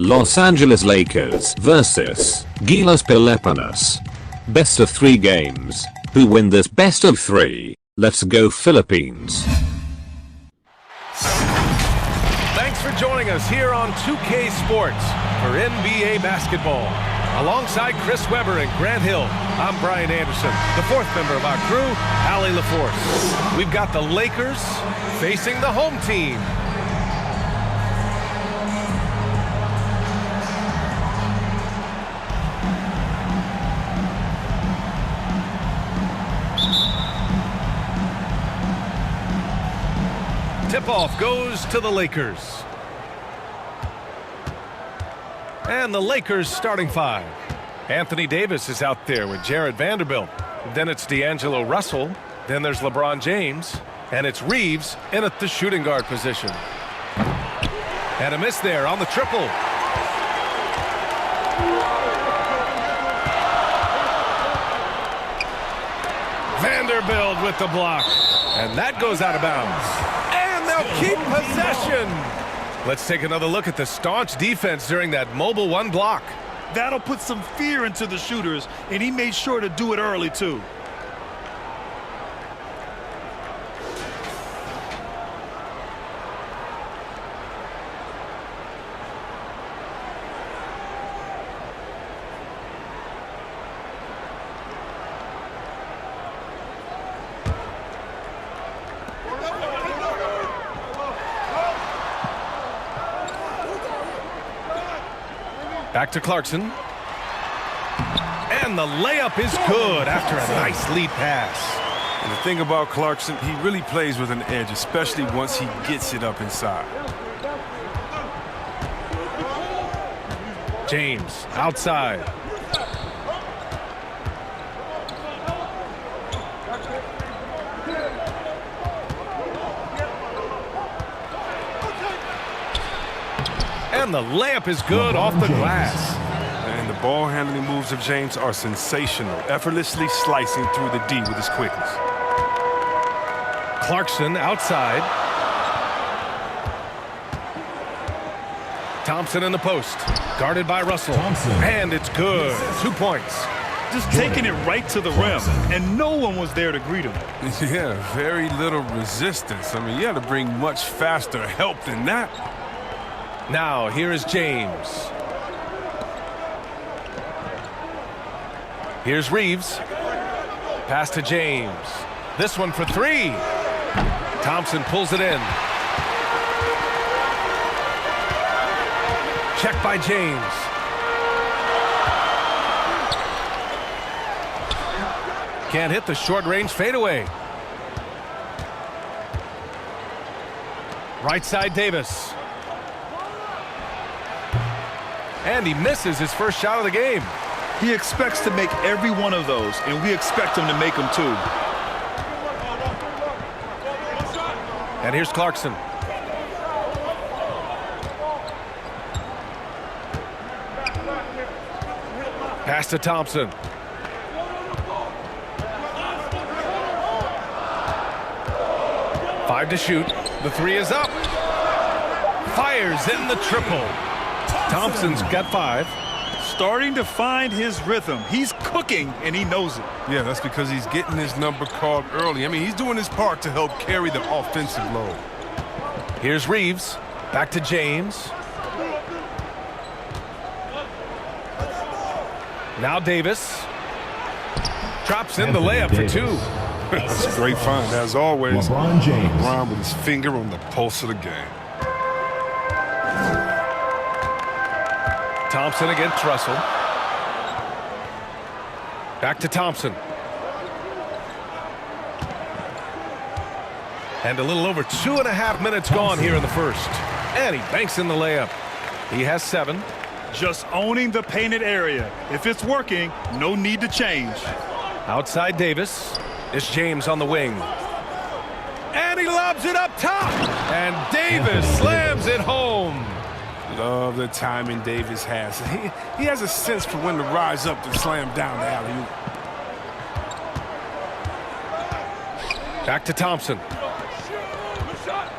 Los Angeles Lakers versus GILAS Pilipinas. Best of 3 games. Who win this best of 3? Let's go Philippines. Thanks for joining us here on 2K Sports for NBA basketball. Alongside Chris Webber and Grant Hill, I'm Brian Anderson, the 4th member of our crew, Allie LaForce. We've got the Lakers facing the home team. Tip-off goes to the Lakers. And the Lakers starting 5. Anthony Davis is out there with Jared Vanderbilt. Then it's D'Angelo Russell. Then there's LeBron James. And it's Reeves in at the shooting guard position. And a miss there on the triple. Vanderbilt with the block. And that goes out of bounds. They'll keep possession. Let's take another look at the staunch defense during that mobile 1 block. That'll put some fear into the shooters, and he made sure to do it early, too. Back to Clarkson. And the layup is good after a nice lead pass. And the thing about Clarkson, he really plays with an edge, especially once he gets it up inside. James outside. And the layup is good off the glass. And the ball handling moves of James are sensational, effortlessly slicing through the D with his quickness. Clarkson outside. Thompson in the post, guarded by Russell. And it's good. 2 points. Just taking it right to the rim, and no one was there to greet him. Yeah, very little resistance. I mean, you had to bring much faster help than that. Now, here is James. Here's Reeves. Pass to James. This one for 3. Thompson pulls it in. Check by James. Can't hit the short-range fadeaway. Right side, Davis. And he misses his first shot of the game. He expects to make every one of those, and we expect him to make them too. And here's Clarkson. Pass to Thompson. Five to shoot. The 3 is up. Fires in the triple. Thompson's got 5. Starting to find his rhythm. He's cooking, and he knows it. Yeah, that's because he's getting his number called early. I mean, he's doing his part to help carry the offensive load. Here's Reeves. Back to James. Now Davis. Drops in the layup for 2. That's a great find, as always. LeBron with his finger on the pulse of the game. Thompson against Russell. Back to Thompson. And a little over 2.5 minutes gone here in the first. And he banks in the layup. He has 7. Just owning the painted area. If it's working, no need to change. Outside Davis. It's James on the wing. And he lobs it up top. And Davis slams it home. Love the timing Davis has. He has a sense for when to rise up and slam down the alley-oop. Back to Thompson.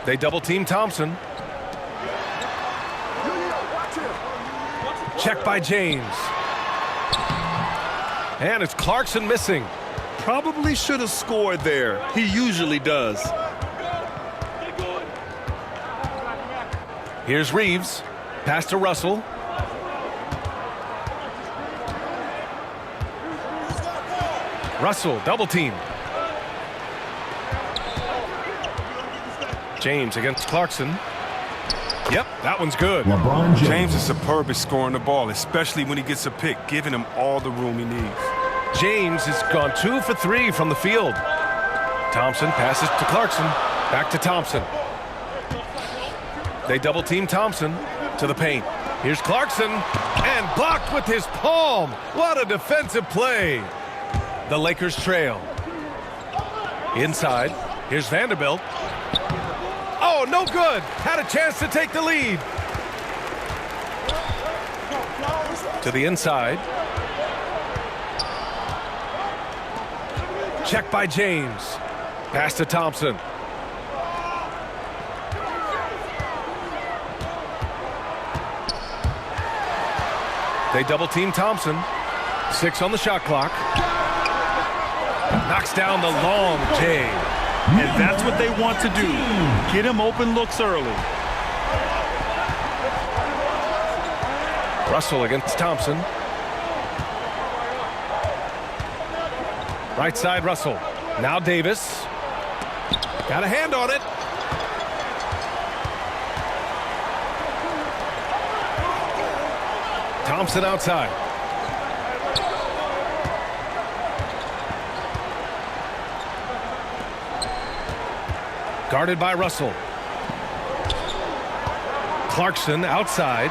They double team Thompson. Check by James. And it's Clarkson missing. Probably should have scored there. He usually does. Here's Reeves. Pass to Russell. Russell, double team. James against Clarkson. Yep, that one's good. James is superb at scoring the ball, especially when he gets a pick, giving him all the room he needs. James has gone 2 for 3 from the field. Thompson passes to Clarkson. Back to Thompson. They double team Thompson to the paint. Here's Clarkson, and blocked with his palm. What a defensive play. The Lakers trail. Inside, here's Vanderbilt. Oh, no good. Had a chance to take the lead. To the inside. Check by James. Pass to Thompson. They double team Thompson. 6 on the shot clock. Knocks down the long J. And that's what they want to do. Get him open looks early. Russell against Thompson. Right side Russell. Now Davis. Got a hand on it. Thompson outside. Guarded by Russell. Clarkson outside.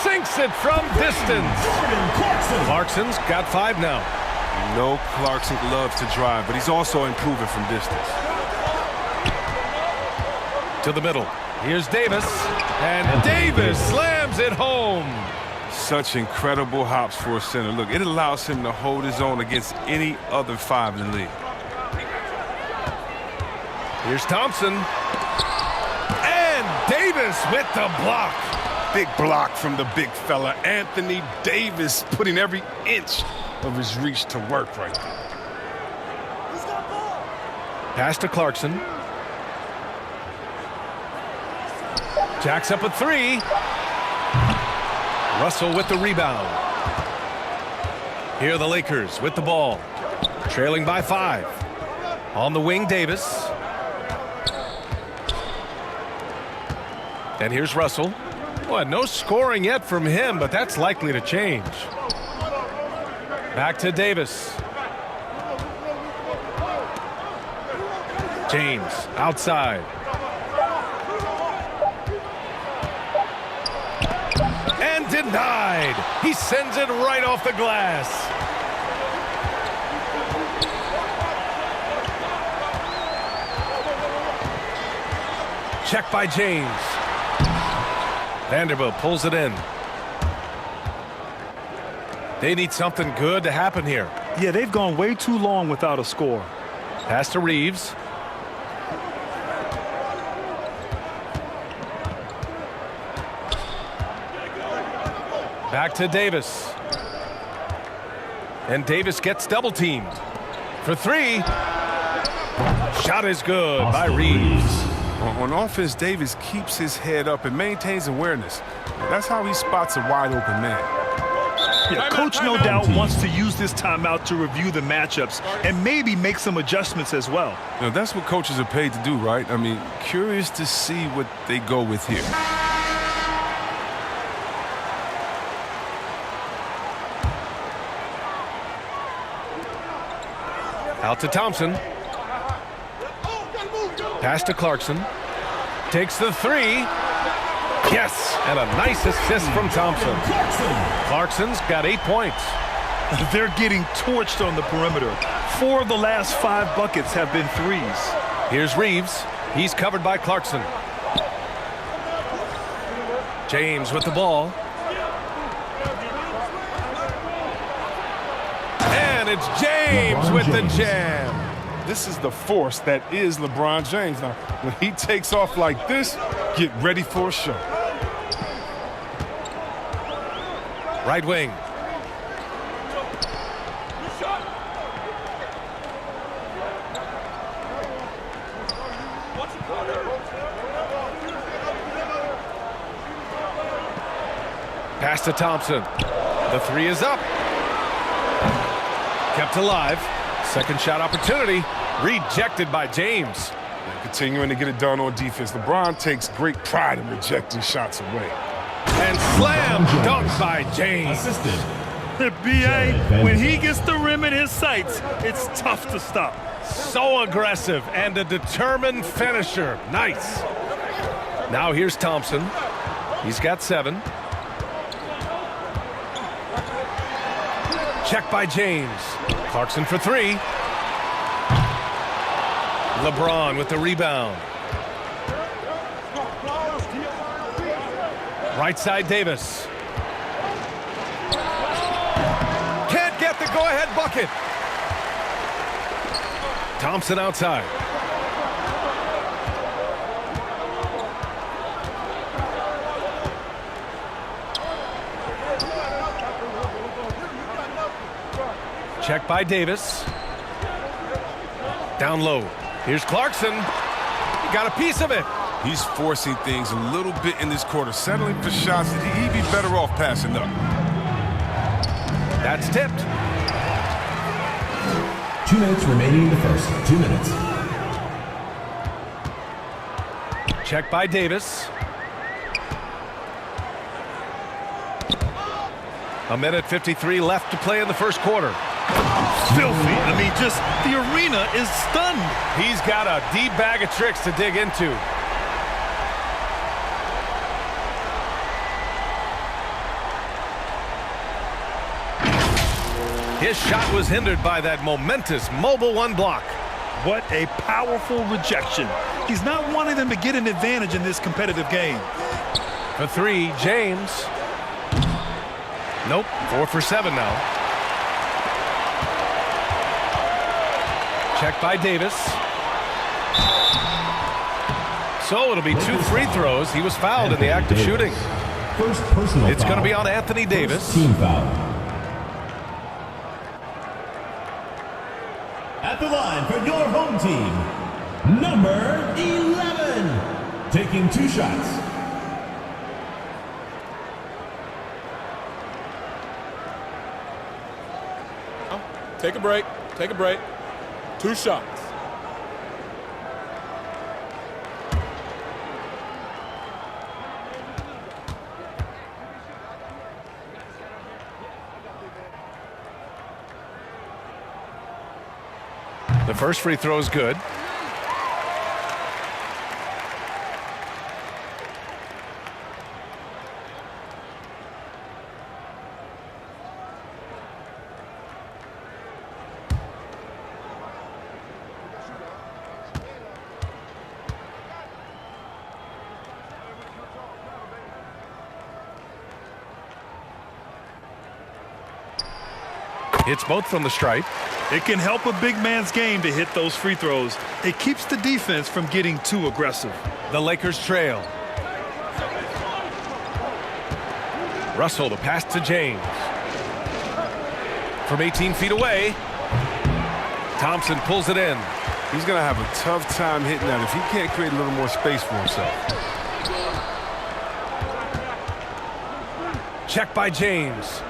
Sinks it from distance. Clarkson's got 5 now. You know Clarkson loves to drive, but he's also improving from distance. To the middle. Here's Davis. And Davis slams it home. Such incredible hops for a center. Look, it allows him to hold his own against any other 5 in the league. Here's Thompson. And Davis with the block. Big block from the big fella. Anthony Davis putting every inch of his reach to work right there. Pass to Clarkson. Jacks up a 3. Russell with the rebound. Here are the Lakers with the ball. Trailing by 5. On the wing, Davis. And here's Russell. Well, no scoring yet from him, but that's likely to change. Back to Davis. James outside. And denied. He sends it right off the glass. Check by James. Vanderbilt pulls it in. They need something good to happen here. Yeah, they've gone way too long without a score. Pass to Reeves. Back to Davis. And Davis gets double teamed. For 3. Shot is good by Reeves. On offense, Davis keeps his head up and maintains awareness. That's how he spots a wide open man. Yeah, coach no doubt wants to use this timeout to review the matchups and maybe make some adjustments as well. You know, that's what coaches are paid to do, right? I mean, curious to see what they go with here. Out to Thompson. Pass to Clarkson. Takes the 3. Yes, and a nice assist from Thompson. Clarkson's got 8 points. They're getting torched on the perimeter. 4 of the last 5 buckets have been 3s. Here's Reeves. He's covered by Clarkson. James with the ball. And it's James with the jam. This is the force that is LeBron James. Now, when he takes off like this, get ready for a show. Right wing. Pass to Thompson. The three is up. Kept alive. Second shot opportunity. Rejected by James. Continuing to get it done on defense. LeBron takes great pride in rejecting shots away. And slam dunked by James. Assisted. The BA, when he gets the rim in his sights, it's tough to stop. So aggressive and a determined finisher. Nice. Now here's Thompson. He's got 7. Check by James. Clarkson for 3. LeBron with the rebound. Right side Davis. Can't get the go-ahead bucket. Thompson outside. Check by Davis. Down low. Here's Clarkson. He got a piece of it. He's forcing things a little bit in this quarter, settling for shots that he'd be better off passing up. That's tipped. 2 minutes remaining in the first. 2 minutes. Check by Davis. A minute 53 left to play in the first quarter. Filthy. I mean, just the arena is stunned. He's got a deep bag of tricks to dig into. His shot was hindered by that momentous mobile 1 block. What a powerful rejection. He's not wanting them to get an advantage in this competitive game. For 3, James. Nope, 4 for 7 now. Check by Davis. So it'll be 2 free throws. He was fouled in the act of shooting. First personal It's going to foul. be on Anthony Davis. First team foul. At the line for your home team, number 11, taking 2 shots. Take a break. Take a break. 2 shots. The first free throw is good. Hits both from the stripe. It can help a big man's game to hit those free throws. It keeps the defense from getting too aggressive. The Lakers trail. Russell, the pass to James. From 18 feet away. Thompson pulls it in. He's going to have a tough time hitting that if he can't create a little more space for himself. Check by James.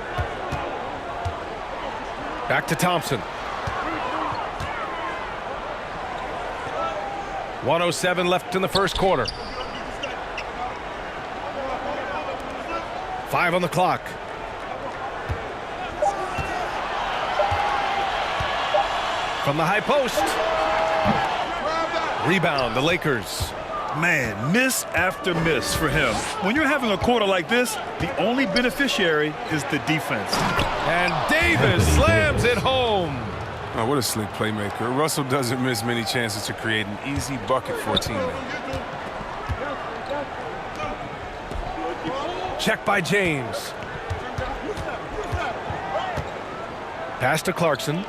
Back to Thompson. 1:07 left in the first quarter. 5 on the clock. From the high post. Rebound, the Lakers. Man, miss after miss for him. When you're having a quarter like this, the only beneficiary is the defense. And Davis slams it home. Oh, what a slick playmaker. Russell doesn't miss many chances to create an easy bucket for a teammate. Check by James. Pass to Clarkson.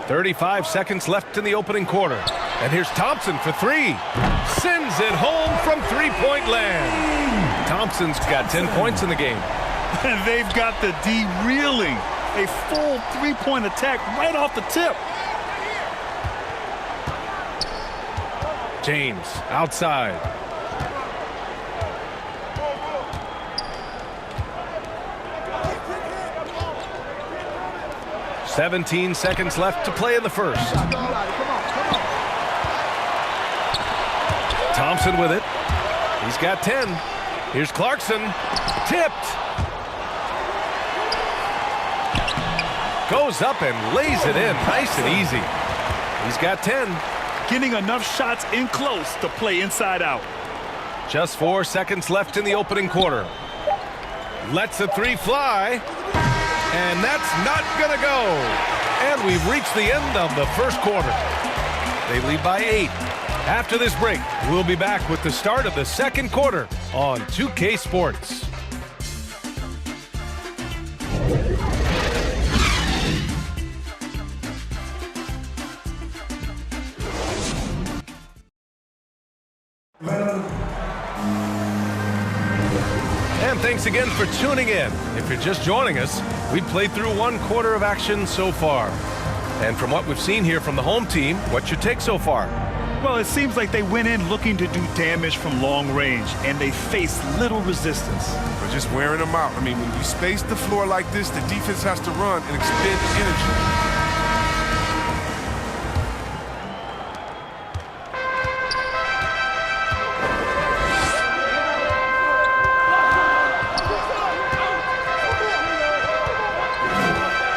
35 seconds left in the opening quarter. And here's Thompson for three. Sends it home from three-point land. Thompson's got 10 points in the game. And they've got the D reeling. A full three-point attack right off the tip. James outside. "17 seconds left to play in the first. Thompson with it. He's got 10. Here's Clarkson. Tipped. Goes up and lays it in. Nice and easy. He's got 10. Getting enough shots in close to play inside out. Just 4 seconds left in the opening quarter. Lets a three fly. And that's not going to go. And we've reached the end of the first quarter. They lead by 8. After this break, we'll be back with the start of the second quarter on 2K Sports. And thanks again for tuning in. If you're just joining us, we've played through one quarter of action so far. And from what we've seen here from the home team, what's your take so far? Well, it seems like they went in looking to do damage from long range, and they faced little resistance. But just wearing them out. I mean, when you space the floor like this, the defense has to run and expend energy.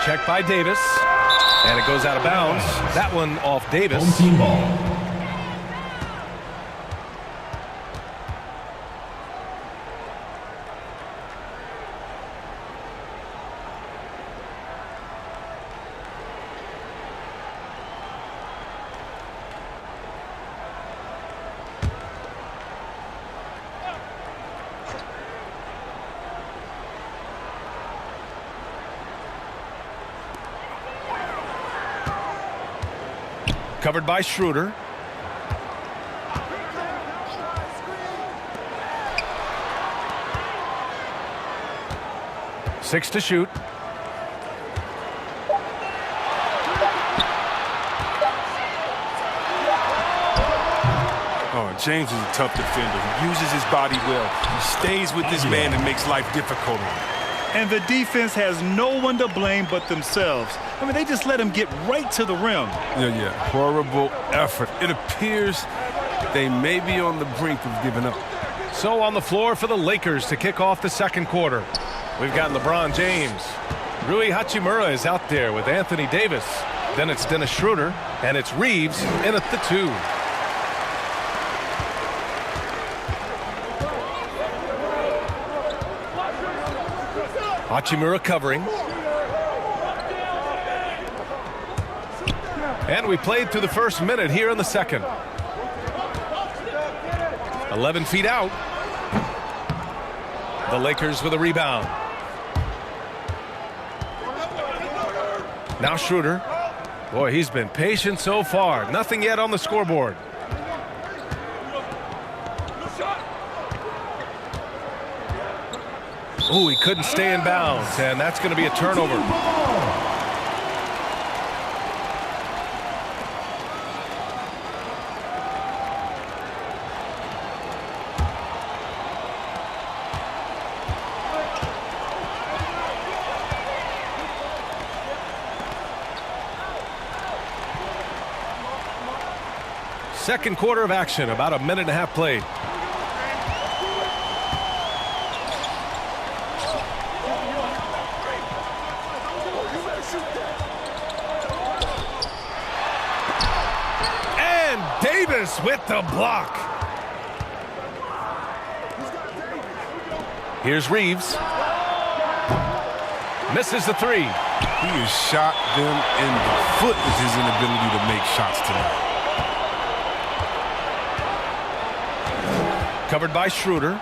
Check by Davis, and it goes out of bounds. That one off Davis. Home team ball. Covered by Schroeder. Six to shoot. Oh, James is a tough defender. He uses his body well. He stays with this man and makes life difficult on him. And the defense has no one to blame but themselves. I mean, they just let him get right to the rim. Yeah. Horrible effort. It appears they may be on the brink of giving up. So on the floor for the Lakers to kick off the second quarter. We've got LeBron James. Rui Hachimura is out there with Anthony Davis. Then it's Dennis Schroeder, and it's Reeves in at the 2. Hachimura covering. And we played through the first minute here in the second. 11 feet out. The Lakers with a rebound. Now Schroeder. Boy, he's been patient so far. Nothing yet on the scoreboard. Oh, he couldn't stay in bounds, and that's going to be a turnover. Second quarter of action, about a minute and a half played. Davis with the block. Here's Reeves. Misses the 3. He has shot them in the foot with his inability to make shots tonight. Covered by Schroeder.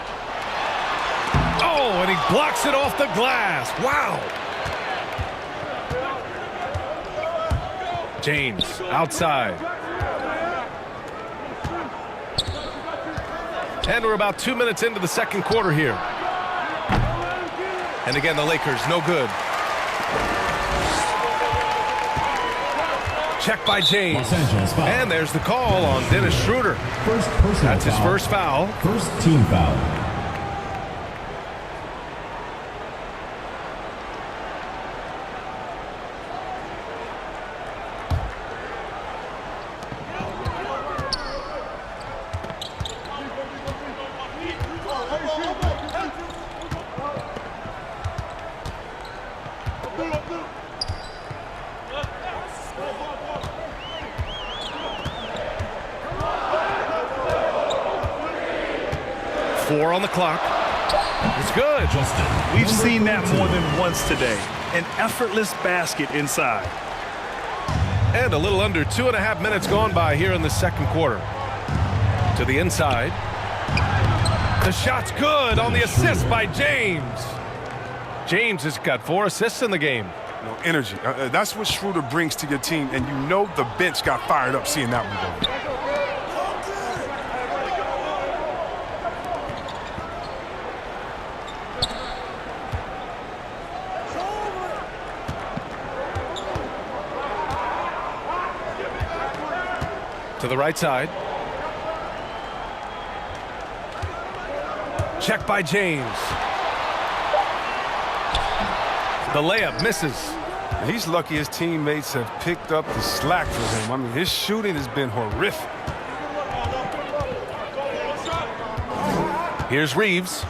Oh, and he blocks it off the glass. Wow. James outside. And we're about 2 minutes into the second quarter here. And again, the Lakers, no good. Check by James. And there's the call on Dennis Schroeder. That's his first foul. First team foul. Four on the clock. It's good. We've seen that more than once today. An effortless basket inside. And a little under 2.5 minutes gone by here in the second quarter. To the inside. The shot's good on the assist by James. James has got 4 assists in the game. No energy. That's what Schroeder brings to your team, and you know the bench got fired up seeing that one go. To the right side. Check by James. The layup misses. He's lucky his teammates have picked up the slack for him. I mean, his shooting has been horrific. Here's Reeves.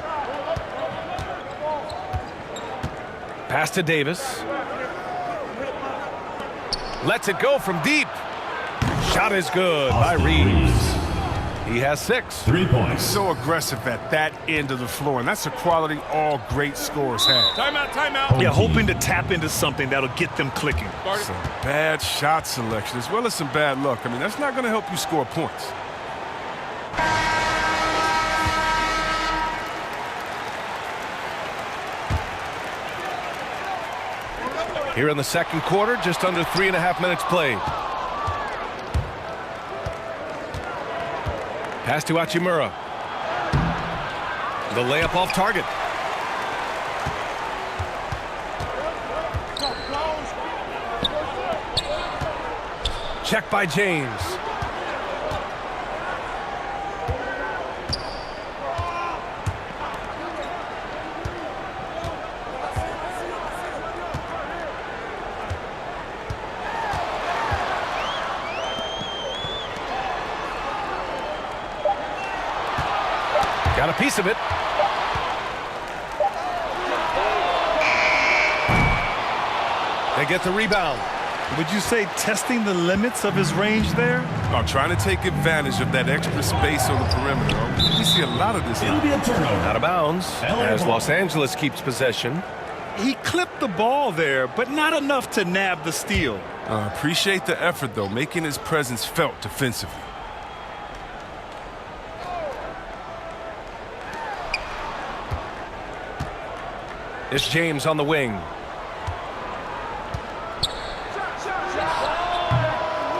Pass to Davis. Lets it go from deep. Shot is good by Reeves. He has 6. 3 points. He's so aggressive at that end of the floor, and that's a quality all great scorers have. Timeout, timeout. Yeah, hoping to tap into something that'll get them clicking. Some bad shot selection as well as some bad luck. I mean, that's not going to help you score points. Here in the second quarter, just under 3.5 minutes played. Pass to Hachimura. The layup off target. Check by James. Got a piece of it. They get the rebound. Would you say testing the limits of his range there? Oh, trying to take advantage of that extra space on the perimeter. We see a lot of this. It'll be a turnover. Out of bounds as Los Angeles keeps possession. He clipped the ball there, but not enough to nab the steal. Appreciate the effort, though, making his presence felt defensively. It's James on the wing.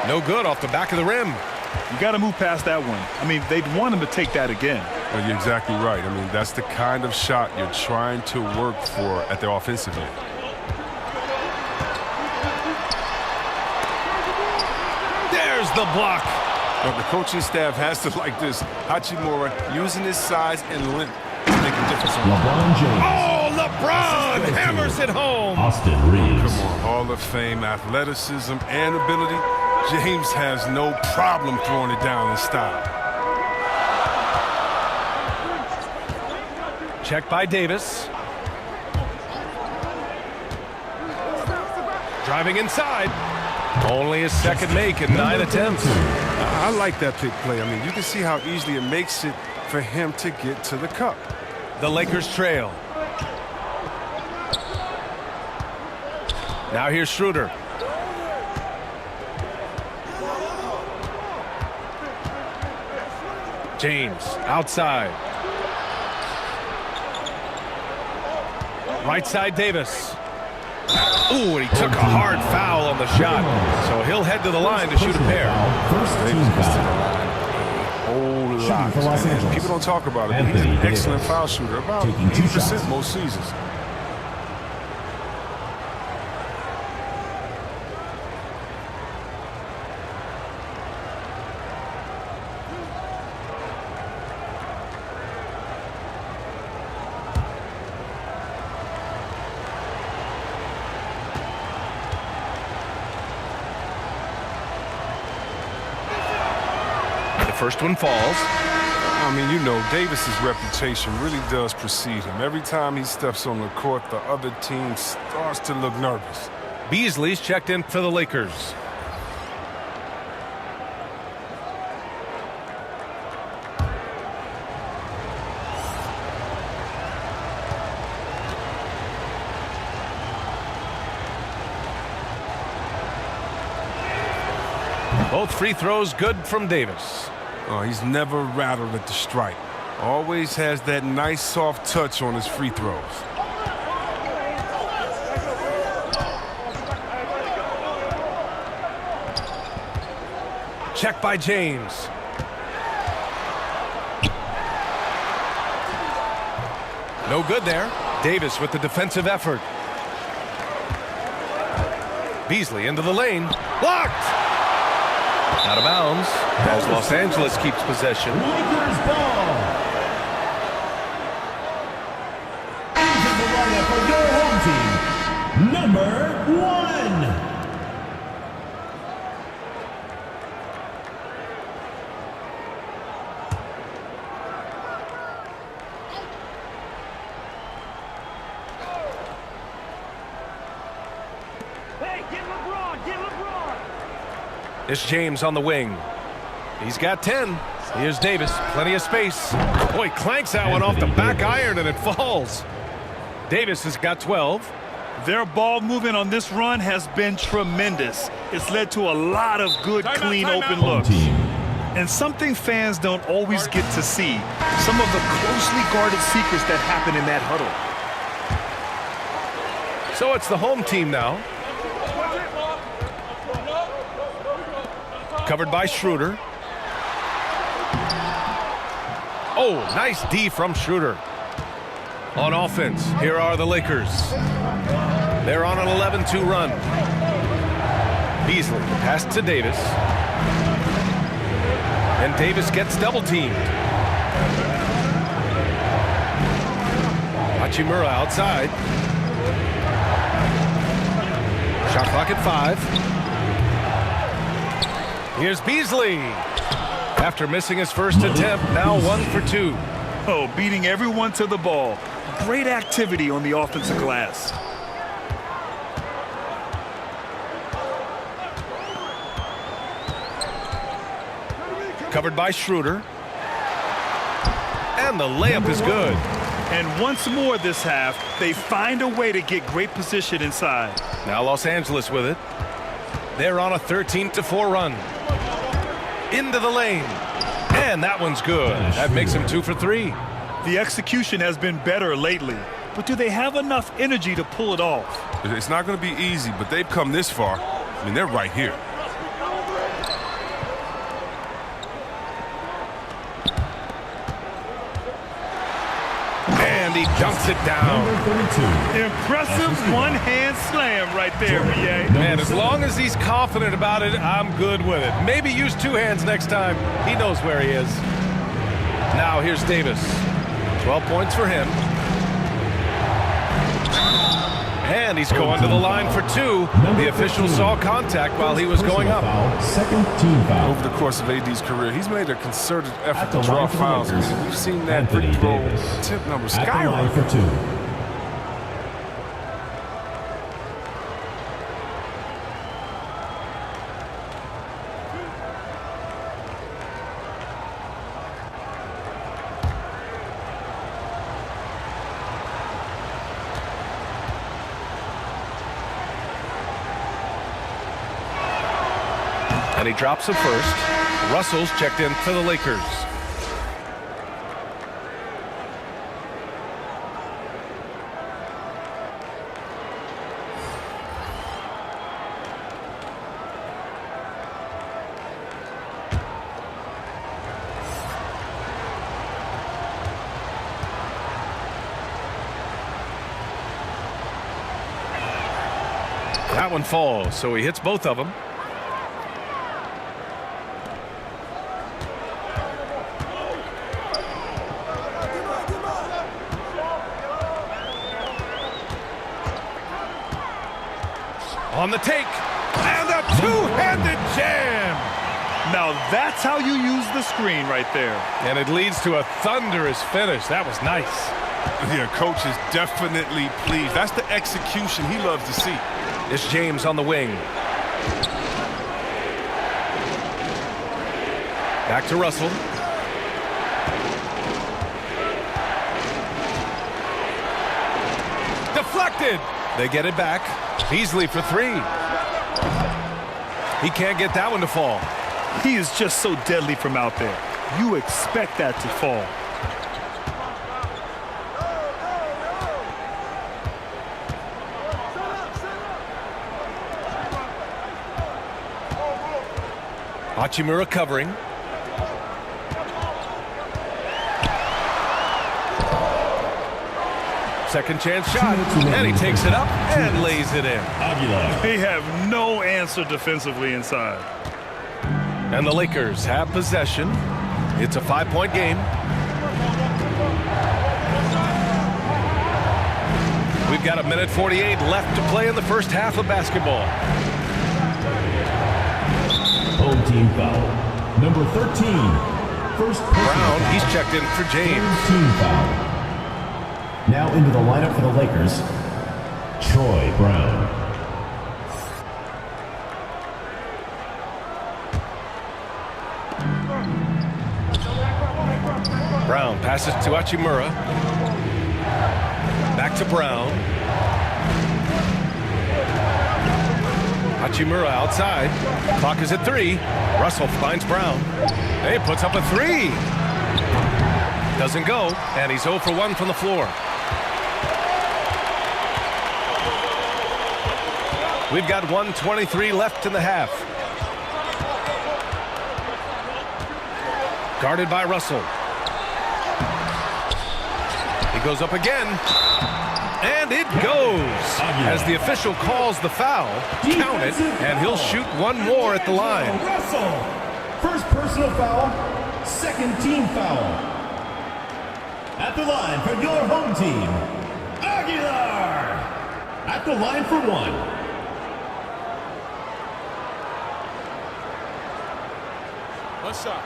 No good off the back of the rim. You got to move past that one. I mean, they'd want him to take that again. Well, you're exactly right. I mean, that's the kind of shot you're trying to work for at the offensive end. There's the block. But the coaching staff has to like this. Hachimura using his size and length to make a difference. LeBron James. Oh, LeBron hammers it home. Austin Reeves. Come on, Hall of Fame athleticism and ability. James has no problem throwing it down in style. Check by Davis. Driving inside. Only his second make in 9 attempts. I like that pick play. I mean, you can see how easily it makes it for him to get to the cup. The Lakers trail. Now here's Schroeder. James outside. Right side Davis. Ooh, and he took a hard foul on the shot. So he'll head to the line to shoot a pair. Whole lot. People don't talk about it, but he's an excellent foul shooter. About 80% most seasons. First one falls. I mean, you know, Davis's reputation really does precede him. Every time he steps on the court, the other team starts to look nervous. Beasley's checked in for the Lakers. Both free throws good from Davis. Oh, he's never rattled at the stripe. Always has that nice soft touch on his free throws. Check by James. No good there. Davis with the defensive effort. Beasley into the lane. Blocked! Out of bounds as Los Angeles keeps possession. Lakers ball. Into the lineup for your home team, number 1. Hey, get LeBron, get LeBron. It's James on the wing. He's got 10. Here's Davis. Plenty of space. Boy, clanks that one off the back iron and it falls. Davis has got 12. Their ball movement on this run has been tremendous. It's led to a lot of good, clean, open looks. And something fans don't always get to see. Some of the closely guarded secrets that happen in that huddle. So it's the home team now. Covered by Schroeder. Oh, nice D from Schroeder. On offense, here are the Lakers. They're on an 11-2 run. Beasley passed to Davis. And Davis gets double teamed. Hachimura outside. Shot clock at 5. Here's Beasley. After missing his first attempt, now 1 for 2. Oh, beating everyone to the ball. Great activity on the offensive glass. Covered by Schroeder. And the layup is good. And once more this half, they find a way to get great position inside. Now Los Angeles with it. They're on a 13-4 run. Into the lane. And that one's good. That makes him 2 for 3. The execution has been better lately. But do they have enough energy to pull it off? It's not going to be easy, but they've come this far. I mean, they're right here. And he dunks it down. Impressive one-hand slam right there, BA. Man, as long as he's confident about it, I'm good with it. Maybe use 2 hands next time. He knows where he is. Now here's Davis. 12 points for him. And he's going to the line for 2. The official saw contact while he was going up. Second team foul. Over the course of AD's career, he's made a concerted effort to draw fouls. We've seen that pretty low tip number skyrocket. For 2. And he drops it first. Russell's checked in for the Lakers. That one falls, so he hits both of them. On the take, and a two-handed jam. Now that's how you use the screen right there. And it leads to a thunderous finish. That was nice. Yeah, coach is definitely pleased. That's the execution he loves to see. It's James on the wing. Back to Russell. Deflected. They get it back. Beasley for three. He can't get that one to fall. He is just so deadly from out there. You expect that to fall. Hachimura covering. Second chance shot, and he takes it up and lays it in. They have no answer defensively inside. And the Lakers have possession. It's a 5-point game. We've got 1:48 left to play in the first half of basketball. Home team foul. Number 13. First Brown, he's checked in for James. Team foul. Now into the lineup for the Lakers, Troy Brown. Brown passes to Hachimura. Back to Brown. Hachimura outside. Clock is at 3. Russell finds Brown. He puts up a 3. Doesn't go, and he's 0 for 1 from the floor. We've got 1:23 left in the half. Guarded by Russell. He goes up again. And it goes. As the official calls the foul, count it, and he'll shoot one more at the line. Russell. First personal foul, second team foul. At the line for your home team, Aguilar. At the line for one. One shot.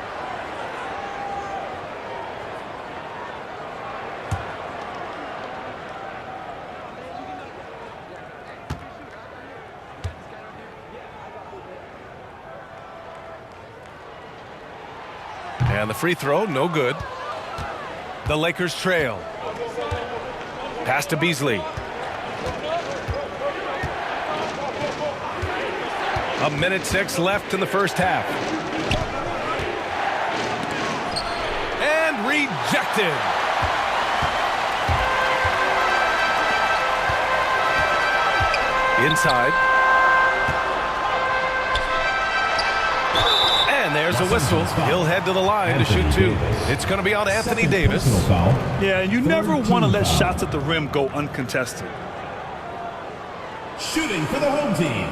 And the free throw, no good. The Lakers trail. Pass to Beasley. 1:06 left in the first half. And rejected. Inside. And there's a whistle. He'll head to the line to shoot 2. It's going to be on Anthony Davis. Yeah, you never want to let shots at the rim go uncontested. Shooting for the home team,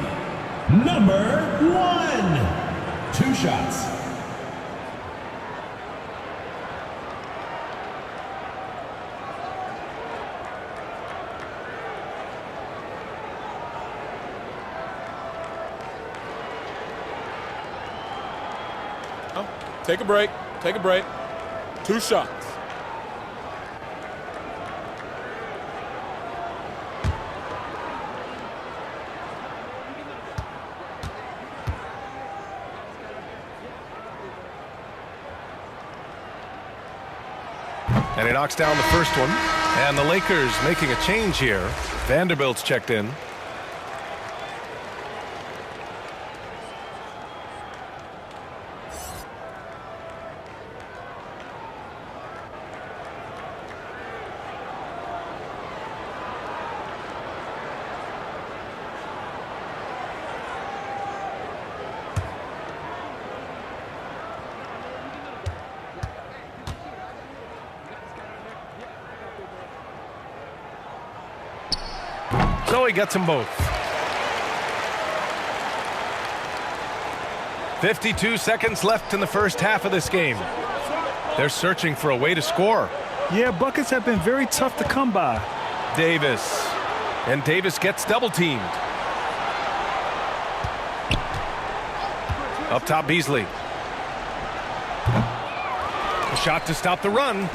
number 1. 2 shots. Take a break. Take a break. 2 shots. And he knocks down the first one. And the Lakers making a change here. Vanderbilt's checked in. So he gets them both. 52 seconds left in the first half of this game. They're searching for a way to score. Yeah, buckets have been very tough to come by. Davis. And Davis gets double-teamed. Up top, Beasley. A shot to stop the run.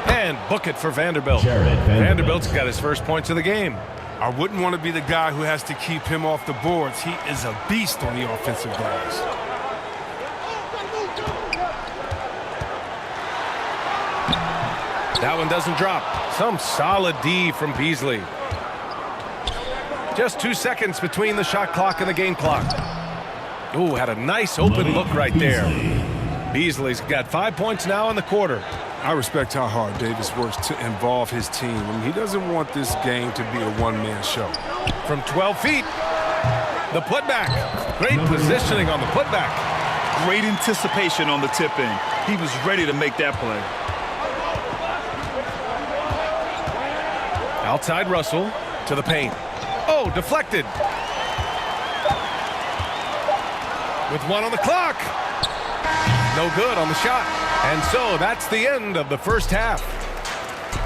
And book it for Vanderbilt. Vanderbilt's got his first points of the game. I wouldn't want to be the guy who has to keep him off the boards. He is a beast on the offensive glass. That one doesn't drop. Some solid D from Beasley. Just 2 seconds between the shot clock and the game clock. Ooh, had a nice open look right there. Beasley's got 5 points now in the quarter. I respect how hard Davis works to involve his team. I mean, he doesn't want this game to be a one-man show. From 12 feet, the putback. Great positioning on the putback. Great anticipation on the tip-in. He was ready to make that play. Outside Russell to the paint. Oh, deflected. With 1 on the clock. No good on the shot. And so that's the end of the first half.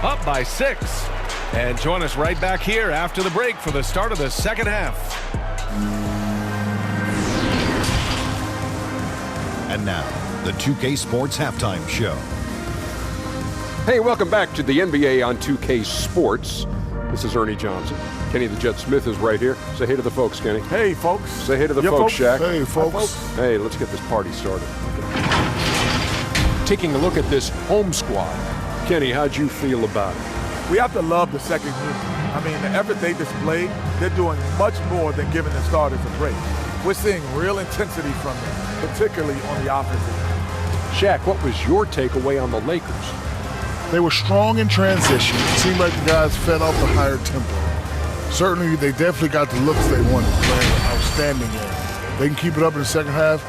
Up by 6. And join us right back here after the break for the start of the second half. And now, the 2K Sports Halftime Show. Hey, welcome back to the NBA on 2K Sports. This is Ernie Johnson. Kenny the Jet Smith is right here. Say hey to the folks, Kenny. Hey, folks. Say hey to the folks, Shaq. Hey, folks. Hey, let's get this party started. Taking a look at this home squad. Kenny, how'd you feel about it? We have to love the second unit. I mean, the effort they displayed, they're doing much more than giving the starters a break. We're seeing real intensity from them, particularly on the offensive end. Shaq, what was your takeaway on the Lakers? They were strong in transition. It seemed like the guys fed off the higher tempo. Certainly, they definitely got the looks they wanted, playing an outstanding game. They can keep it up in the second half,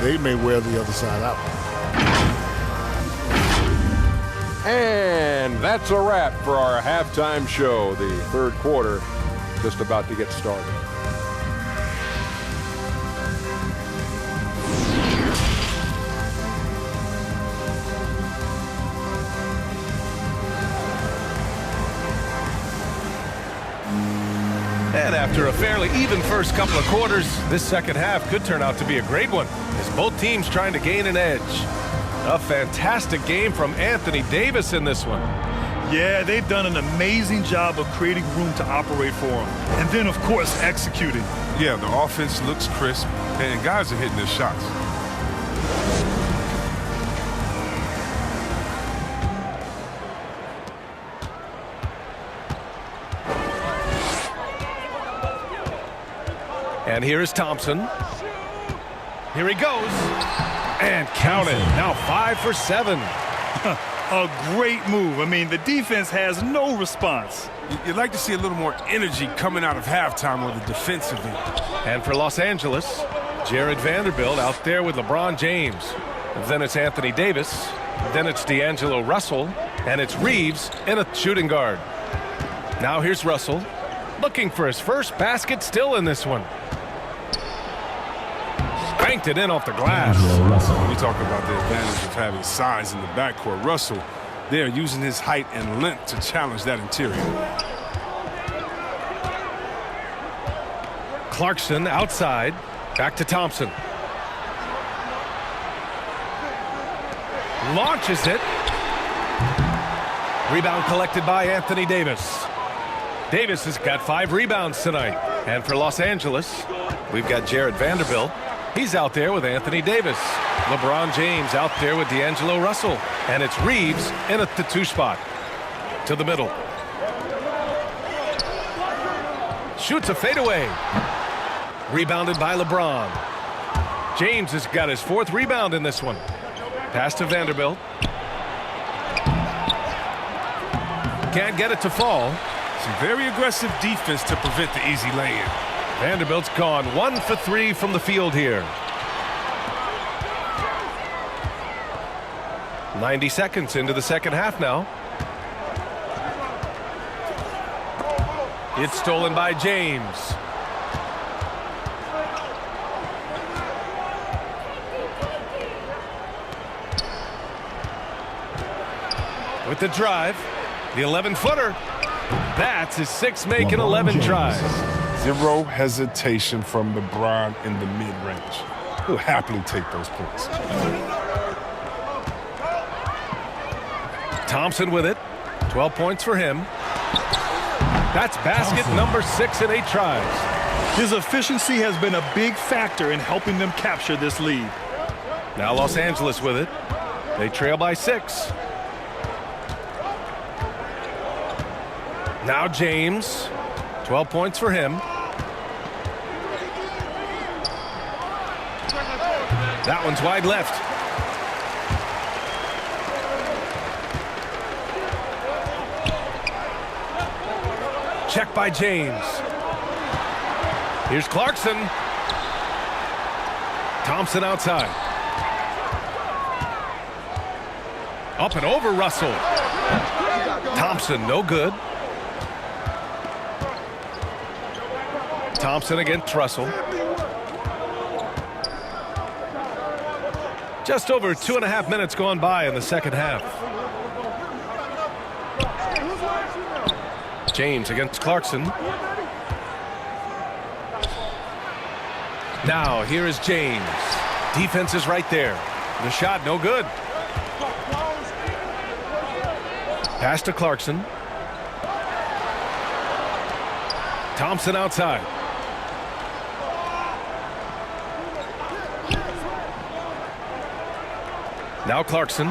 they may wear the other side out. And that's a wrap for our halftime show. The third quarter just about to get started. And after a fairly even first couple of quarters, this second half could turn out to be a great one, as both teams trying to gain an edge. A fantastic game from Anthony Davis in this one. Yeah, they've done an amazing job of creating room to operate for him. And then, of course, executing. Yeah, the offense looks crisp, and guys are hitting their shots. And here is Thompson. Here he goes. And count it. Now 5 for 7. A great move. I mean, the defense has no response. You'd like to see a little more energy coming out of halftime on the defensive end. And for Los Angeles, Jared Vanderbilt out there with LeBron James. Then it's Anthony Davis. Then it's D'Angelo Russell. And it's Reeves in a shooting guard. Now here's Russell, looking for his first basket still in this one. Banked it in off the glass. When you talk about the advantage of having size in the backcourt, Russell, they're using his height and length to challenge that interior. Clarkson outside. Back to Thompson. Launches it. Rebound collected by Anthony Davis. Davis has got 5 rebounds tonight. And for Los Angeles, we've got Jared Vanderbilt. He's out there with Anthony Davis. LeBron James out there with D'Angelo Russell. And it's Reeves in at the 2 spot. To the middle. Shoots a fadeaway. Rebounded by LeBron. James has got his 4th rebound in this one. Pass to Vanderbilt. Can't get it to fall. Some very aggressive defense to prevent the easy lay-in. Vanderbilt's gone 1 for 3 from the field here. 90 seconds into the second half now. It's stolen by James. with the drive. The 11-footer. That's his 6, making 11 tries. Zero hesitation from LeBron in the mid-range. He'll happily take those points. Thompson with it. 12 points for him. That's basket number 6 in 8 tries. His efficiency has been a big factor in helping them capture this lead. Now Los Angeles with it. They trail by 6. Now James. 12 points for him. That one's wide left. Check by James. Here's Clarkson. Thompson outside. Up and over Russell. Thompson, no good. Thompson against Russell. Just over 2.5 minutes gone by in the second half. James against Clarkson. Now here is James. Defense is right there. The shot no good. Pass to Clarkson. Thompson outside. Now Clarkson.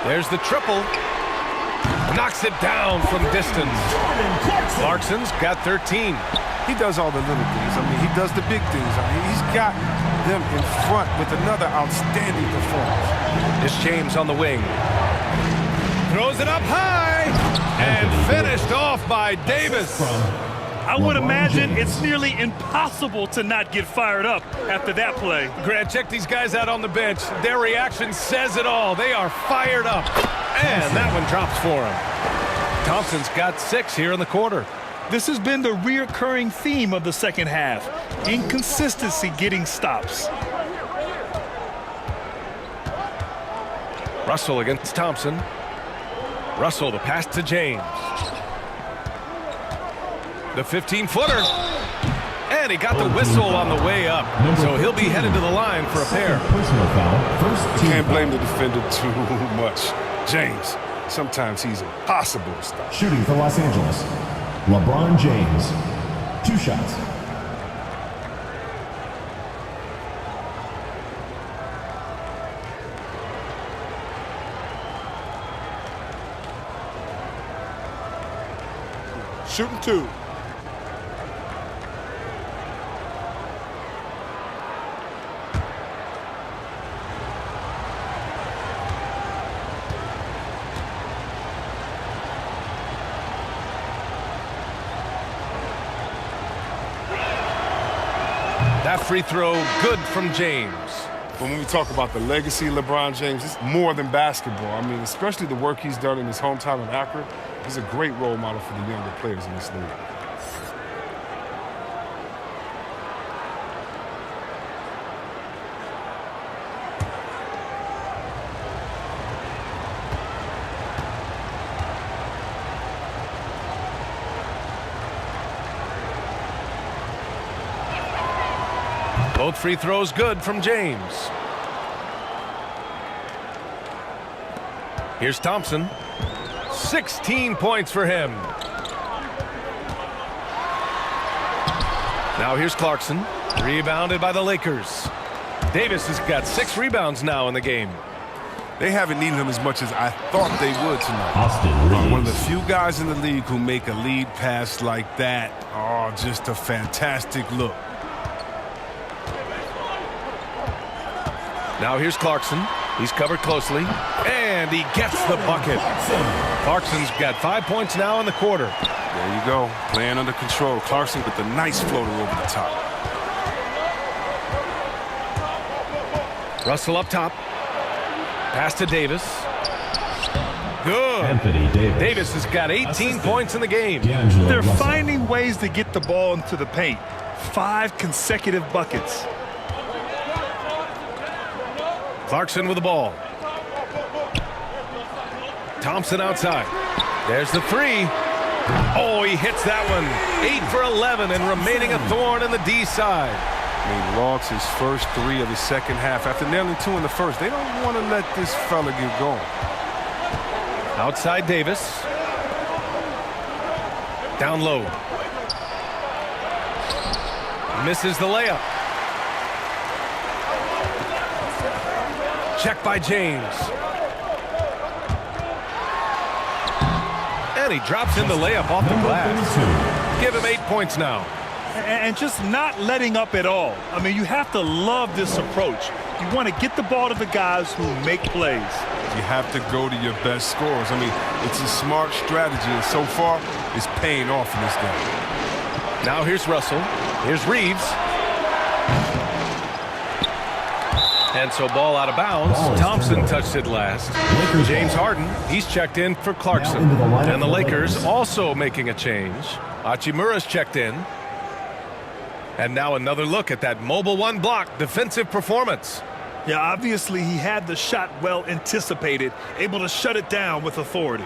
There's the triple. Knocks it down from distance. Clarkson's got 13. He does all the little things. I mean, he does the big things. I mean, he's got them in front with another outstanding performance. It's James on the wing. Throws it up high. And finished off by Davis. I would imagine it's nearly impossible to not get fired up after that play. Grant, check these guys out on the bench. Their reaction says it all. They are fired up. And that one drops for him. Thompson's got 6 here in the quarter. This has been the reoccurring theme of the second half. Inconsistency getting stops. Russell against Thompson. Russell, the pass to James. The 15-footer. And he got the whistle on the way up. So he'll be headed to the line for a pair. You can't blame the defender too much. James, sometimes he's impossible to stop. Shooting for Los Angeles, LeBron James. 2 shots. Shooting 2. That free throw good from James. When we talk about the legacy of LeBron James, it's more than basketball. I mean, especially the work he's done in his hometown of Akron. He's a great role model for the younger players in this league. Both free throws good from James. Here's Thompson. 16 points for him. Now here's Clarkson. Rebounded by the Lakers. Davis has got 6 rebounds now in the game. They haven't needed him as much as I thought they would tonight. One of the few guys in the league who make a lead pass like that. Oh, just a fantastic look. Now here's Clarkson. He's covered closely. And he gets the bucket. Clarkson's got 5 points now in the quarter. There you go. Playing under control. Clarkson with a nice floater over the top. Russell up top. Pass to Davis. Good. Anthony Davis. Davis has got 18 points in the game. They're finding ways to get the ball into the paint. 5 consecutive buckets. Clarkson with the ball. Thompson outside. There's the three. Oh, he hits that one. 8 for 11 and remaining a thorn in the D side. He logs his first 3 of the second half after nailing 2 in the first. They don't want to let this fella get going. Outside Davis. Down low. Misses the layup. Check by James. And he drops in the layup off the glass. Give him 8 points now. And just not letting up at all. I mean, you have to love this approach. You want to get the ball to the guys who make plays. You have to go to your best scorers. I mean, it's a smart strategy, and so far, it's paying off in this game. Now here's Russell. Here's Reeves. And so ball out of bounds. Thompson touched it last. James Harden, he's checked in for Clarkson. And the Lakers also making a change. Hachimura's checked in. And now another look at that mobile 1 block defensive performance. Yeah, obviously he had the shot well anticipated, able to shut it down with authority.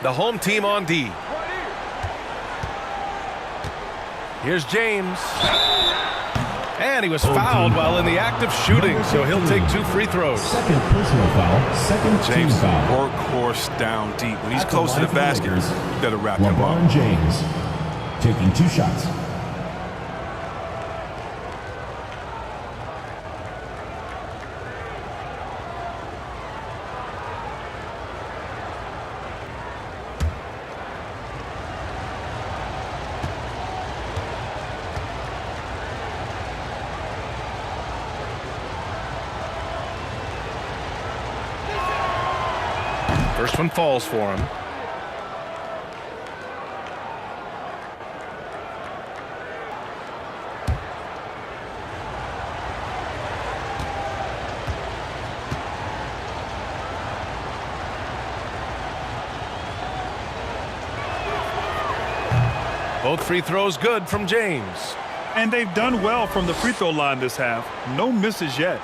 The home team on D. Here's James. And he was fouled while in the act of shooting, so he'll take 2 free throws. Second personal foul, second James team foul. Workhorse down deep. When he's close to the basket, you better wrap him up. LeBron James taking 2 shots. First one falls for him. Both free throws good from James. And they've done well from the free throw line this half. No misses yet.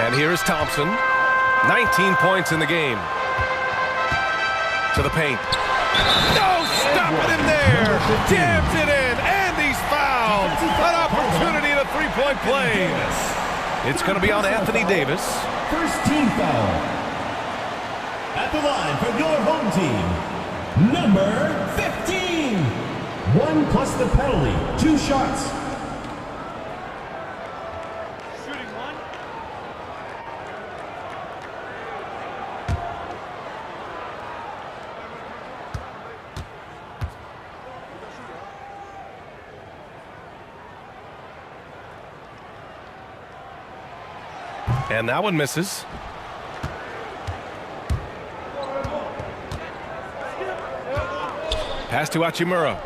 And here is Thompson. 19 points in the game. To the paint. No, stop it in there. Jams it in, and he's fouled. An opportunity at a three-point play. It's going to be on Anthony Davis. First team foul. At the line for your home team, number 15. 1 plus the penalty, 2 shots. And that one misses. Pass to Hachimura.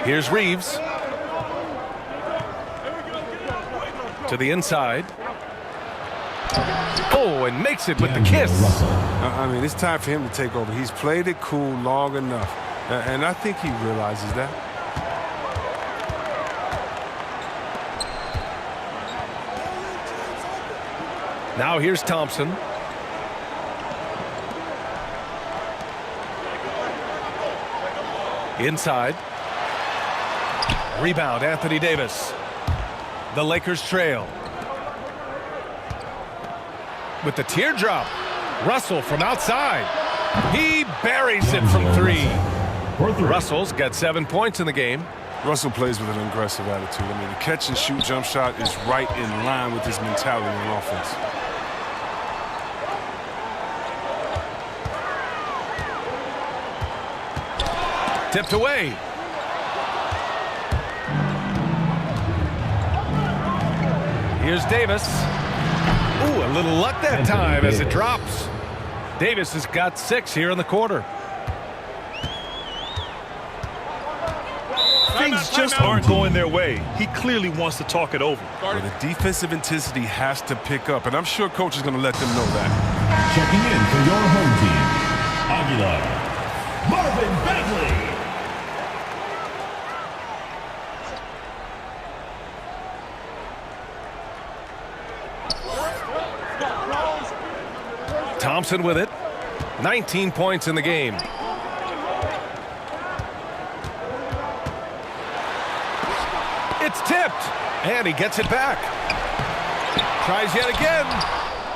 Here's Reeves. To the inside. Oh, and makes it with the kiss. I mean, it's time for him to take over. He's played it cool long enough. And I think he realizes that. Now here's Thompson. Inside. Rebound, Anthony Davis. The Lakers trail. With the teardrop. Russell from outside. He buries it from 3. Russell's got 7 points in the game. Russell plays with an aggressive attitude. I mean, the catch and shoot jump shot is right in line with his mentality on offense. Tipped away. Here's Davis. Ooh, a little luck that time as it drops. Davis has got 6 here in the quarter. Things things just aren't going their way. He clearly wants to talk it over. Well, the defensive intensity has to pick up, and I'm sure coach is going to let them know that. Checking in for your home team, Aguilar, Marvin Bagley. Thompson with it. 19 points in the game. It's tipped, and he gets it back. Tries yet again.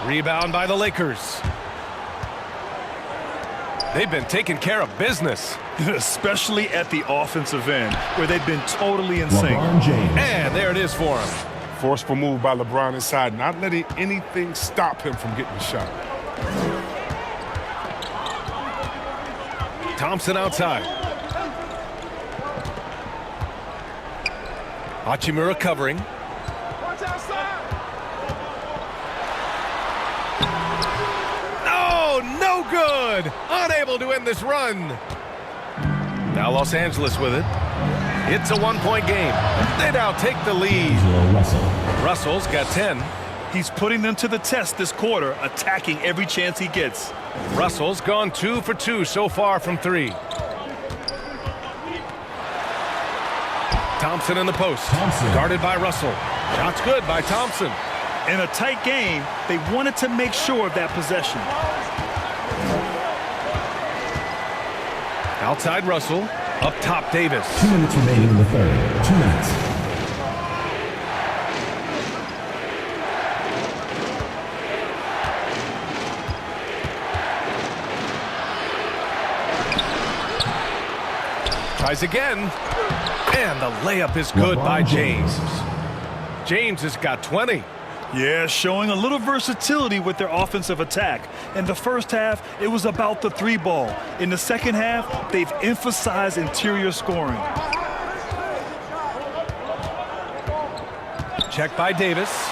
Rebound by the Lakers. They've been taking care of business. Especially at the offensive end, where they've been totally in sync. And there it is for him. Forceful move by LeBron inside, not letting anything stop him from getting the shot. Thompson outside. Hachimura covering. No good. Unable to end this run. Now Los Angeles with it. It's a one-point game. They now take the lead. Russell's got 10. He's putting them to the test this quarter, attacking every chance he gets. Russell's gone 2 for 2 so far from 3. Thompson in the post. Guarded by Russell. Shot's good by Thompson. In a tight game, they wanted to make sure of that possession. Outside Russell. Up top Davis. 2 minutes remaining in the third. 2 minutes. Tries again. And the layup is good by James. James has got 20. Yeah, showing a little versatility with their offensive attack. In the first half, it was about the 3 ball. In the second half, they've emphasized interior scoring. Check by Davis.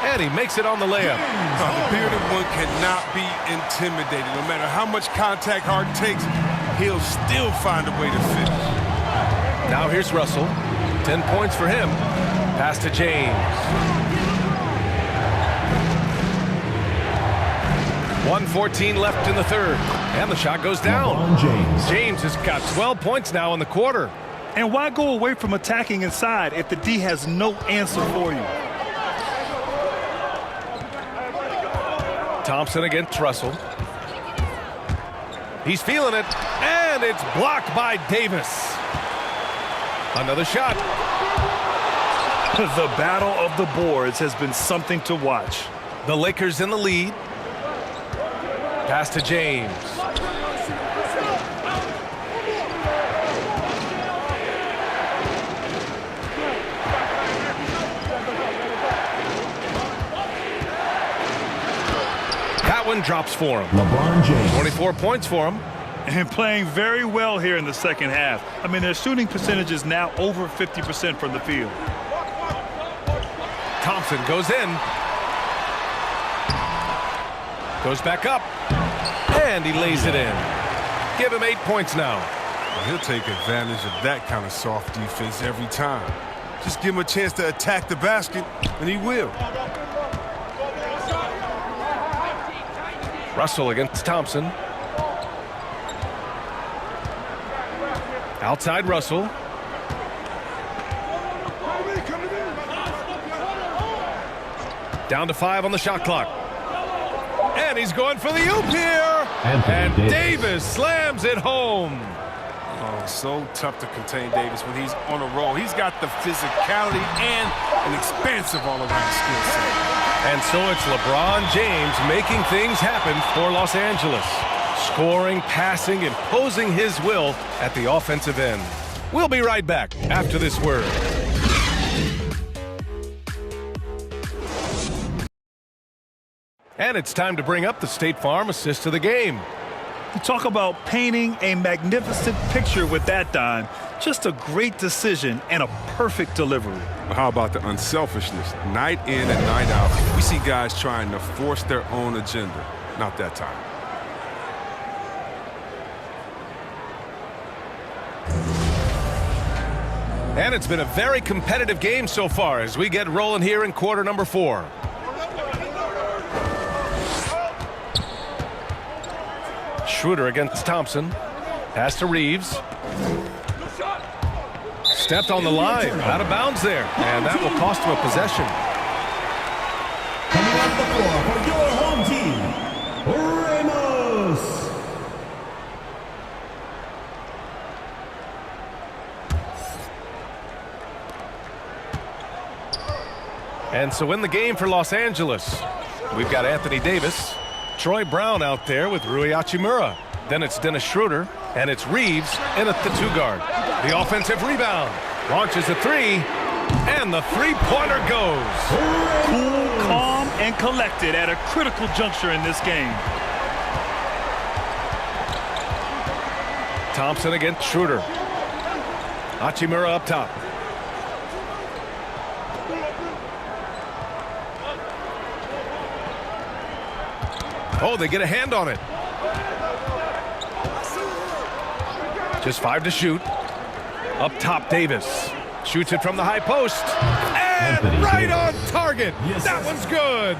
And he makes it on the layup. The bearded one cannot be intimidated. No matter how much contact Harden takes, he'll still find a way to finish. Now here's Russell. 10 points for him. Pass to James. 1:14 left in the third. And the shot goes down. James has got 12 points now in the quarter. And why go away from attacking inside if the D has no answer for you? Thompson against Russell. He's feeling it. And it's blocked by Davis. Another shot. The battle of the boards has been something to watch. The Lakers in the lead. Pass to James. That one drops for him. LeBron James. 24 points for him. And playing very well here in the second half. I mean, their shooting percentage is now over 50% from the field. Thompson goes in. Goes back up. And he lays it in. Give him 8 points now. Well, he'll take advantage of that kind of soft defense every time. Just give him a chance to attack the basket, and he will. Russell against Thompson. Outside Russell. Down to 5 on the shot clock. And he's going for the oop here. And Davis slams it home. Oh, so tough to contain Davis when he's on a roll. He's got the physicality and an expansive all-around skill set. And so it's LeBron James making things happen for Los Angeles. Scoring, passing, imposing his will at the offensive end. We'll be right back after this word. And it's time to bring up the State Farm assist of the game. You talk about painting a magnificent picture with that dime. Just a great decision and a perfect delivery. How about the unselfishness? Night in and night out, we see guys trying to force their own agenda. Not that time. And it's been a very competitive game so far as we get rolling here in quarter number 4. Schroeder against Thompson. Pass to Reeves. Stepped on the line, out of bounds there, and that will cost him a possession. Coming off the floor for your home team, Ramos. And so in the game for Los Angeles, we've got Anthony Davis, Troy Brown out there with Rui Hachimura. Then it's Dennis Schroeder, and it's Reeves in at the 2-guard. The offensive rebound, launches a 3, and the three-pointer goes. Cool, calm, and collected at a critical juncture in this game. Thompson against Schroeder. Hachimura up top. Oh, they get a hand on it. Just 5 to shoot. Up top, Davis. Shoots it from the high post. And right on target. That one's good.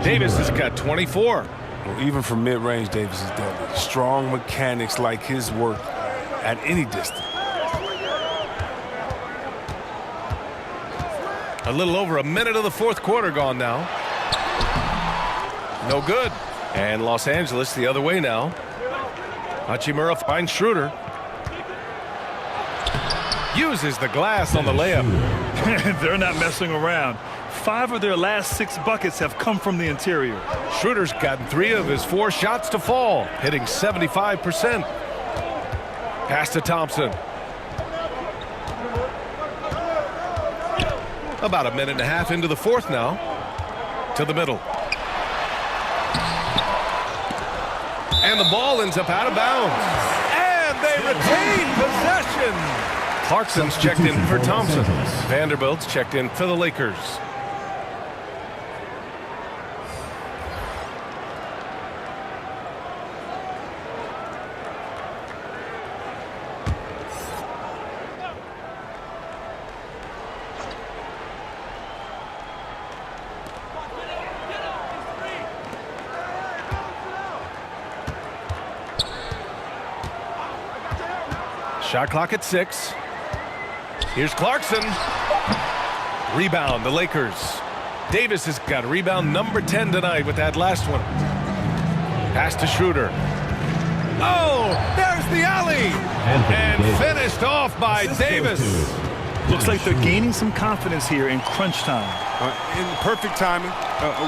Davis has got 24. Well, even from mid-range, Davis is deadly. Strong mechanics like his work at any distance. A little over a minute of the fourth quarter gone now. No good. And Los Angeles the other way now. Hachimura finds Schroeder. Uses the glass on the layup. They're not messing around. 5 of their last 6 buckets have come from the interior. Schroeder's gotten 3 of his 4 shots to fall, hitting 75%. Pass to Thompson. About a minute and a half into the fourth now. To the middle. And the ball ends up out of bounds. And they retain possession. Clarkson's checked in for Thompson. Vanderbilt's checked in for the Lakers. Shot clock at 6. Here's Clarkson. Rebound, the Lakers. Davis has got rebound number 10 tonight with that last one. Pass to Schroeder. Oh, there's the alley. And finished off by Davis. Looks like they're gaining some confidence here in crunch time. In perfect timing,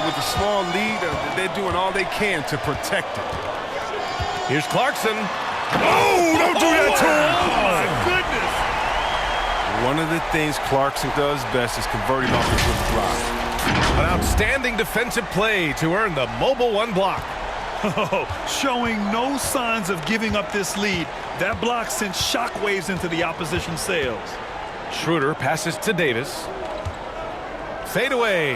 with a small lead, they're doing all they can to protect it. Here's Clarkson. Oh, don't do that to him. Oh, my goodness. One of the things Clarkson does best is converting off the drive. An outstanding defensive play to earn the mobile 1 block. Oh, showing no signs of giving up this lead. That block sent shockwaves into the opposition sails. Schroeder passes to Davis. Fade away.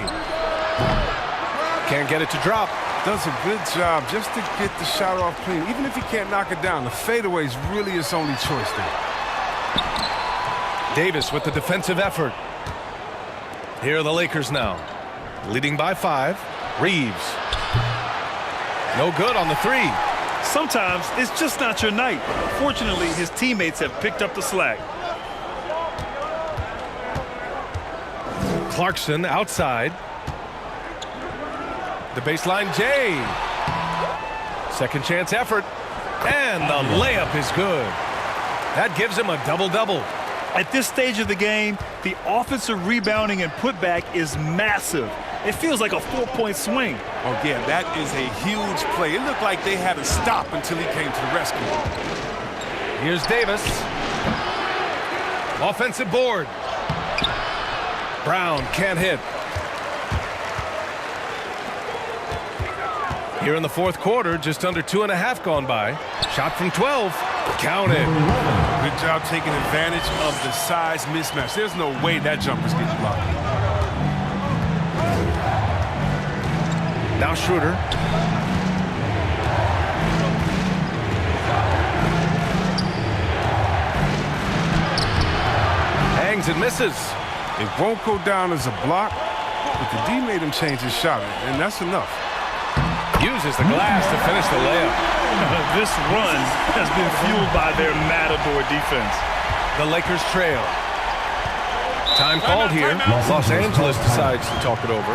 Can't get it to drop. Does a good job just to get the shot off clean. Even if he can't knock it down, the fadeaway is really his only choice there. Davis with the defensive effort. Here are the Lakers now. Leading by 5. Reeves. No good on the 3. Sometimes it's just not your night. Fortunately, his teammates have picked up the slack. Clarkson outside. The baseline J. Second chance effort. And the layup is good. That gives him a double-double. At this stage of the game, the offensive rebounding and putback is massive. It feels like a 4-point swing. Oh, yeah, that is a huge play. It looked like they had to stop until he came to the rescue. Here's Davis. Offensive board. Brown can't hit. Here in the fourth quarter, just under 2.5 gone by. Shot from 12. Counted. Good job taking advantage of the size mismatch. There's no way that jumper's getting blocked. Now Schroeder. Swings and misses. It won't go down as a block, but the D made him change his shot, and that's enough. Uses the glass to finish the layup. This run has been fueled by their matador defense. The Lakers trail. Time called here. Los Angeles decides to talk it over.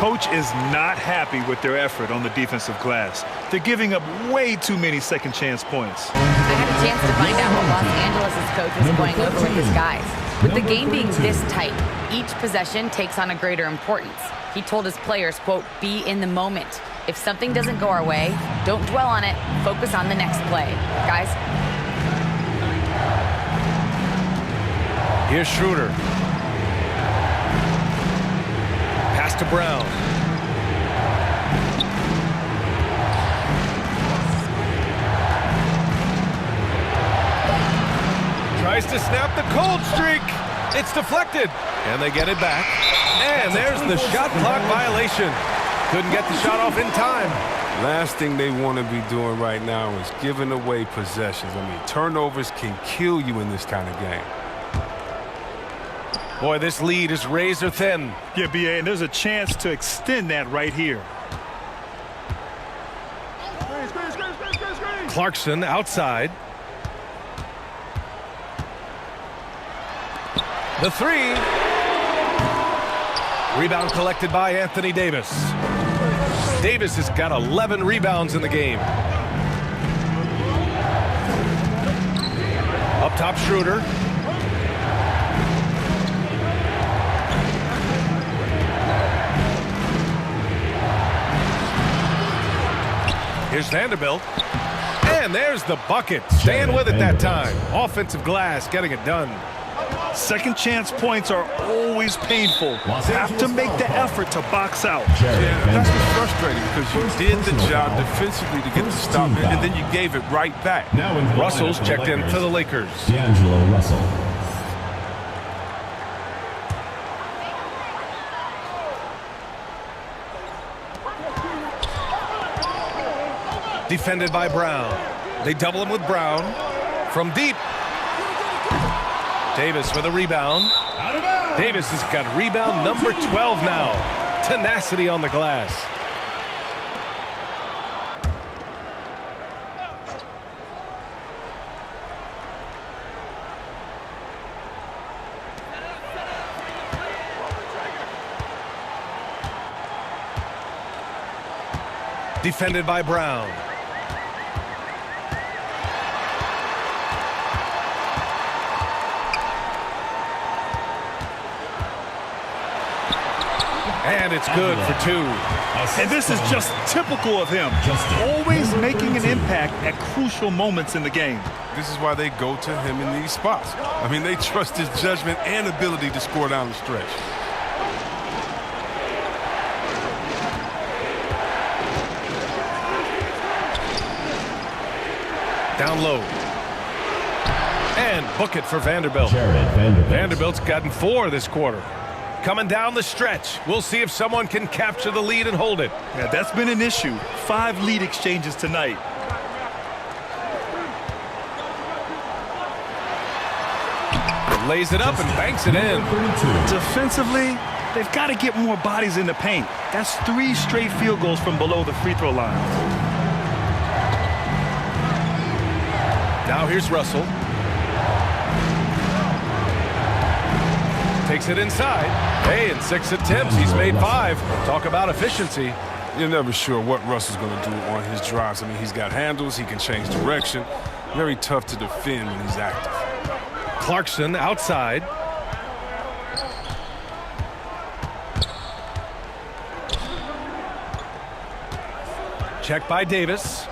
Coach is not happy with their effort on the defensive glass. They're giving up way too many second chance points. I had a chance to find out what Los Angeles' coach was going over with his guys. With the game being this tight, each possession takes on a greater importance. He told his players, quote, be in the moment. If something doesn't go our way, don't dwell on it. Focus on the next play. Guys. Here's Schroeder. Pass to Brown. Tries to snap the cold streak. It's deflected. And they get it back. And there's the shot clock violation. Couldn't get the shot off in time. Last thing they want to be doing right now is giving away possessions. I mean, turnovers can kill you in this kind of game. Boy, this lead is razor thin. Yeah, BA, and there's a chance to extend that right here. Clarkson outside. The three. Rebound collected by Anthony Davis. Davis has got 11 rebounds in the game. Up top, Schroeder. Here's Vanderbilt. And there's the bucket. Staying with it that time. Offensive glass getting it done. Second chance points are always painful. Have to make the effort to box out. Yeah, that's just frustrating because you did the job defensively to get the stop, and then you gave it right back. Russell's checked in for the Lakers. D'Angelo Russell. Defended by Brown. They double him with Brown. From deep. Davis with a rebound. Davis has got rebound number 12 now. Tenacity on the glass. Defended by Brown. And it's good for two. And this is just typical of him. Always making an impact at crucial moments in the game. This is why they go to him in these spots. I mean, they trust his judgment and ability to score down the stretch. Down low. And book it for Vanderbilt. Vanderbilt's gotten 4 this quarter. Coming down the stretch. We'll see if someone can capture the lead and hold it. Yeah, that's been an issue. 5 lead exchanges tonight. Lays it up and banks it in. Defensively, they've got to get more bodies in the paint. That's 3 straight field goals from below the free throw line. Now here's Russell. Takes it inside. Hey, in 6 attempts, he's made 5. Talk about efficiency. You're never sure what Russell's going to do on his drives. I mean, he's got handles. He can change direction. Very tough to defend when he's active. Clarkson outside. Check by Davis.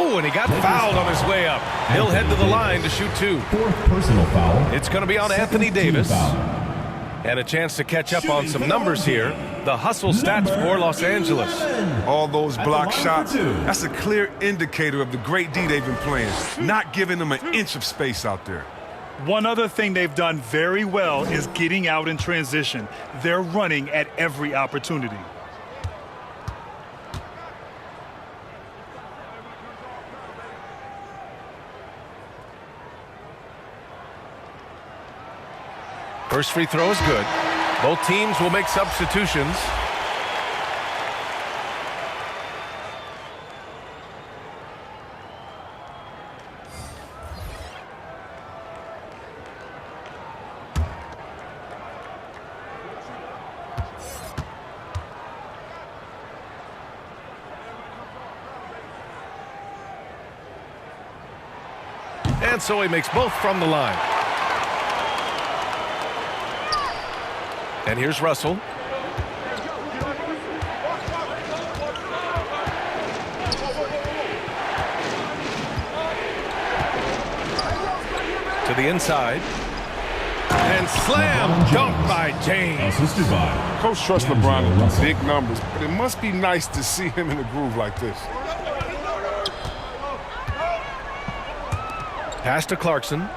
Oh, and he got fouled on his way up. He'll head to the line to shoot 2. 4th personal foul. It's going to be on Anthony Davis. And a chance to catch up on some numbers here. The hustle stats for Los Angeles. All those block shots, that's a clear indicator of the great D they've been playing. Not giving them an inch of space out there. One other thing they've done very well is getting out in transition. They're running at every opportunity. First free throw is good. Both teams will make substitutions. And so he makes both from the line. And here's Russell. To the inside. And slam dunk by James. Assisted by Coach trusts LeBron with big numbers, but it must be nice to see him in a groove like this. Pass to Clarkson.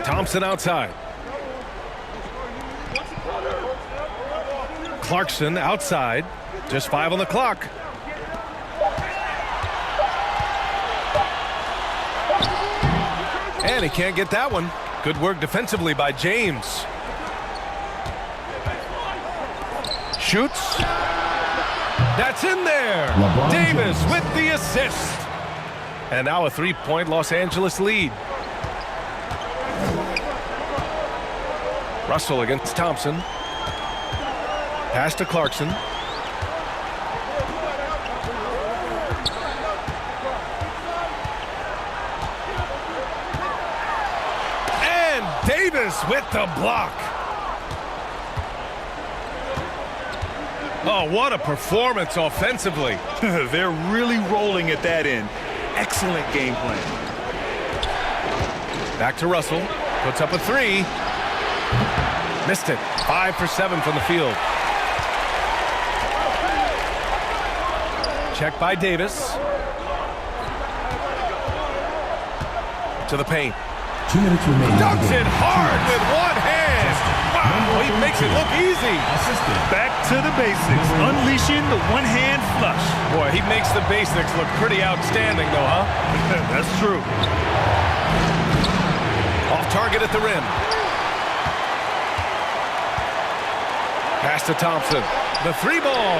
Thompson outside. Clarkson outside. Just 5 on the clock. And he can't get that one. Good work defensively by James. Shoots. That's in there. Davis with the assist. And now a 3-point Los Angeles lead. Russell against Thompson. Pass to Clarkson. And Davis with the block. Oh, what a performance offensively. They're really rolling at that end. Excellent game plan. Back to Russell. Puts up a 3. Missed it. 5 for 7 from the field. Check by Davis. To the paint. 2 minutes remaining. Dunks it hard with one hand. Wow, he makes it look easy. Back to the basics. Unleashing the one-hand flush. Boy, he makes the basics look pretty outstanding, though, huh? That's true. Off target at the rim. Pass to Thompson. The 3-ball.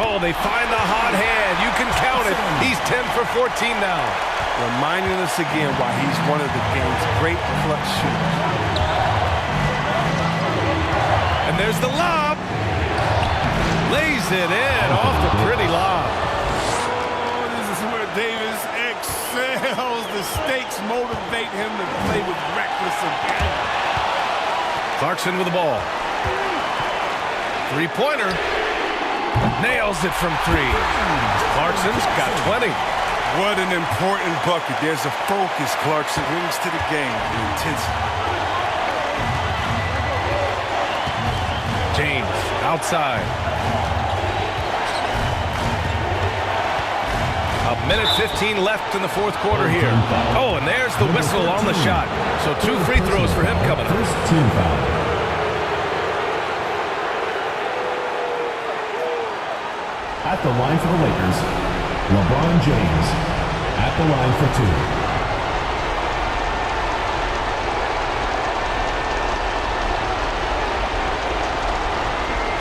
Oh, they find the hot hand. You can count it. He's 10 for 14 now. Reminding us again why he's one of the game's great clutch shooters. And there's the lob. Lays it in off the pretty lob. Oh, this is where Davis excels. The stakes motivate him to play with reckless abandon. Clarkson with the ball. 3-pointer. Nails it from 3. Clarkson's got 20. What an important bucket. There's a focus Clarkson brings to the game, the intensity. James outside. 1:15 left in the fourth quarter here. Oh, and there's the whistle on the shot. So 2 free throws for him coming up. First team foul. At the line for the Lakers, LeBron James. At the line for 2.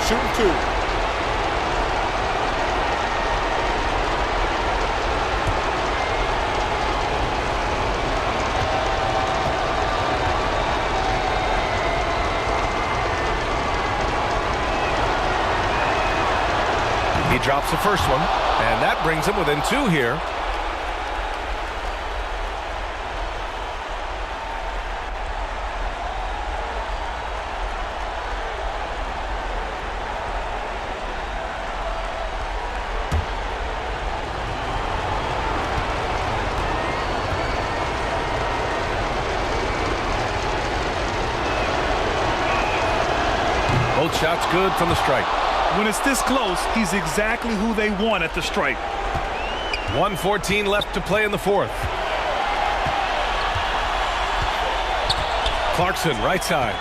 Shooting 2. He drops the first one, and that brings him within 2 here. Both shots good from the strike. When it's this close, he's exactly who they want at the stripe. 1:14 left to play in the fourth. Clarkson, right side.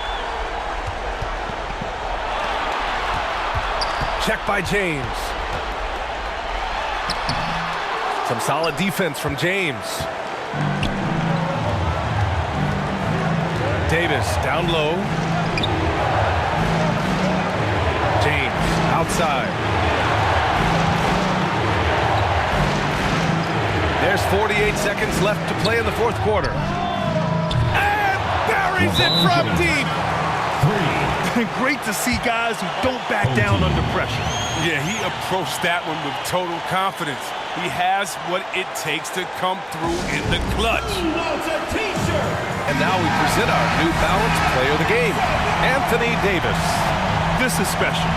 Check by James. Some solid defense from James. Davis down low. James outside. There's 48 seconds left to play in the fourth quarter. And buries it from deep. Great to see guys who don't back down under pressure. Yeah, he approached that one with total confidence. He has what it takes to come through in the clutch. And now we present our New Balance Player of the Game, Anthony Davis. This is special.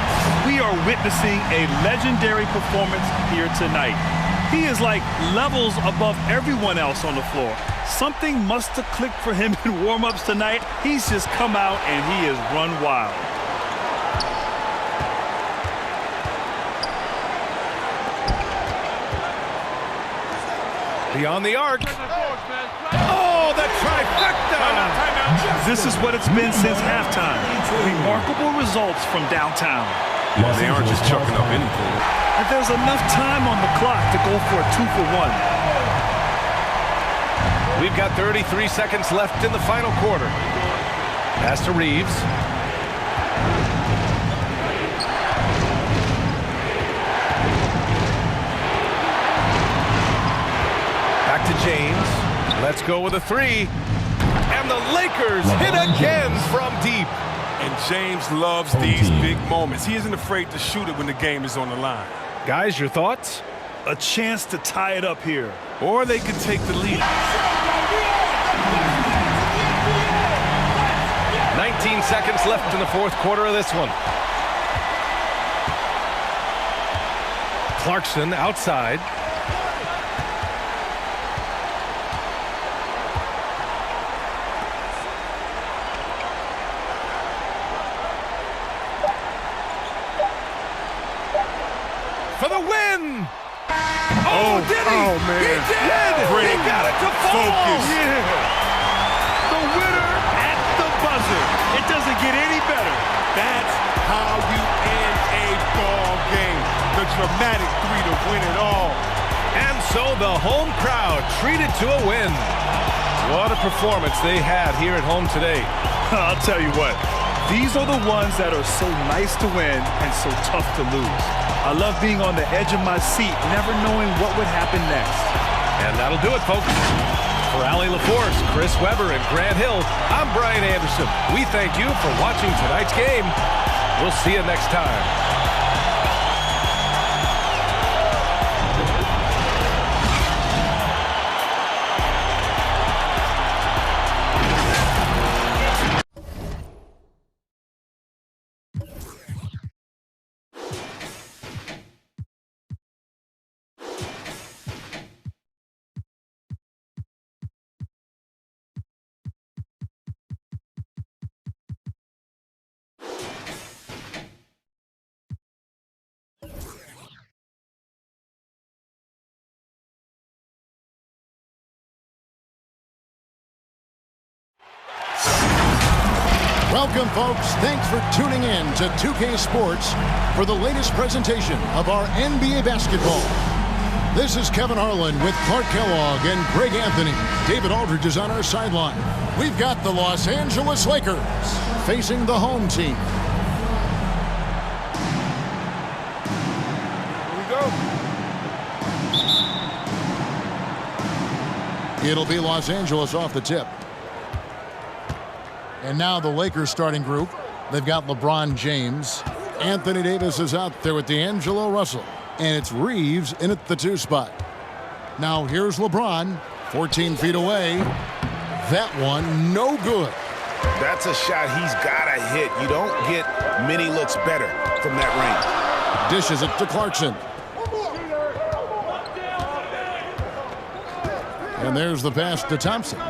We are witnessing a legendary performance here tonight. He is like levels above everyone else on the floor. Something must have clicked for him in warm-ups tonight. He's just come out and he has run wild. Beyond the arc. Oh, the trifecta! This is what it's been since halftime. Remarkable results from downtown. Yeah, they aren't just chucking up anything. And there's enough time on the clock to go for a 2-for-1. We've got 33 seconds left in the final quarter. Pass to Reeves. Back to James. Let's go with a three. And the Lakers hit again from deep. And James loves these big moments. He isn't afraid to shoot it when the game is on the line. Guys, your thoughts? A chance to tie it up here. Or they could take the lead. 19 seconds left in the fourth quarter of this one. Clarkson outside. For the win! Oh, did he? Oh, man. He did! Great. He got it to fall! Focus. Yeah. The winner at the buzzer. It doesn't get any better. That's how you end a ball game. The dramatic three to win it all. And so the home crowd treated to a win. What a performance they had here at home today. I'll tell you what. These are the ones that are so nice to win and so tough to lose. I love being on the edge of my seat, never knowing what would happen next. And that'll do it, folks. For Allie LaForce, Chris Webber, and Grant Hill, I'm Brian Anderson. We thank you for watching tonight's game. We'll see you next time. Welcome, folks. Thanks for tuning in to 2K Sports for the latest presentation of our NBA basketball. This is Kevin Harlan with Clark Kellogg and Greg Anthony. David Aldridge is on our sideline. We've got the Los Angeles Lakers facing the home team. Here we go. It'll be Los Angeles off the tip. And now the Lakers starting group. They've got LeBron James. Anthony Davis is out there with D'Angelo Russell. And it's Reeves in at the 2 spot. Now here's LeBron, 14 feet away. That one, no good. That's a shot he's got to hit. You don't get many looks better from that range. Dishes it to Clarkson. And there's the pass to Thompson.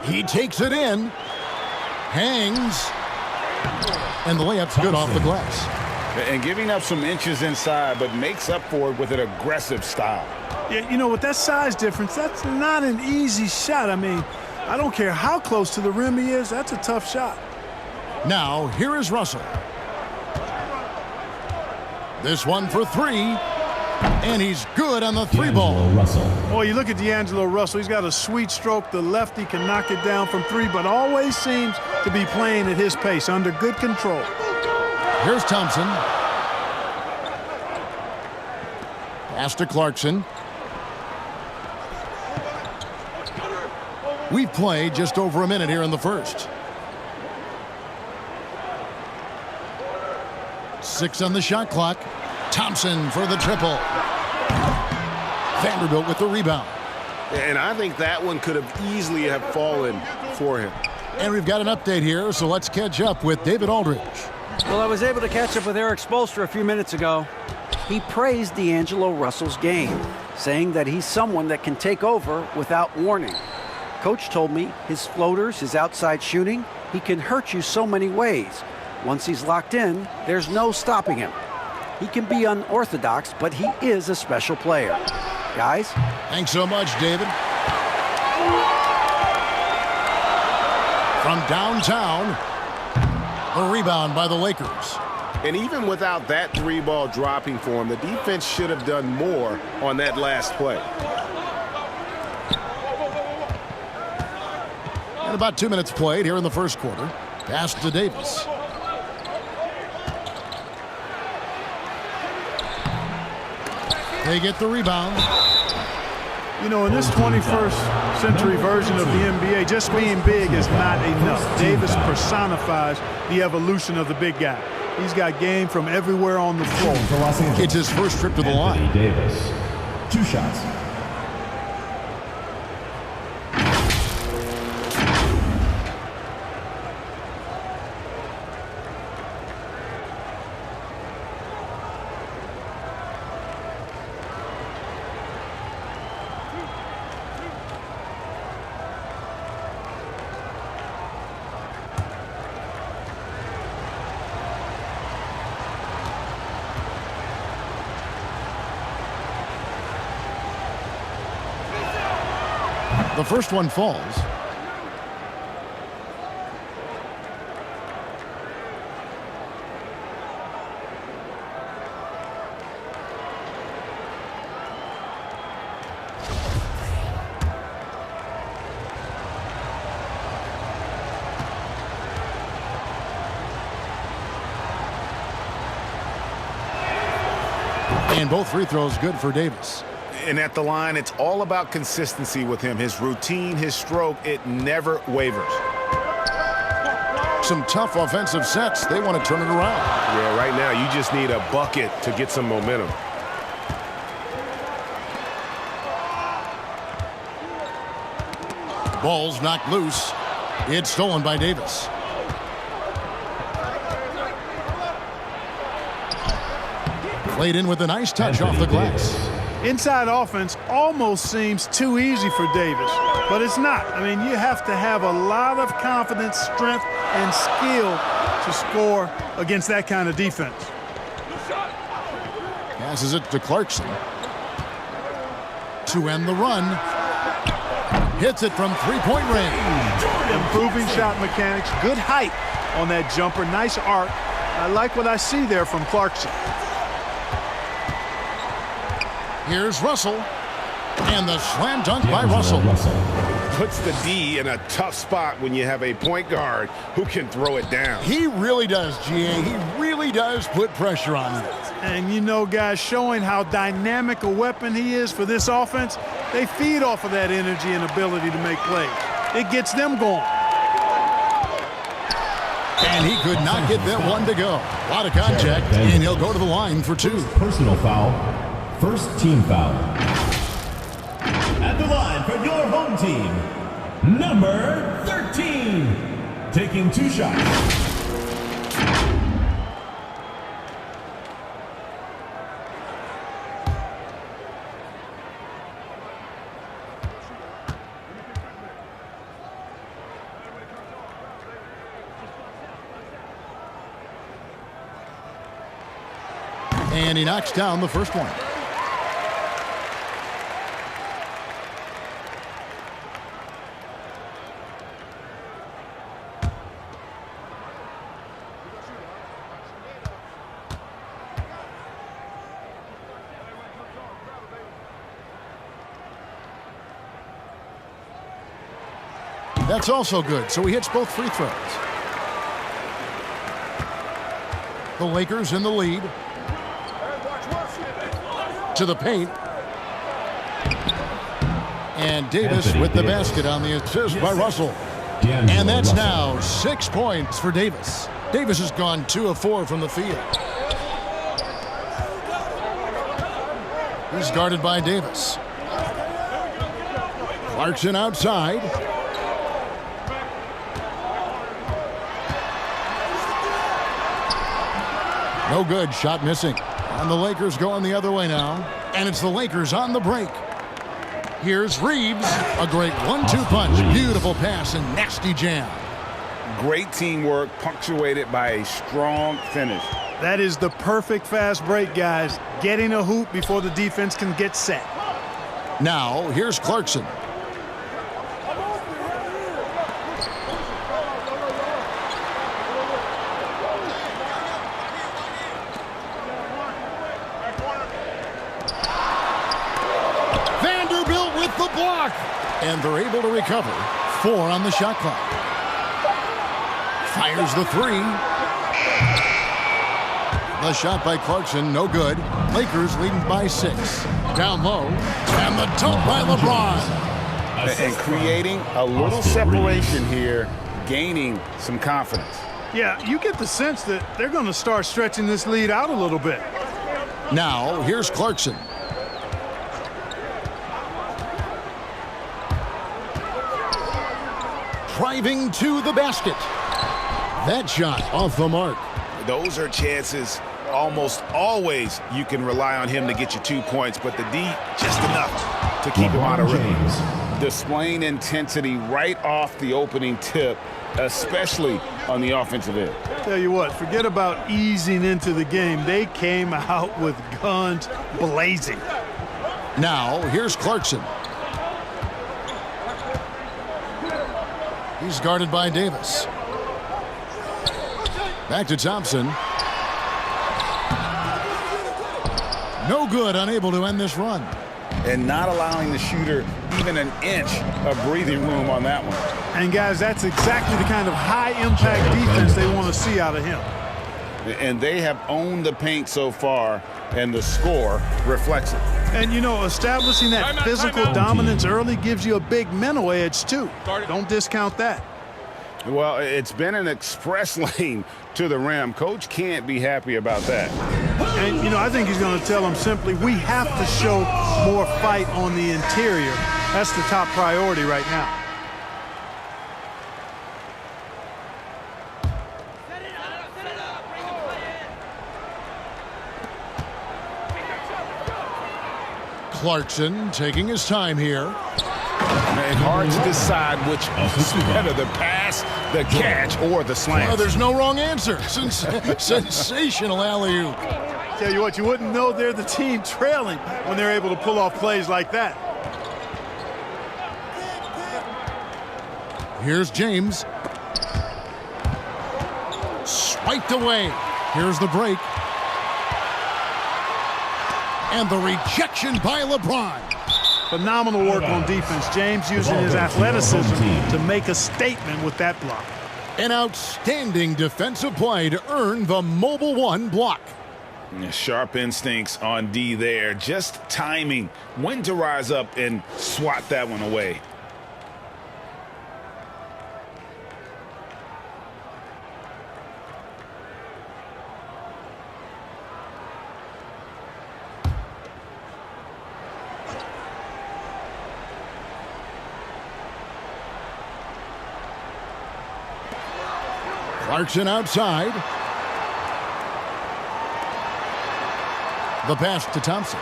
He takes it in, hangs, and the layup's good off the glass. And giving up some inches inside, but makes up for it with an aggressive style. Yeah, you know, with that size difference, that's not an easy shot. I mean, I don't care how close to the rim he is, that's a tough shot. Now, here is Russell. This one for 3. And he's good on the 3-ball. Boy, you look at D'Angelo Russell. He's got a sweet stroke. The lefty can knock it down from 3, but always seems to be playing at his pace, under good control. Here's Thompson. Pass to Clarkson. We've played just over a minute here in the first. 6 on the shot clock. Thompson for the triple. Vanderbilt with the rebound. And I think that one could have easily have fallen for him. And we've got an update here, so let's catch up with David Aldridge. Well, I was able to catch up with Eric Spoelstra a few minutes ago. He praised D'Angelo Russell's game, saying that he's someone that can take over without warning. Coach told me his floaters, his outside shooting, he can hurt you so many ways. Once he's locked in, there's no stopping him. He can be unorthodox, but he is a special player. Guys? Thanks so much, David. From downtown, a rebound by the Lakers. And even without that 3-ball dropping for him, the defense should have done more on that last play. And about 2 minutes played here in the first quarter. Pass to Davis. They get the rebound. You know, in this 21st century version of the NBA, just being big is not enough. Davis personifies the evolution of the big guy. He's got game from everywhere on the floor. It's his first trip to the line. Davis, 2 shots. The first one falls. And both free throws good for Davis. And at the line, it's all about consistency with him. His routine, his stroke, it never wavers. Some tough offensive sets. They want to turn it around. Yeah, right now you just need a bucket to get some momentum. Ball's knocked loose. It's stolen by Davis. Played in with a nice touch off the glass. Inside offense almost seems too easy for Davis, but it's not. I mean, you have to have a lot of confidence, strength, and skill to score against that kind of defense. Passes it to Clarkson. To end the run. Hits it from three-point range. Improving shot mechanics. Good height on that jumper. Nice arc. I like what I see there from Clarkson. Here's Russell. And the slam dunk by Russell. Puts the D in a tough spot when you have a point guard who can throw it down. He really does, GA. He really does put pressure on him. And you know, guys, showing how dynamic a weapon he is for this offense, they feed off of that energy and ability to make plays. It gets them going. And he could not get that one to go. A lot of contact, and he'll go to the line for two. Personal foul. First team foul. At the line for your home team, number 13, taking 2 shots. And he knocks down the first one. That's also good, so he hits both free throws. The Lakers in the lead. To the paint. And Davis with the basket on the assist by Russell. And that's now 6 points for Davis. Davis has gone 2 of 4 from the field. He's guarded by Davis. Clarkson outside. No good. Shot missing. And the Lakers going the other way now. And it's the Lakers on the break. Here's Reeves. A great 1-2 punch. Beautiful pass and nasty jam. Great teamwork punctuated by a strong finish. That is the perfect fast break, guys. Getting a hoop before the defense can get set. Now, here's Clarkson. Vanderbilt with the block. And they're able to recover. 4 on the shot clock. Fires the 3. The shot by Clarkson, no good. Lakers leading by 6. Down low. And the dunk by LeBron. And creating a little separation here, gaining some confidence. Yeah, you get the sense that they're going to start stretching this lead out a little bit. Now, here's Clarkson. Driving to the basket. That shot off the mark. Those are chances almost always you can rely on him to get you 2 points, but the D just enough to keep him out of rhythm. Displaying intensity right off the opening tip, especially on the offensive end. Tell you what, forget about easing into the game. They came out with guns blazing. Now, here's Clarkson. He's guarded by Davis. Back to Thompson. No good, unable to end this run. And not allowing the shooter even an inch of breathing room on that one. And guys, that's exactly the kind of high-impact defense they want to see out of him. And they have owned the paint so far, and the score reflects it. And, you know, establishing that physical dominance early gives you a big mental edge, too. Don't discount that. Well, it's been an express lane to the rim. Coach can't be happy about that. And, you know, I think he's going to tell them simply, we have to show more fight on the interior. That's the top priority right now. Clarkson taking his time here. And hard to decide which is better, the pass, the catch, or the slam. Well, there's no wrong answer. Sensational alley-oop. Tell you what, you wouldn't know they're the team trailing when they're able to pull off plays like that. Here's James. Swiped away. Here's the break. And the rejection by LeBron. Phenomenal work on defense. James using his athleticism to make a statement with that block. An outstanding defensive play to earn the Mobile One block. Sharp instincts on D there. Just timing when to rise up and swat that one away. Clarkson outside. The pass to Thompson.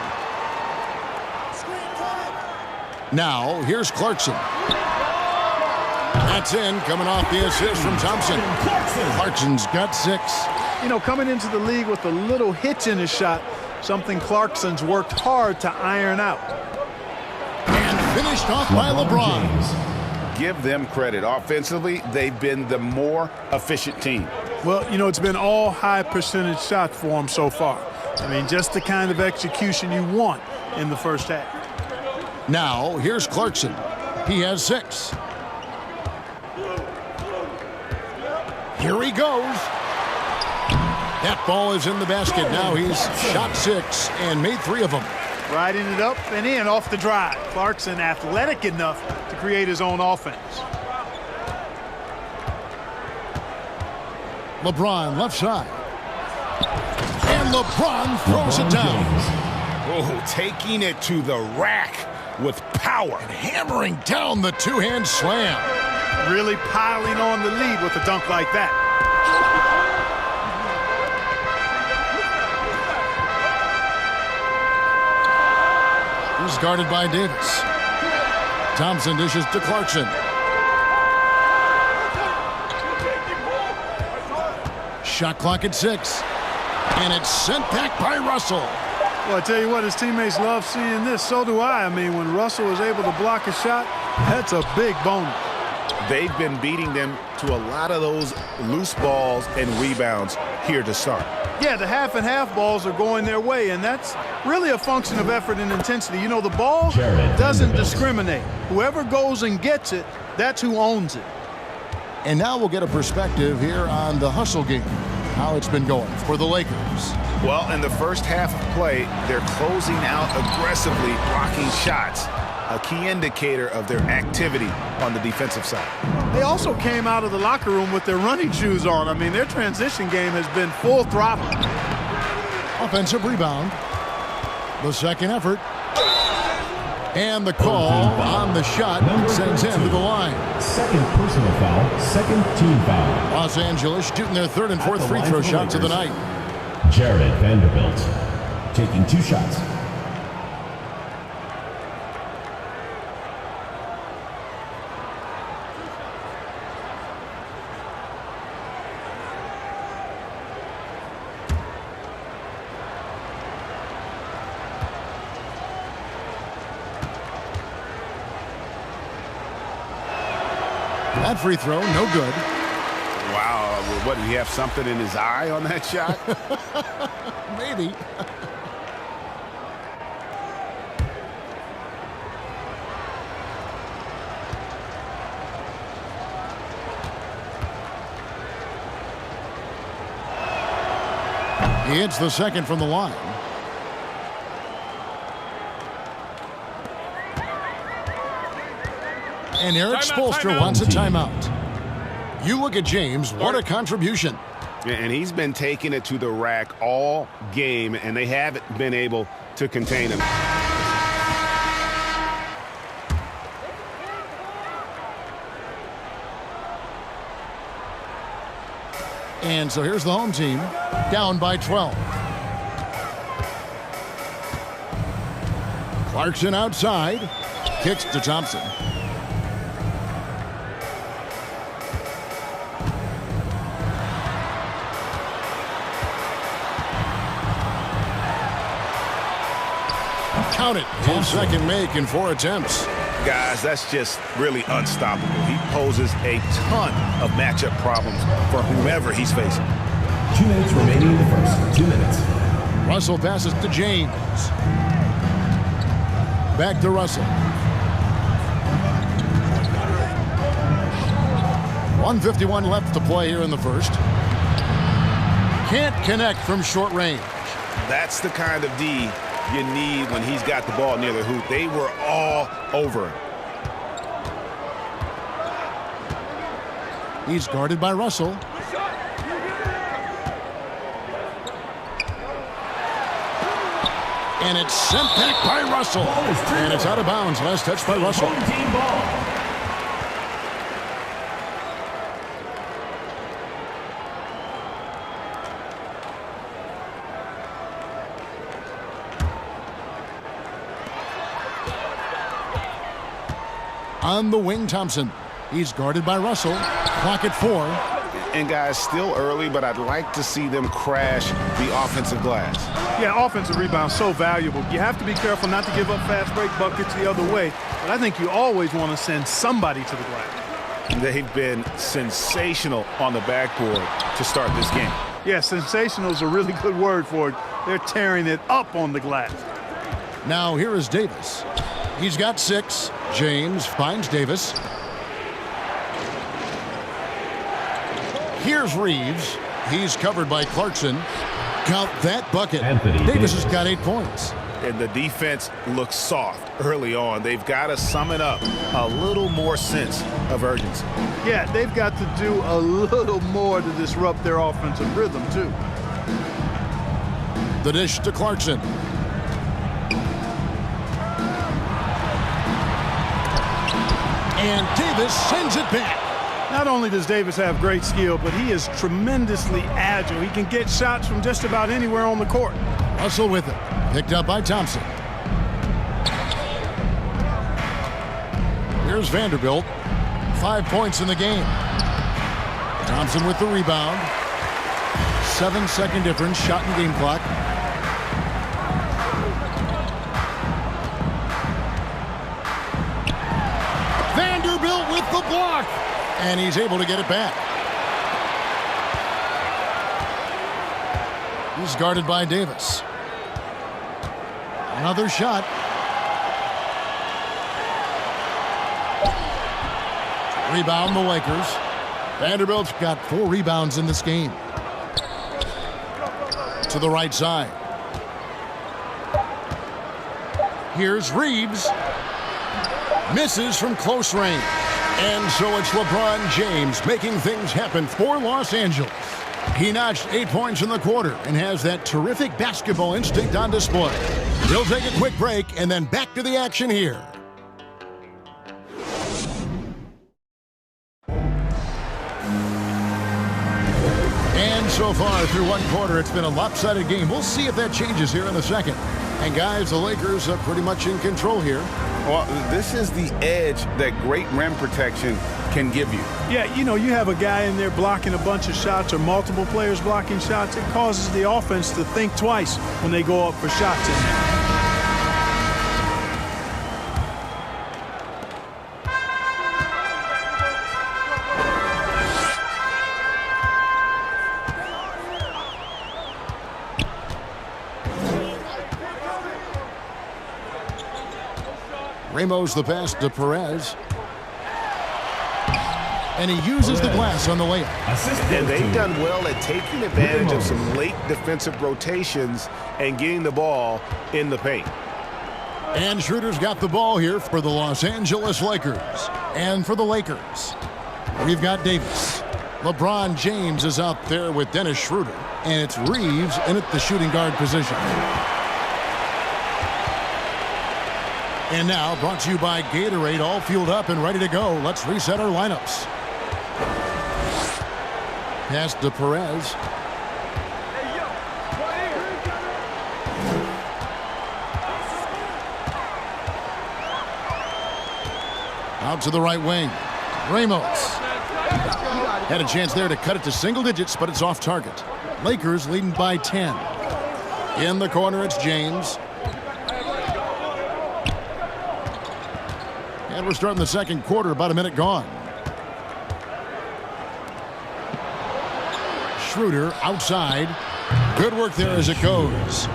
Now, here's Clarkson. That's in, coming off the assist from Thompson. Clarkson's got 6. You know, coming into the league with a little hitch in his shot, something Clarkson's worked hard to iron out. And finished off by LeBron. Give them credit. Offensively, they've been the more efficient team. Well, you know, it's been all high percentage shots for them so far. I mean, just the kind of execution you want in the first half. Now, here's Clarkson. He has 6. Here he goes. That ball is in the basket. Now he's shot 6 and made 3 of them. Riding it up and in off the drive. Clarkson athletic enough to create his own offense. LeBron left side. And LeBron throws it down. Oh, taking it to the rack with power. And hammering down the two-hand slam. Really piling on the lead with a dunk like that. He's guarded by Davis. Thompson dishes to Clarkson. Shot clock at 6. And it's sent back by Russell. Well, I tell you what, his teammates love seeing this. So do I. I mean, when Russell is able to block a shot, that's a big bonus. They've been beating them to a lot of those loose balls and rebounds here to start. Yeah, the half and half balls are going their way, and that's really a function of effort and intensity. You know, the ball doesn't discriminate. Whoever goes and gets it, that's who owns it. And now we'll get a perspective here on the hustle game, how it's been going for the Lakers. Well, in the first half of play, they're closing out aggressively, blocking shots, a key indicator of their activity on the defensive side. They also came out of the locker room with their running shoes on. I mean, their transition game has been full throttle. Offensive rebound. The second effort. And the call on the shot sends him to the line. Second personal foul, second team foul. Los Angeles shooting their 3rd and 4th free throw shots of the night. Jared Vanderbilt taking 2 shots. That free throw, no good. Wow, what, did he have something in his eye on that shot? Maybe. He hits the second from the line. And Eric Spoelstra wants a timeout. You look at James, what a contribution. And he's been taking it to the rack all game, and they haven't been able to contain him. And so here's the home team, down by 12. Clarkson outside, kicks to Thompson. Count it. His second make in 4 attempts. Guys, that's just really unstoppable. He poses a ton of matchup problems for whomever he's facing. 2 minutes remaining in the first. 2 minutes. Russell passes to James. Back to Russell. 1:51 left to play here in the first. Can't connect from short range. That's the kind of D you need when he's got the ball near the hoop. They were all over him. He's guarded by Russell. And it's sent back by Russell. And it's out of bounds. Last touch by Russell. On the wing, Thompson. He's guarded by Russell. Clock at 4. And guys, still early, but I'd like to see them crash the offensive glass. Yeah, offensive rebound so valuable. You have to be careful not to give up fast break buckets the other way. But I think you always want to send somebody to the glass. They've been sensational on the backboard to start this game. Yeah, sensational is a really good word for it. They're tearing it up on the glass. Now here is Davis. He's got 6. James finds Davis. Here's Reeves. He's covered by Clarkson. Count that bucket. Anthony Davis has got 8 points. And the defense looks soft early on. They've got to sum it up. A little more sense of urgency. Yeah, they've got to do a little more to disrupt their offensive rhythm, too. The dish to Clarkson. And Davis sends it back. Not only does Davis have great skill, but he is tremendously agile. He can get shots from just about anywhere on the court. Russell with it. Picked up by Thompson. Here's Vanderbilt. 5 points in the game. Thompson with the rebound. 7-second difference. Shot and game clock. Vanderbilt with the block. And he's able to get it back. He's guarded by Davis. Another shot. Rebound the Lakers. Vanderbilt's got 4 rebounds in this game. To the right side. Here's Reeves. Misses from close range. And so it's LeBron James making things happen for Los Angeles. He notched 8 points in the quarter and has that terrific basketball instinct on display. He'll take a quick break and then back to the action here. And so far through one quarter, it's been a lopsided game. We'll see if that changes here in the second. And guys, the Lakers are pretty much in control here. Well, this is the edge that great rim protection can give you. Yeah, you know, you have a guy in there blocking a bunch of shots or multiple players blocking shots. It causes the offense to think twice when they go up for shots in there. Ramos the pass to Perez. And he uses the glass on the layup. And they've done well at taking advantage of some late defensive rotations and getting the ball in the paint. And Schroeder's got the ball here for the Los Angeles Lakers. And for the Lakers, we've got Davis. LeBron James is out there with Dennis Schroeder. And it's Reeves in at the shooting guard position. And now, brought to you by Gatorade, all fueled up and ready to go. Let's reset our lineups. Pass to Perez. Out to the right wing. Ramos. Had a chance there to cut it to single digits, but it's off target. Lakers leading by 10. In the corner, it's James. And we're starting the second quarter, about a minute gone. Schroeder outside. Good work there as it goes.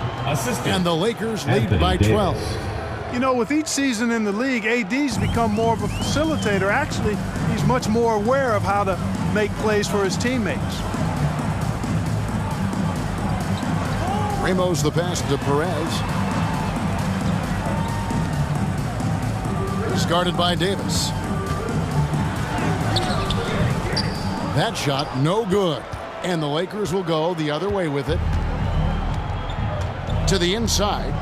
And the Lakers lead by 12. You know, with each season in the league, AD's become more of a facilitator. Actually, he's much more aware of how to make plays for his teammates. Ramos the pass to Perez. He's guarded by Davis. That shot no good. And the Lakers will go the other way with it. To the inside.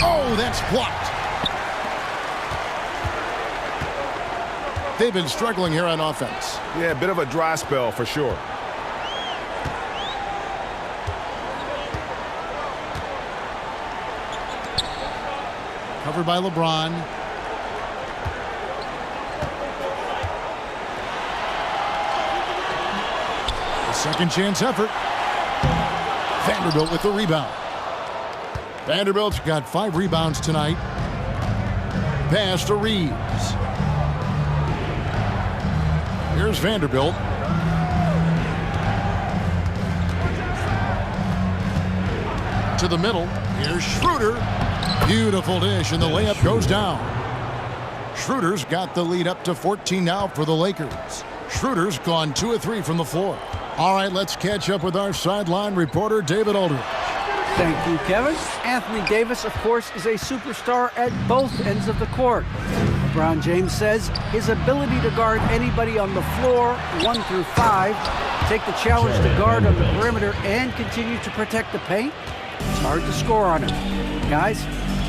Oh, that's blocked. They've been struggling here on offense. Yeah, a bit of a dry spell for sure. Covered by LeBron. A second chance effort. Vanderbilt with the rebound. Vanderbilt's got 5 rebounds tonight. Pass to Reeves. Here's Vanderbilt. To the middle. Here's Schroeder. Beautiful dish, and the layup goes down. Schroeder's got the lead up to 14 now for the Lakers. Schroeder's gone 2 of 3 from the floor. All right, let's catch up with our sideline reporter, David Aldridge. Thank you, Kevin. Anthony Davis, of course, is a superstar at both ends of the court. LeBron James says his ability to guard anybody on the floor, 1 through 5, take the challenge to guard on the perimeter and continue to protect the paint, it's hard to score on him. Guys?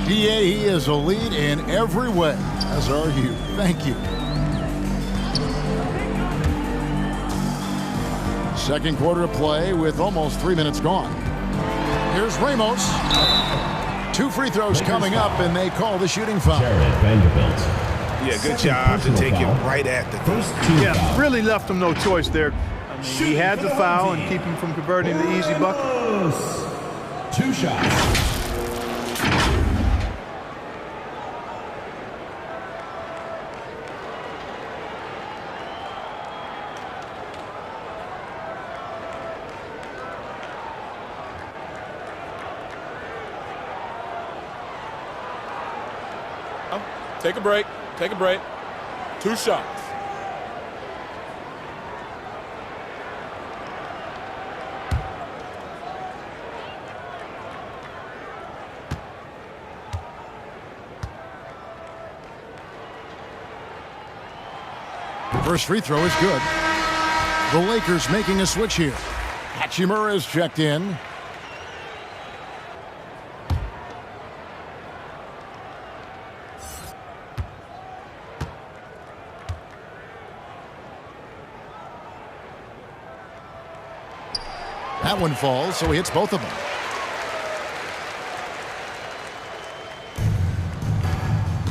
He is a lead in every way, as are you. Thank you. Second quarter of play with almost 3 minutes gone. Here's Ramos. 2 free throws coming up, and they call the shooting foul. Yeah, good job to take it right at the first. Yeah, really left him no choice there. I mean, he had the foul and keep him from converting the easy bucket. 2 shots. Take a break. Take a break. 2 shots. First free throw is good. The Lakers making a switch here. Hachimura is checked in. That one falls, so he hits both of them.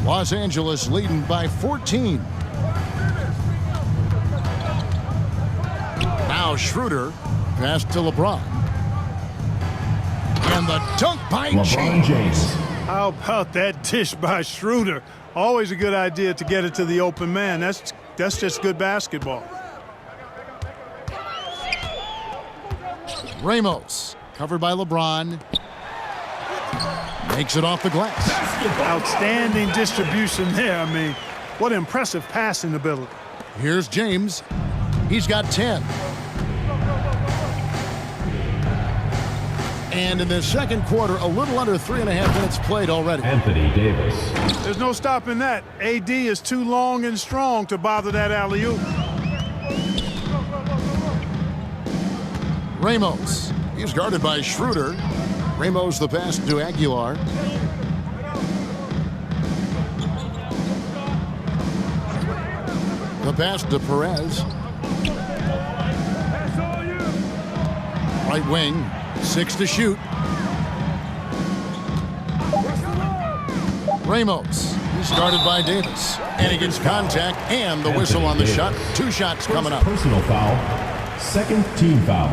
Los Angeles leading by 14. Now Schroeder, pass to LeBron. And the dunk by James. How about that dish by Schroeder? Always a good idea to get it to the open man. That's just good basketball. Ramos, covered by LeBron. Makes it off the glass. Outstanding distribution there. I mean, what impressive passing ability. Here's James. He's got 10. And in the second quarter, a little under 3.5 minutes played already. Anthony Davis. There's no stopping that. AD is too long and strong to bother that alley-oop. Ramos. He's guarded by Schroeder. Ramos the pass to Aguilar. The pass to Perez. Right wing. 6 to shoot. Ramos. He's guarded by Davis. And he gets contact and the whistle on the shot. 2 shots coming up. Personal foul. Second team foul.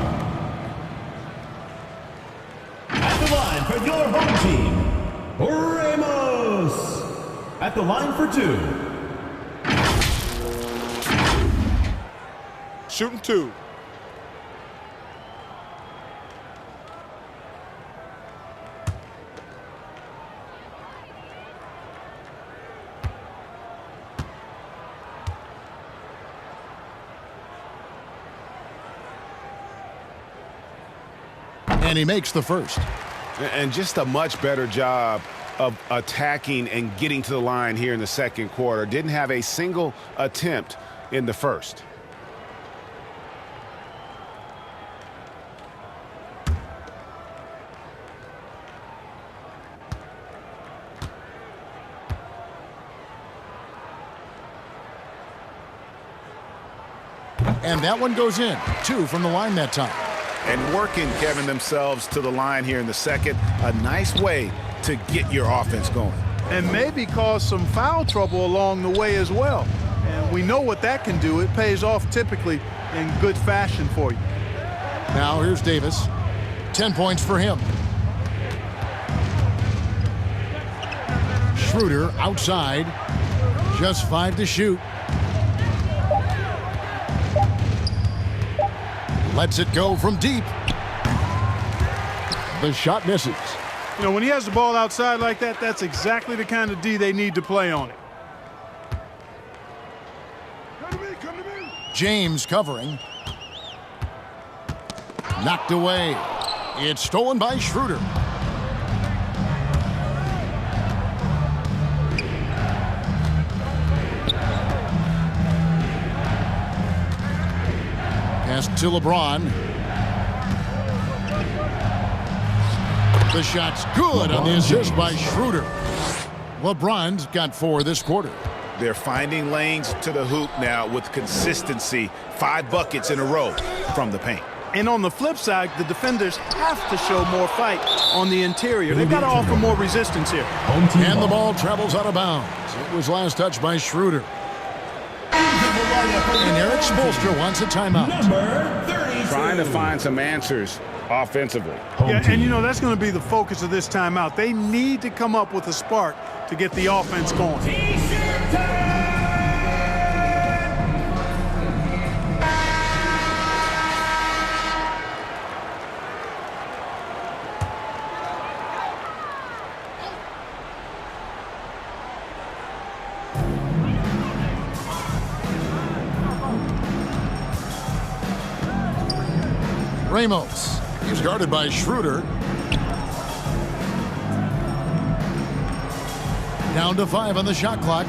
At the line for your home team, Ramos. At the line for 2. Shooting 2. And he makes the first. And just a much better job of attacking and getting to the line here in the second quarter. Didn't have a single attempt in the first. And that one goes in. 2 from the line that time. And working, Kevin, themselves to the line here in the second. A nice way to get your offense going. And maybe cause some foul trouble along the way as well. And we know what that can do. It pays off typically in good fashion for you. Now here's Davis. 10 points for him. Schroeder outside. Just 5 to shoot. Lets it go from deep. The shot misses. You know, when he has the ball outside like that, that's exactly the kind of D they need to play on it. James covering. Knocked away. It's stolen by Schroeder. Pass to LeBron. The shot's good on the assist by Schroeder. LeBron's got 4 this quarter. They're finding lanes to the hoop now with consistency. 5 buckets in a row from the paint. And on the flip side, the defenders have to show more fight on the interior. They've got to offer more resistance here. And the ball travels out of bounds. It was last touched by Schroeder. And Eric Spoelstra wants a timeout. Trying to find some answers offensively. Yeah, and you know, that's going to be the focus of this timeout. They need to come up with a spark to get the offense going. Ramos. He's guarded by Schroeder. Down to 5 on the shot clock.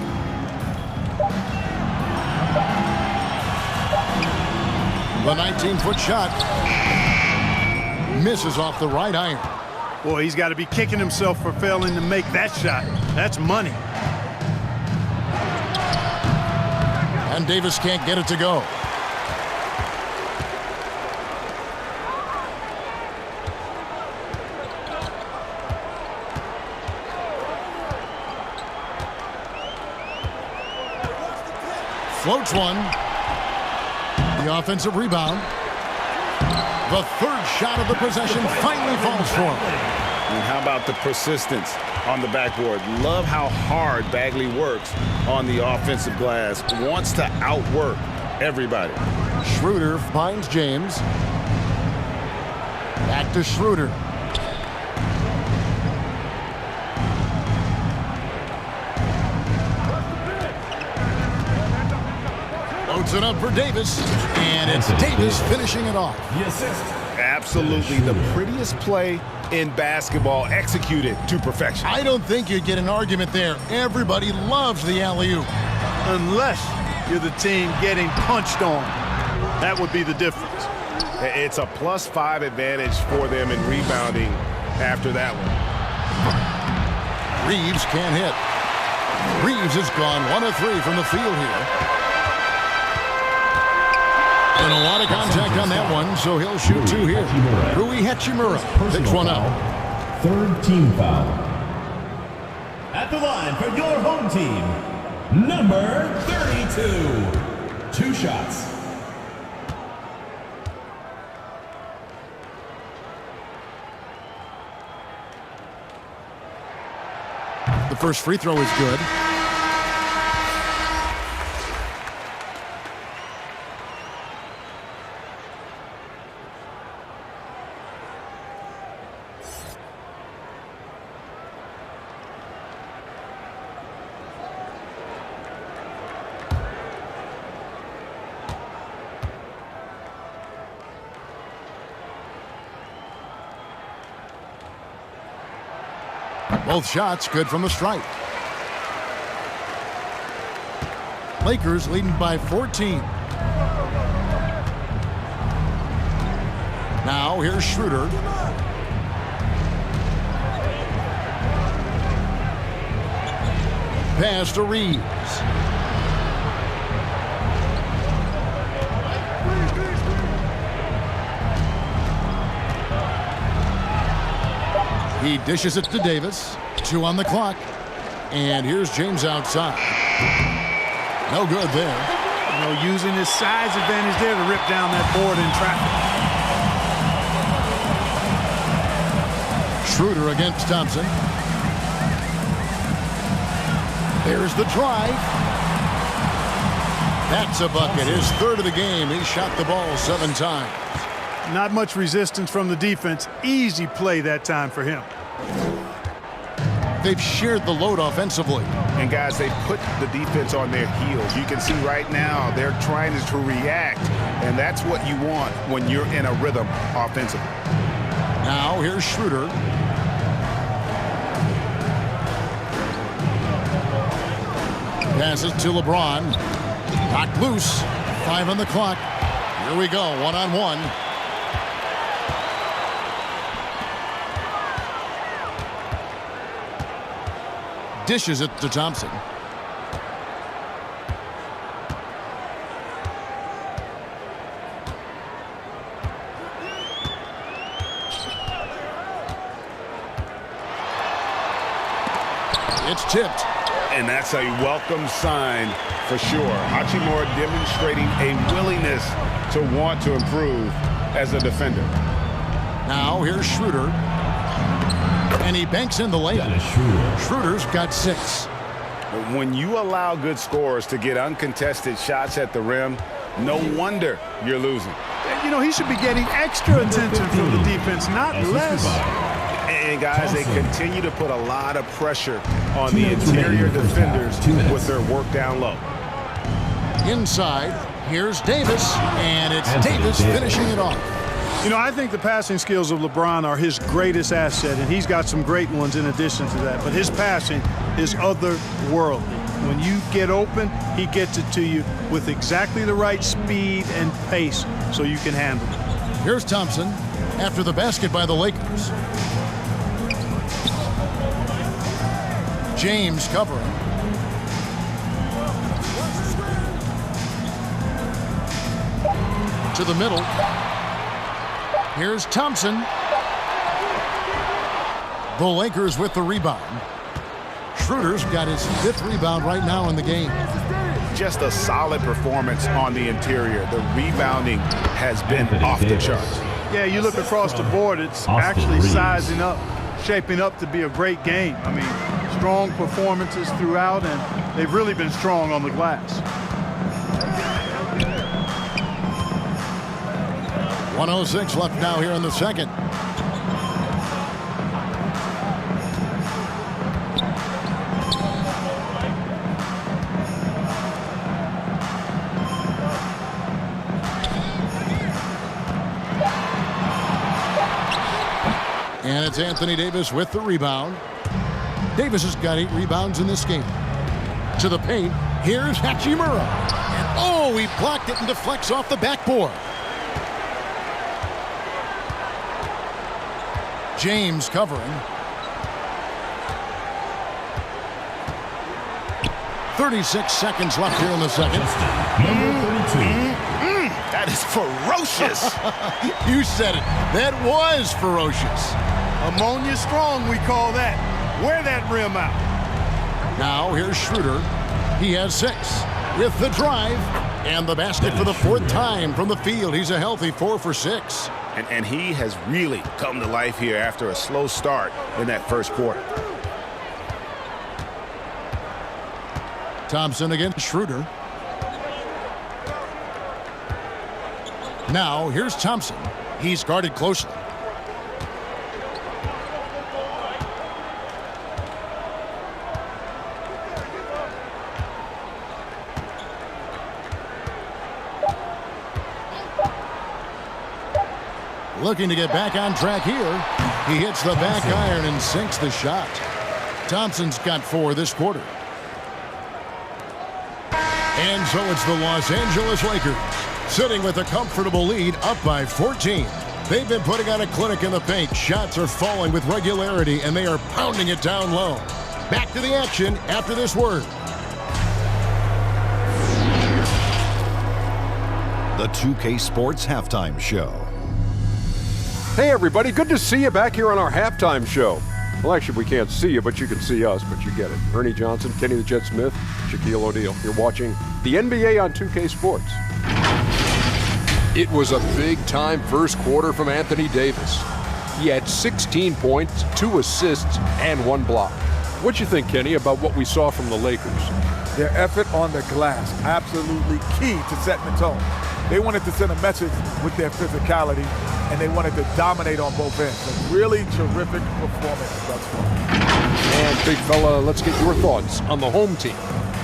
The 19-foot shot misses off the right iron. Boy, he's got to be kicking himself for failing to make that shot. That's money. And Davis can't get it to go. Floats one. The offensive rebound. The 3rd shot of the possession finally falls for him. And how about the persistence on the backboard? Love how hard Bagley works on the offensive glass. Wants to outwork everybody. Schroeder finds James. Back to Schroeder. Loads it up for Davis, and it's Davis finishing it off. Absolutely the prettiest play in basketball, executed to perfection. I don't think you'd get an argument there. Everybody loves the alley-oop. Unless you're the team getting punched on. That would be the difference. It's a +5 advantage for them in rebounding after that one. Reeves can't hit. Reeves has gone 1 of 3 from the field here. And a lot of contact on that one, so he'll shoot 2 here. Rui Hachimura picks one up. 3rd team foul. At the line for your home team, number 32. 2 shots. The first free throw is good. Both shots good from the stripe. Lakers leading by 14. Now here's Schroeder. Pass to Reeves. He dishes it to Davis. 2 on the clock. And here's James outside. No good there. You know, using his size advantage there to rip down that board in traffic. Schroeder against Thompson. There's the drive. That's a bucket. His 3rd of the game. He shot the ball 7 times. Not much resistance from the defense. Easy play that time for him. they've shared the load offensively. And guys, they put the defense on their heels. You can see right now they're trying to react, and that's what you want when you're in a rhythm offensively. Now here's Schroeder. Passes to LeBron. Knocked loose. 5 on the clock. Here we go, one-on-one. Dishes it to Thompson. It's tipped. And that's a welcome sign for sure. Hachimura demonstrating a willingness to want to improve as a defender. Now here's Schroeder. And he banks in the layup. Schroeder's got 6. When you allow good scorers to get uncontested shots at the rim, no wonder you're losing. You know, he should be getting extra attention from the defense, not less. And guys, they continue to put a lot of pressure on the interior defenders with their work down low. Inside, here's Davis, and it's Davis finishing it off. You know, I think the passing skills of LeBron are his greatest asset, and he's got some great ones in addition to that. But his passing is otherworldly. When you get open, he gets it to you with exactly the right speed and pace so you can handle it. Here's Thompson after the basket by the Lakers. James covering. To the middle. Here's Thompson. The Lakers with the rebound. Schroeder's got his 5th rebound right now in the game. Just a solid performance on the interior. The rebounding has been off the charts. Yeah, you look across the board, it's actually sizing up, shaping up to be a great game. I mean, strong performances throughout, and they've really been strong on the glass. 1:06 left now here in the second. And it's Anthony Davis with the rebound. Davis has got 8 rebounds in this game. To the paint, here's Hachimura. And oh, he blocked it and deflects off the backboard. James covering. 36 seconds left here in the second. That is ferocious. You said it. That was ferocious. Ammonia strong, we call that. Wear that rim out. Now here's Schroeder. He has 6 with the drive and the basket for the 4th time from the field. He's a healthy 4 for 6. And he has really come to life here after a slow start in that first quarter. Thompson against Schroeder. Now here's Thompson. He's guarded closely. Looking to get back on track here. He hits the back iron and sinks the shot. Thompson's got 4 this quarter. And so it's the Los Angeles Lakers sitting with a comfortable lead, up by 14. They've been putting on a clinic in the paint. Shots are falling with regularity, and they are pounding it down low. Back to the action after this word. The 2K Sports Halftime Show. Hey everybody, good to see you back here on our halftime show. Well, actually, we can't see you, but you can see us, but you get it. Ernie Johnson, Kenny the Jet Smith, Shaquille O'Neal. You're watching the NBA on 2K Sports. It was a big-time first quarter from Anthony Davis. He had 16 points, 2 assists, and 1 block. What you think, Kenny, about what we saw from the Lakers? Their effort on the glass, absolutely key to setting the tone. They wanted to send a message with their physicality. and they wanted to dominate on both ends. A really terrific performance thus far. And big fella, let's get your thoughts on the home team.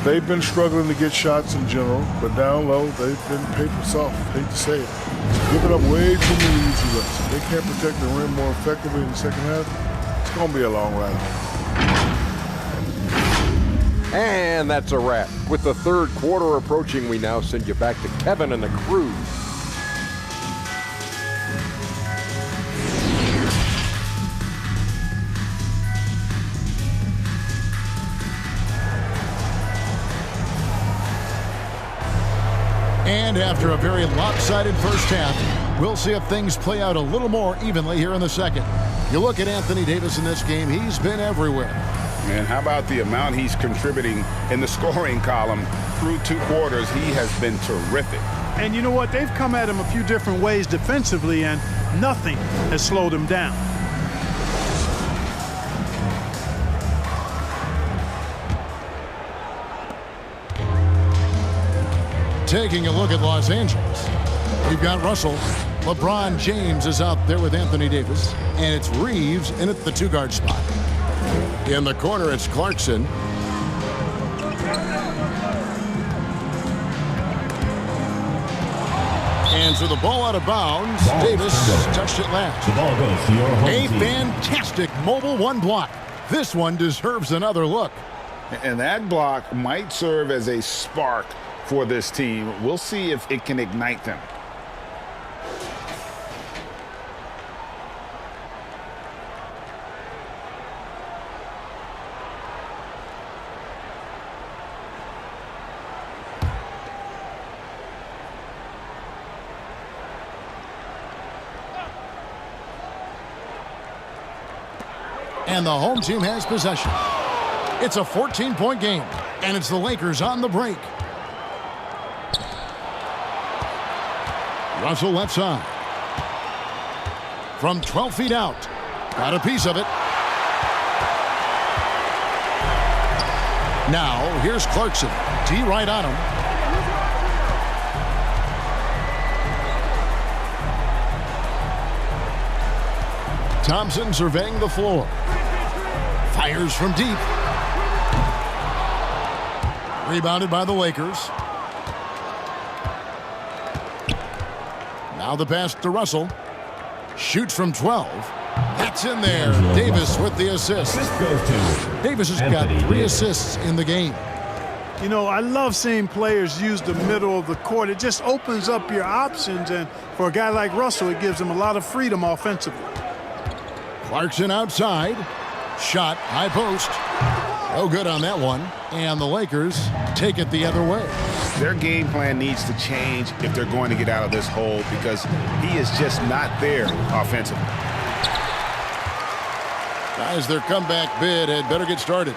They've been struggling to get shots in general, but down low, they've been paper soft. Hate to say it. Giving up way too many easy looks. If they can't protect the rim more effectively in the second half, it's going to be a long ride home. And that's a wrap. With the third quarter approaching, we now send you back to Kevin and the crew. And after a very lopsided first half, we'll see if things play out a little more evenly here in the second. You look at Anthony Davis in this game, he's been everywhere. And how about the amount he's contributing in the scoring column through 2 quarters? He has been terrific. And you know what? They've come at him a few different ways defensively, and nothing has slowed him down. Taking a look at Los Angeles, we've got Russell. LeBron James is out there with Anthony Davis, and it's Reeves in at the 2-guard spot. In the corner, it's Clarkson. And so the ball out of bounds. Davis touched it last. The ball goes to your home A team. fantastic mobile 1 block. This one deserves another look. And that block might serve as a spark for this team. We'll see if it can ignite them. And the home team has possession. It's a 14-point game, and it's the Lakers on the break. Russell left side. From 12 feet out. Got a piece of it. Now, here's Clarkson. D right on him. Thompson surveying the floor. Fires from deep. Rebounded by the Lakers. Now the pass to Russell. Shoots from 12. That's in there. Davis with the assist. Davis has got 3 assists in the game. You know, I love seeing players use the middle of the court. It just opens up your options, and for a guy like Russell, it gives him a lot of freedom offensively. Clarkson outside. Shot, high post. No good on that one. And the Lakers take it the other way. Their game plan needs to change if they're going to get out of this hole, because he is just not there offensively. Guys, their comeback bid had better get started.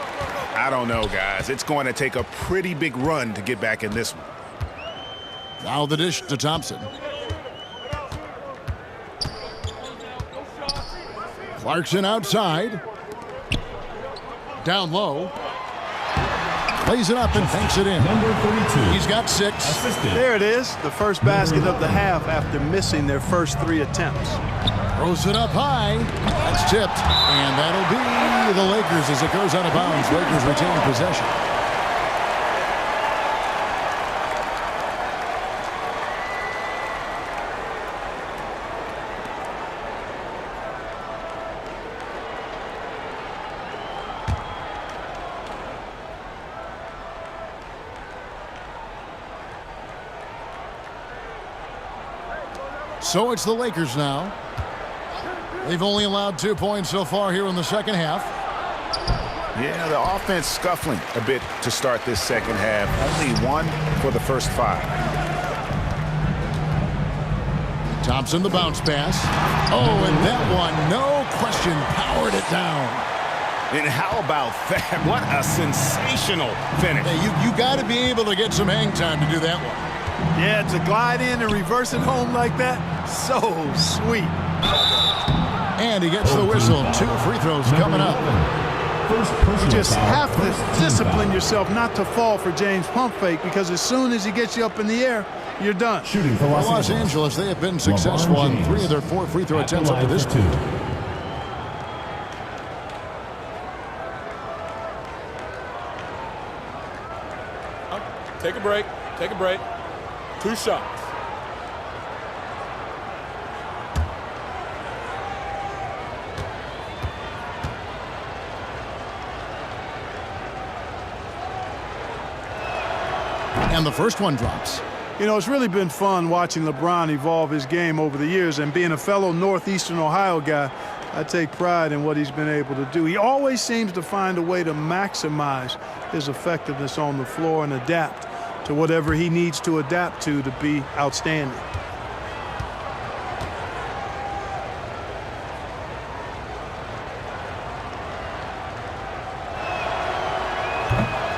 I don't know, guys. It's going to take a pretty big run to get back in this one. Now the dish to Thompson. Clarkson outside. Down low. Plays it up and banks it in. Number 32. He's got 6. Assisted. There it is, the first basket of the half after missing their first 3 attempts. Throws it up high. That's tipped. And that'll be the Lakers as it goes out of bounds. Lakers retain possession. So it's the Lakers now. They've only allowed 2 points so far here in the second half. Yeah, the offense scuffling a bit to start this second half. Only 1 for the first 5. Thompson the bounce pass. Oh, and that one, no question, powered it down. And how about that? What a sensational finish. Hey, you got to be able to get some hang time to do that one. Yeah, to glide in and reverse it home like that, so sweet. And he gets the whistle. 2 free throws coming up. You just have to discipline yourself not to fall for James' pump fake, because as soon as he gets you up in the air, you're done. Shooting for Los Angeles, they have been successful on 3 of their 4 free throw attempts up to this point. Take a break. Take a break. 2 shots. And the first one drops. You know, it's really been fun watching LeBron evolve his game over the years, and being a fellow Northeastern Ohio guy, I take pride in what he's been able to do. He always seems to find a way to maximize his effectiveness on the floor and adapt to whatever he needs to adapt to be outstanding.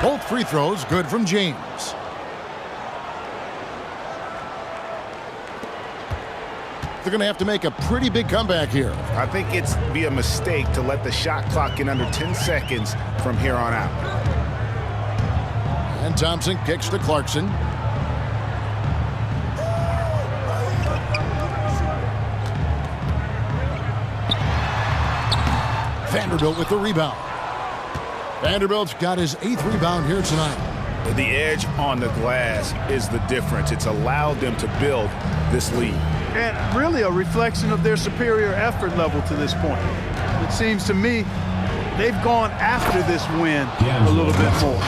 Both free throws good from James. They're going to have to make a pretty big comeback here. I think it's be a mistake to let the shot clock get under 10 seconds from here on out. And Thompson kicks to Clarkson. Vanderbilt with the rebound. Vanderbilt's got his 8th rebound here tonight. The edge on the glass is the difference. It's allowed them to build this lead. And really a reflection of their superior effort level to this point. It seems to me they've gone after this win a little bit more.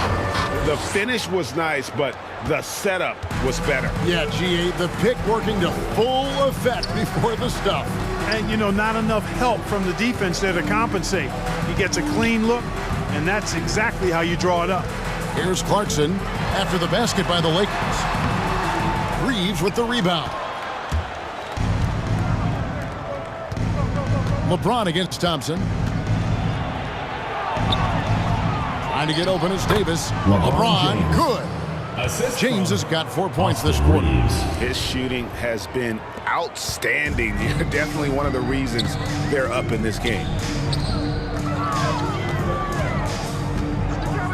The finish was nice, but the setup was better. Yeah, GA, the pick working to full effect before the stuff. And, you know, not enough help from the defense there to compensate. He gets a clean look, and that's exactly how you draw it up. Here's Clarkson after the basket by the Lakers. Reeves with the rebound. LeBron against Thompson. Trying to get open is Davis. LeBron, good. James has got 4 points this quarter. His shooting has been outstanding. Definitely one of the reasons they're up in this game.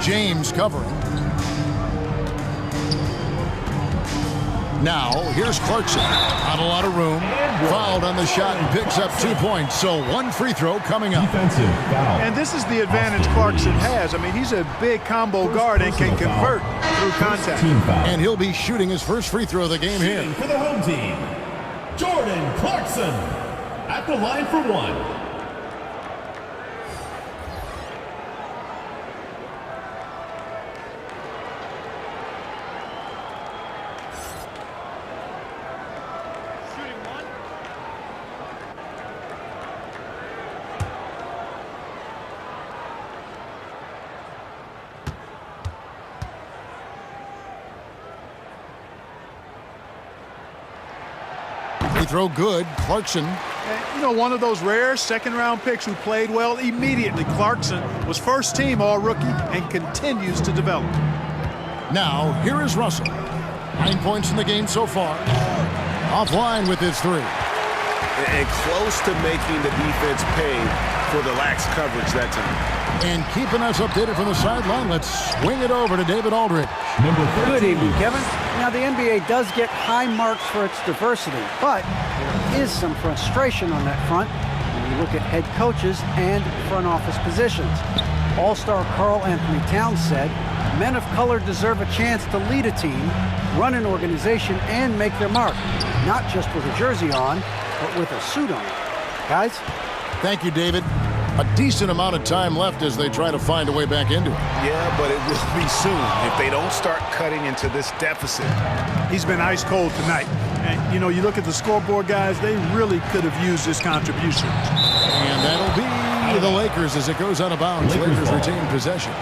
James covering. Now, here's Clarkson. Not a lot of room. Fouled on the shot and picks up 2 points. So 1 free throw coming up. And this is the advantage Clarkson has. I mean, he's a big combo guard and can convert through contact. And he'll be shooting his first free throw of the game here. For the home team, Jordan Clarkson at the line for 1. Throw good. Clarkson. You know, one of those rare second-round picks who played well immediately. Clarkson was first team all-rookie and continues to develop. Now, here is Russell. 9 points in the game so far. Offline with his 3. And close to making the defense pay for the lax coverage that time. And keeping us updated from the sideline, let's swing it over to David Aldridge. Good evening, Kevin. Now, the NBA does get high marks for its diversity, but there is some frustration on that front when you look at head coaches and front office positions. All-star Karl Anthony Towns said, men of color deserve a chance to lead a team, run an organization, and make their mark, not just with a jersey on, but with a suit on. Guys? Thank you, David. A decent amount of time left as they try to find a way back into it. Yeah, but it will be soon if they don't start cutting into this deficit. He's been ice cold tonight. And, you know, you look at the scoreboard, guys, they really could have used this contribution. And that'll be the Lakers as it goes out of bounds. Lakers retain possession.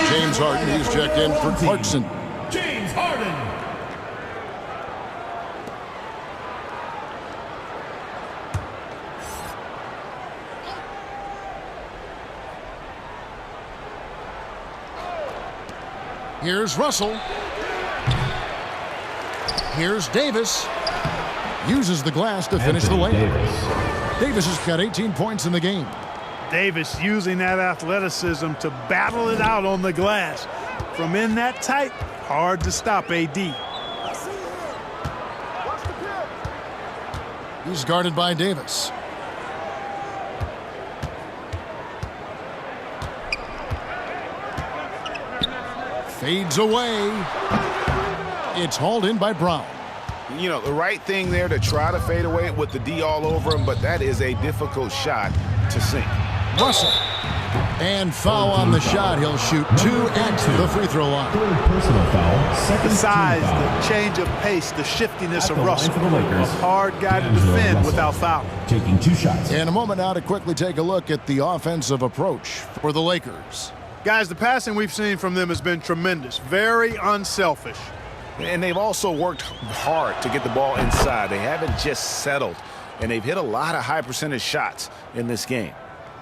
James Harden, he's checked in for Clarkson. James Harden. Here's Russell. Here's Davis. Uses the glass to finish the layup. Davis has got 18 points in the game. Davis using that athleticism to battle it out on the glass. From in that tight, hard to stop AD. He's guarded by Davis. Fades away. It's hauled in by Brown. You know, the right thing there to try to fade away with the D all over him, but that is a difficult shot to sink. Russell. And foul on the shot. He'll shoot 2 at the free throw line. Personal foul. The size, the change of pace, the shiftiness of Russell. A hard guy to defend without foul. Taking 2 shots. In a moment now to quickly take a look at the offensive approach for the Lakers. Guys, the passing we've seen from them has been tremendous. Very unselfish. And they've also worked hard to get the ball inside. They haven't just settled. And they've hit a lot of high percentage shots in this game.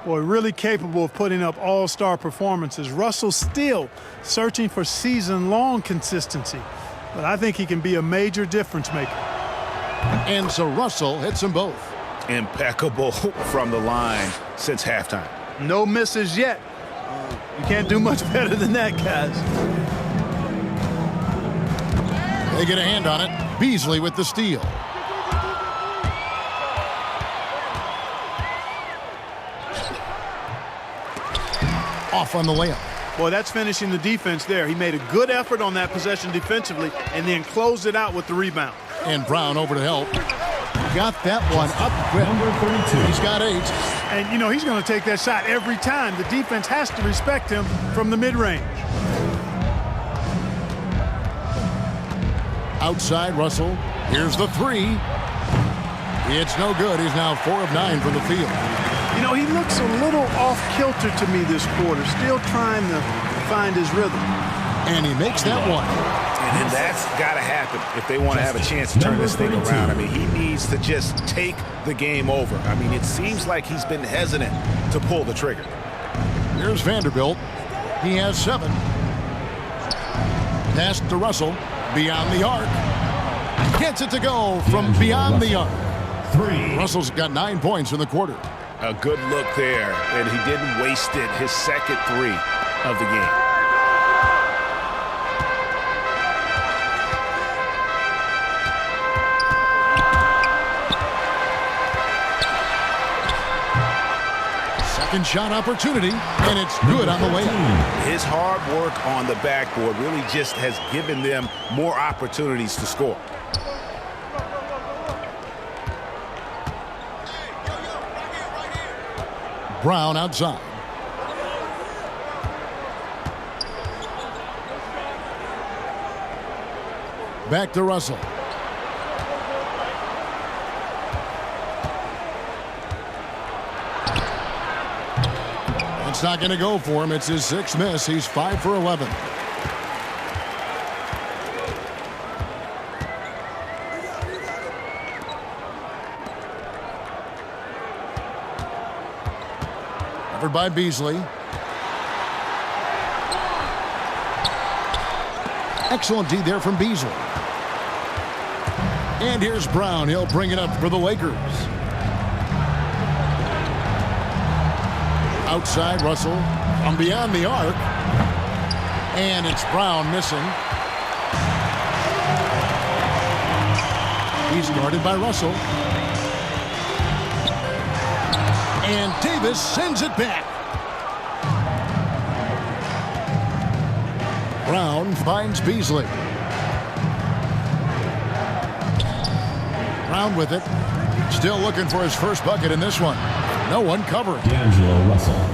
Boy, really capable of putting up all-star performances. Russell still searching for season-long consistency. But I think he can be a major difference maker. And so Russell hits them both. Impeccable from the line since halftime. No misses yet. You can't do much better than that, guys. They get a hand on it. Beasley with the steal. Off on the layup. Boy, that's finishing the defense there. He made a good effort on that possession defensively and then closed it out with the rebound. And Brown over to help. Got that one up quick. Number 32. He's got 8. And, you know, he's going to take that shot every time. The defense has to respect him from the mid-range. Outside, Russell. Here's the 3. It's no good. He's now 4 of 9 from the field. You know, he looks a little off-kilter to me this quarter, still trying to find his rhythm. And he makes that one. And that's got to happen if they want to have a chance to turn this thing around. I mean, he needs to just take the game over. I mean, it seems like he's been hesitant to pull the trigger. Here's Vanderbilt. He has 7. Pass to Russell. Beyond the arc. Gets it to go from beyond the arc. 3. Russell's got 9 points in the quarter. A good look there, and he didn't waste it. His second 3 of the game. Second shot opportunity, and it's good on the way. His hard work on the backboard really just has given them more opportunities to score. Brown outside. Back to Russell. It's not going to go for him. It's his 6th miss. He's 5 for 11. Covered by Beasley. Excellent D there from Beasley. And here's Brown. He'll bring it up for the Lakers. Outside, Russell from beyond the arc. And it's Brown missing. He's guarded by Russell. And Davis sends it back. Brown finds Beasley. Brown with it. Still looking for his first bucket in this one. No one covering.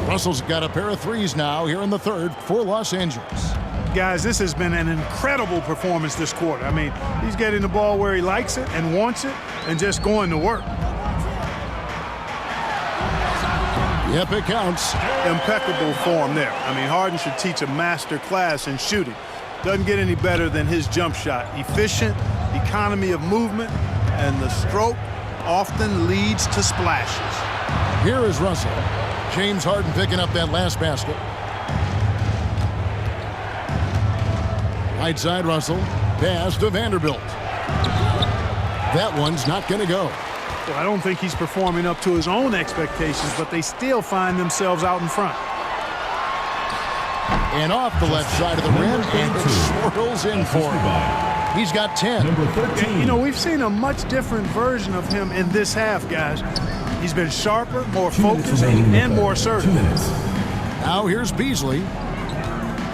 Russell's got a pair of 3s now here in the 3rd for Los Angeles. Guys, this has been an incredible performance this quarter. I mean, he's getting the ball where he likes it and wants it and just going to work. Yep, it counts. Impeccable form there. I mean, Harden should teach a master class in shooting. Doesn't get any better than his jump shot. Efficient, economy of movement, and the stroke often leads to splashes. Here is Russell. James Harden picking up that last basket. Right side, Russell. Pass to Vanderbilt. That one's not going to go. Well, I don't think he's performing up to his own expectations, but they still find themselves out in front. And off the left side of the rim, and it swirls in for him. He's got 10. You know, we've seen a much different version of him in this half, guys. He's been sharper, more focused, and more assertive. Now here's Beasley.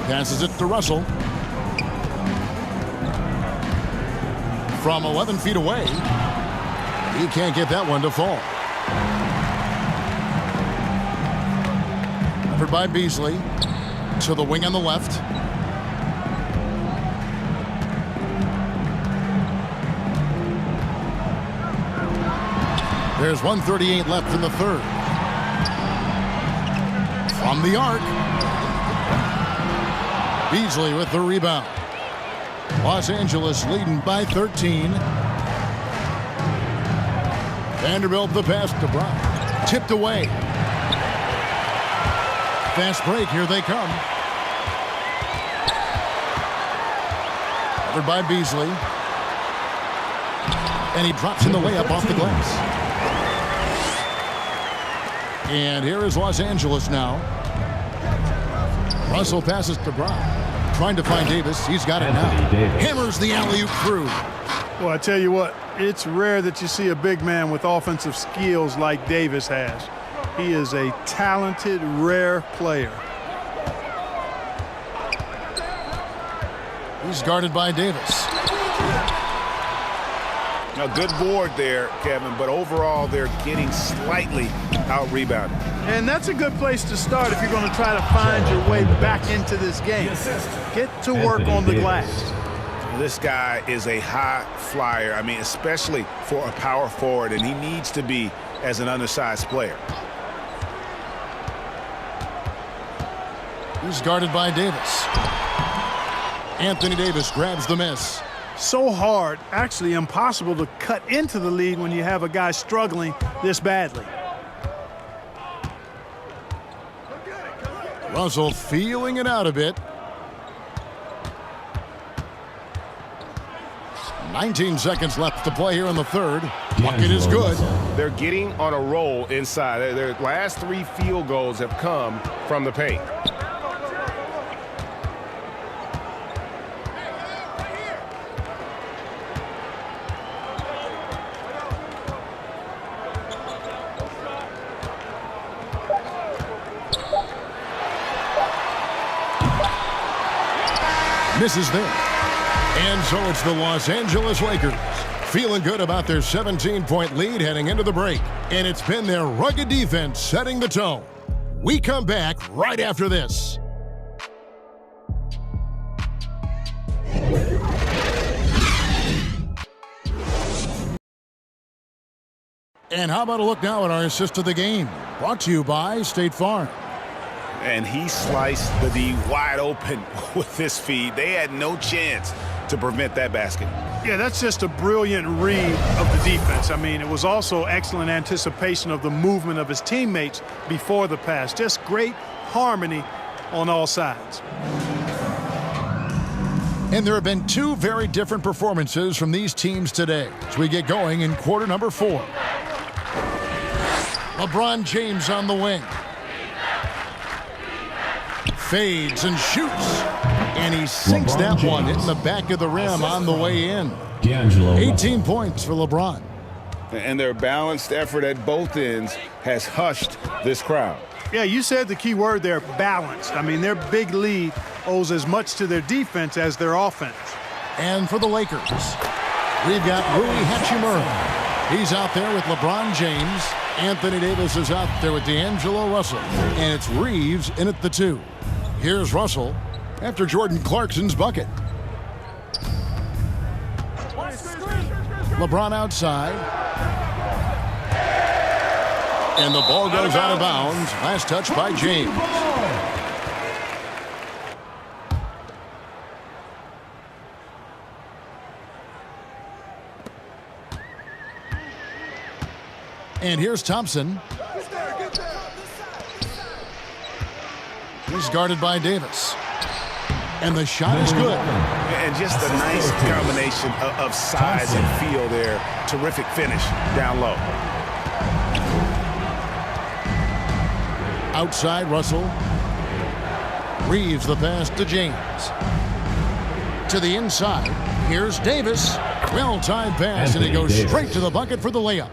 Passes it to Russell. From 11 feet away, he can't get that one to fall. Covered by Beasley. To the wing on the left. There's 1:38 left in the third. From the arc. Beasley with the rebound. Los Angeles leading by 13. Vanderbilt the pass to Brown. Tipped away. Fast break, here they come. Covered by Beasley. And he drops in the layup off the glass. And here is Los Angeles now. Russell passes to Brown. Trying to find Davis. He's got it now. Hammers the alley-oop through. Well, I tell you what, it's rare that you see a big man with offensive skills like Davis has. He is a talented, rare player. He's guarded by Davis. A good board there, Kevin, but overall they're getting slightly out-rebounded. And that's a good place to start if you're going to try to find your way back into this game. Get to work on the glass. This guy is a high flyer, I mean, especially for a power forward, and he needs to be as an undersized player. He's guarded by Davis. Anthony Davis grabs the miss. So hard, actually impossible to cut into the lead when you have a guy struggling this badly. Russell feeling it out a bit. 19 seconds left to play here in the third. Bucket is good. They're getting on a roll inside. Their last 3 field goals have come from the paint. Misses there. And so it's the Los Angeles Lakers feeling good about their 17-point lead heading into the break. And it's been their rugged defense setting the tone. We come back right after this. And how about a look now at our assist of the game? Brought to you by State Farm. And he sliced the D wide open with this feed. They had no chance to prevent that basket. Yeah, that's just a brilliant read of the defense. I mean, it was also excellent anticipation of the movement of his teammates before the pass. Just great harmony on all sides. And there have been 2 very different performances from these teams today as we get going in quarter number 4. LeBron James on the wing. Fades and shoots. And he sinks that one, hitting the back of the rim on the way in. 18 points for LeBron. And their balanced effort at both ends has hushed this crowd. Yeah, you said the key word there, balanced. I mean, their big lead owes as much to their defense as their offense. And for the Lakers, we've got Rui Hachimura. He's out there with LeBron James. Anthony Davis is out there with D'Angelo Russell. And it's Reeves in at the 2. Here's Russell after Jordan Clarkson's bucket. LeBron outside. And the ball goes out of bounds. Last touch by James. And here's Thompson. He's guarded by Davis. And the shot is good. And just a nice combination of size and feel there. Terrific finish down low. Outside, Russell. Reeves the pass to James. To the inside. Here's Davis. Well-timed pass, and he goes straight to the bucket for the layup.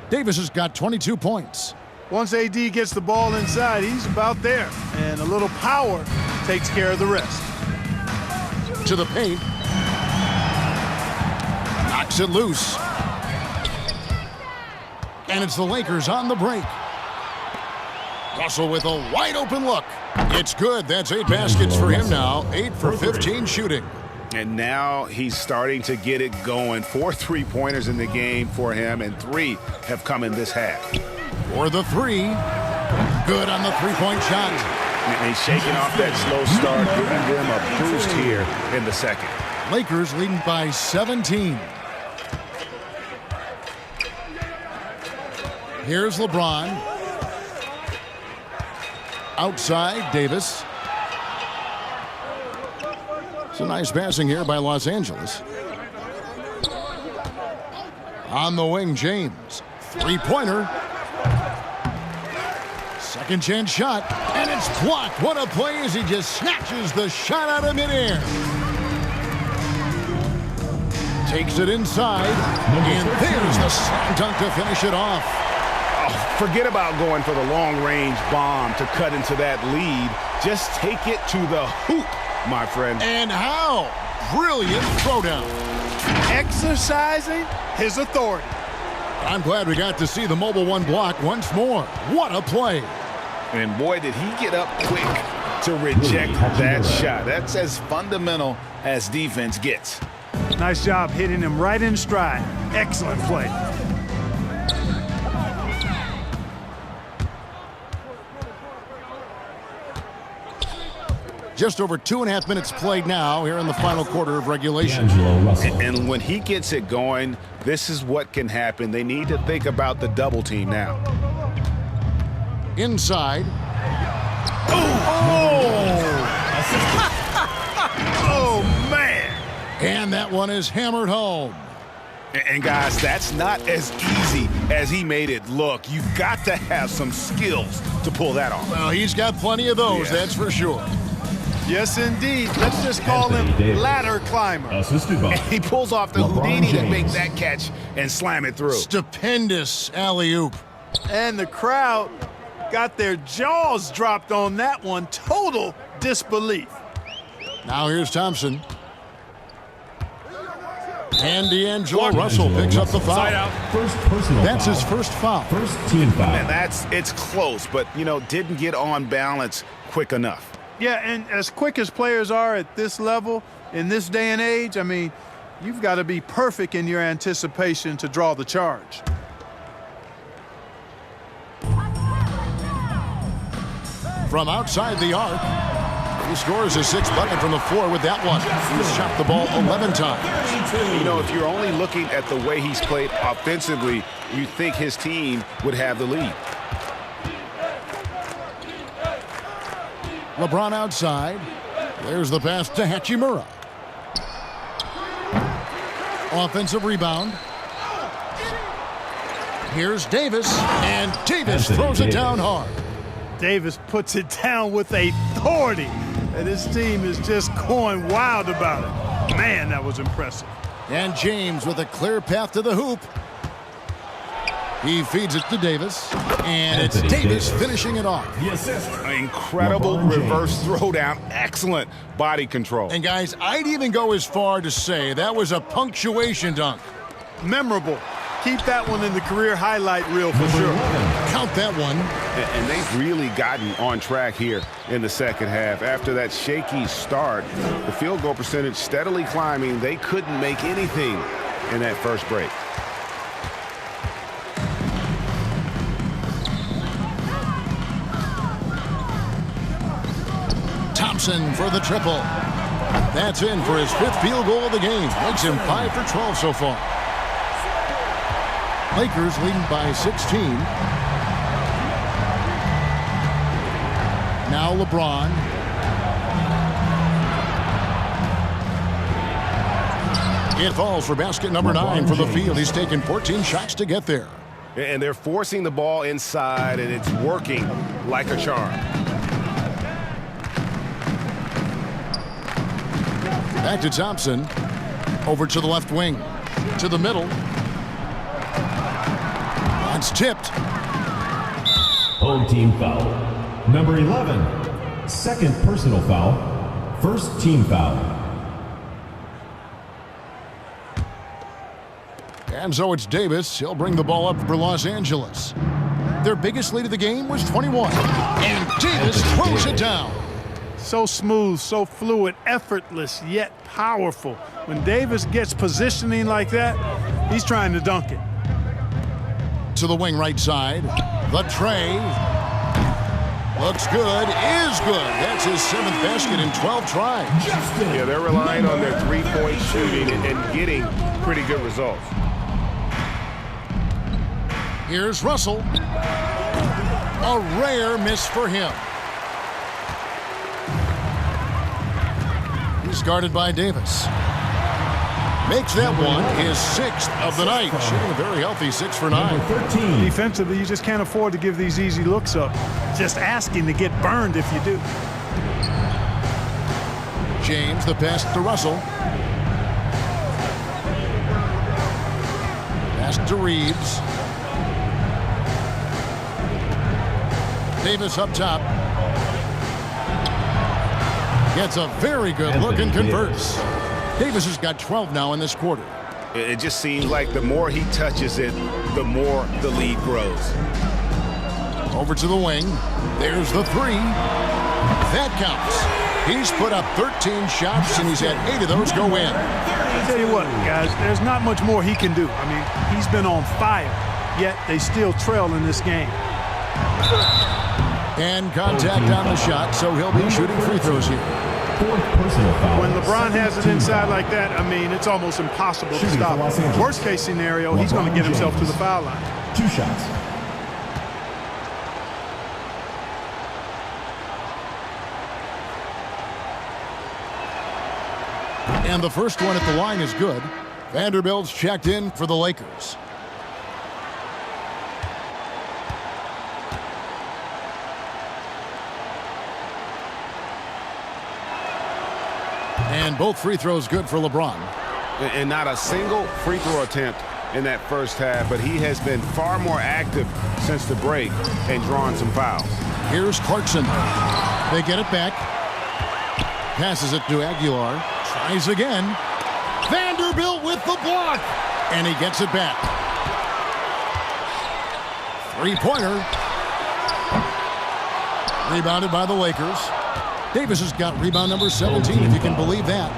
Davis has got 22 points. Once AD gets the ball inside, he's about there. And a little power takes care of the rest. To the paint. Knocks it loose. And it's the Lakers on the break. Russell with a wide open look. It's good. That's 8 baskets for him now. 8 for 15 shooting. And now he's starting to get it going. 4 3-pointers in the game for him, and 3 have come in this half. For the 3. Good on the 3-point shot. And he's shaking off that slow start, giving them a boost here in the second. Lakers leading by 17. Here's LeBron. Outside, Davis. It's a nice passing here by Los Angeles. On the wing, James. 3-pointer. Second chance shot, and it's blocked. What a play as he just snatches the shot out of midair. Takes it inside, and there's the slam dunk to finish it off. Oh, forget about going for the long-range bomb to cut into that lead. Just take it to the hoop, my friend. And how? Brilliant throwdown. Exercising his authority. I'm glad we got to see the mobile one block once more. What a play. And boy, did he get up quick to reject that shot. That's as fundamental as defense gets. Nice job hitting him right in stride. Excellent play. Just over 2.5 minutes played now here in the final quarter of regulation. And when he gets it going, this is what can happen. They need to think about the double team now. Inside. Oh, man. And that one is hammered home. And guys, that's not as easy as he made it look. You've got to have some skills to pull that off. Well, he's got plenty of those, that's for sure. Yes, indeed. Let's just call him ladder climber. Assisted by he pulls off the Houdini to make that catch and slam it through. Stupendous alley-oop. And the crowd got their jaws dropped on that one. Total disbelief. Now here's Thompson. And D'Angelo Russell picks up the foul. Side out. That's his first foul. First team foul. And it's close, but, didn't get on balance quick enough. Yeah, and as quick as players are at this level, in this day and age, I mean, you've got to be perfect in your anticipation to draw the charge. From outside the arc, he scores his 6th bucket from the floor with that one. He's shot the ball 11 times. If you're only looking at the way he's played offensively, you think his team would have the lead. LeBron outside. There's the pass to Hachimura. Offensive rebound. Here's Davis, and Davis throws it down hard. Davis puts it down with authority, and his team is just going wild about it. Man, that was impressive. And James with a clear path to the hoop. He feeds it to Davis, and it's Davis finishing it off. Incredible reverse throwdown. Excellent body control. And guys, I'd even go as far to say that was a punctuation dunk. Memorable. Keep that one in the career highlight reel for sure. Count that one. And they've really gotten on track here in the second half. After that shaky start, the field goal percentage steadily climbing. They couldn't make anything in that first break. Thompson for the triple. That's in for his 5th field goal of the game. Makes him 5 for 12 so far. Lakers leading by 16. Now LeBron. It falls for basket number 9 for the field. He's taken 14 shots to get there. And they're forcing the ball inside, and it's working like a charm. Back to Thompson. Over to the left wing. To the middle. That's tipped. Home team foul. Number 11. Second personal foul. First team foul. And so it's Davis. He'll bring the ball up for Los Angeles. Their biggest lead of the game was 21. And Davis throws it down. So smooth, so fluid, effortless, yet powerful. When Davis gets positioning like that, he's trying to dunk it. To the wing right side. The tray. Looks good, is good. That's his 7th basket in 12 tries. Yeah, they're relying on their three-point shooting and getting pretty good results. Here's Russell. A rare miss for him. He's guarded by Davis. Makes that one his 6th of the night. Shooting a very healthy 6 for 9. 13. Defensively, you just can't afford to give these easy looks up. Just asking to get burned if you do. James, the pass to Russell. Pass to Reeves. Davis up top. Gets a very good look and converts. Davis has got 12 now in this quarter. It just seems like the more he touches it, the more the lead grows. Over to the wing. There's the 3. That counts. He's put up 13 shots, and he's had 8 of those go in. I'll tell you what, guys, there's not much more he can do. I mean, he's been on fire, yet they still trail in this game. And contact on the shot, so he'll be shooting free throws here. When LeBron has it inside like that, I mean, it's almost impossible to stop. Worst case scenario, he's going to get himself to the foul line. 2 shots. And the first one at the line is good. Vanderbilt's checked in for the Lakers. And both free throws good for LeBron. And not a single free throw attempt in that first half, but he has been far more active since the break and drawn some fouls. Here's Clarkson. They get it back. Passes it to Aguilar. Tries again. Vanderbilt with the block. And he gets it back. 3-pointer. Rebounded by the Lakers. Davis has got rebound number 17, if you can believe that.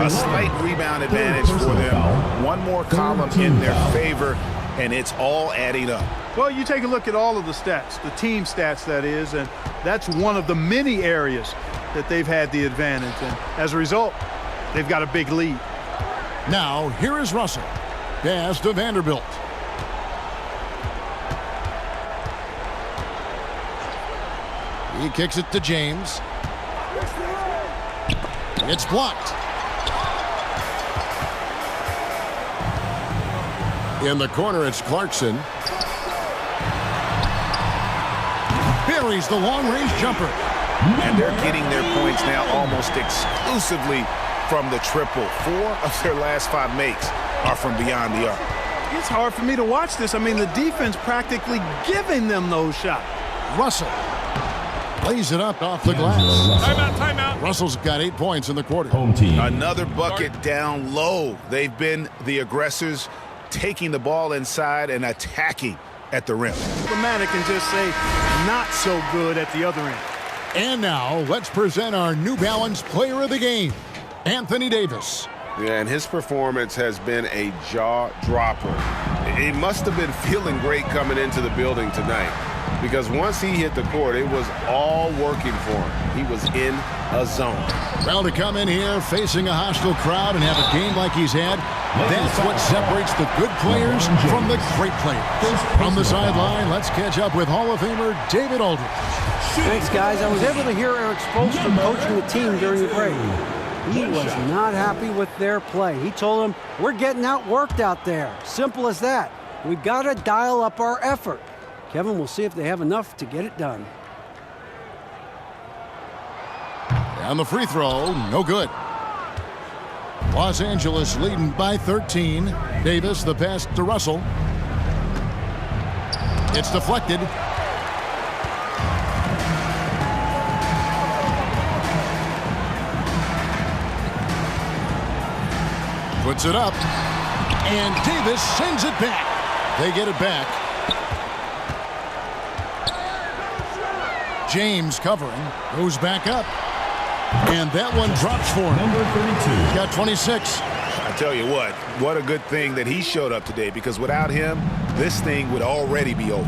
A slight rebound advantage for them. One more column in their favor, and it's all adding up. Well, you take a look at all of the stats, the team stats, that is, and that's one of the many areas that they've had the advantage. And as a result, they've got a big lead. Now, here is Russell. Pass to Vanderbilt. He kicks it to James. It's blocked. In the corner, it's Clarkson. Buries the long-range jumper. And they're getting their points now almost exclusively from the triple. 4 of their last 5 makes are from beyond the arc. It's hard for me to watch this. I mean, the defense practically giving them those shots. Russell lays it up off the glass. Timeout. Russell's got 8 points in the quarter. Home team. Another bucket down low. They've been the aggressors, taking the ball inside and attacking at the rim. Dramatic and just say not so good at the other end. And now let's present our New Balance player of the game, Anthony Davis. Yeah, and his performance has been a jaw-dropper. He must have been feeling great coming into the building tonight, because once he hit the court, it was all working for him. He was in a zone. Well, to come in here facing a hostile crowd and have a game like he's had, that's what separates the good players from the great players. From the sideline, let's catch up with Hall of Famer David Aldridge. Thanks, guys. I was able to hear Eric Spoelstra coaching the team during the break. He was not happy with their play. He told them, we're getting outworked out there. Simple as that. We've got to dial up our effort. Kevin, we'll see if they have enough to get it done. And the free throw, no good. Los Angeles leading by 13. Davis, the pass to Russell. It's deflected. Puts it up. And Davis sends it back. They get it back. James covering. Goes back up. And that one drops for him. Number 32. He's got 26. I tell you what a good thing that he showed up today, because without him, this thing would already be over.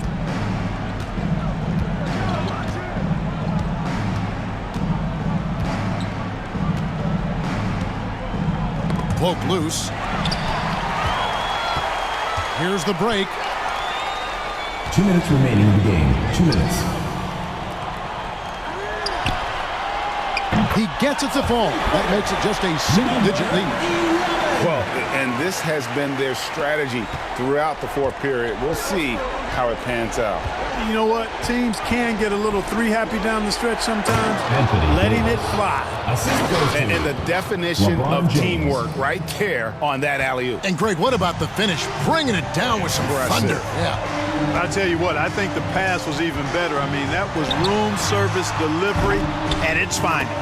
Poke loose. Here's the break. 2 minutes remaining in the game. 2 minutes. He gets it to fall. That makes it just a single-digit lead. Well, and this has been their strategy throughout the fourth period. We'll see how it pans out. You know what? Teams can get a little three-happy down the stretch sometimes. Letting it fly. And the definition of teamwork right there on that alley-oop. And, Greg, what about the finish? Bringing it down with some thunder. Yeah. I tell you what, I think the pass was even better. I mean, that was room service delivery at its finest.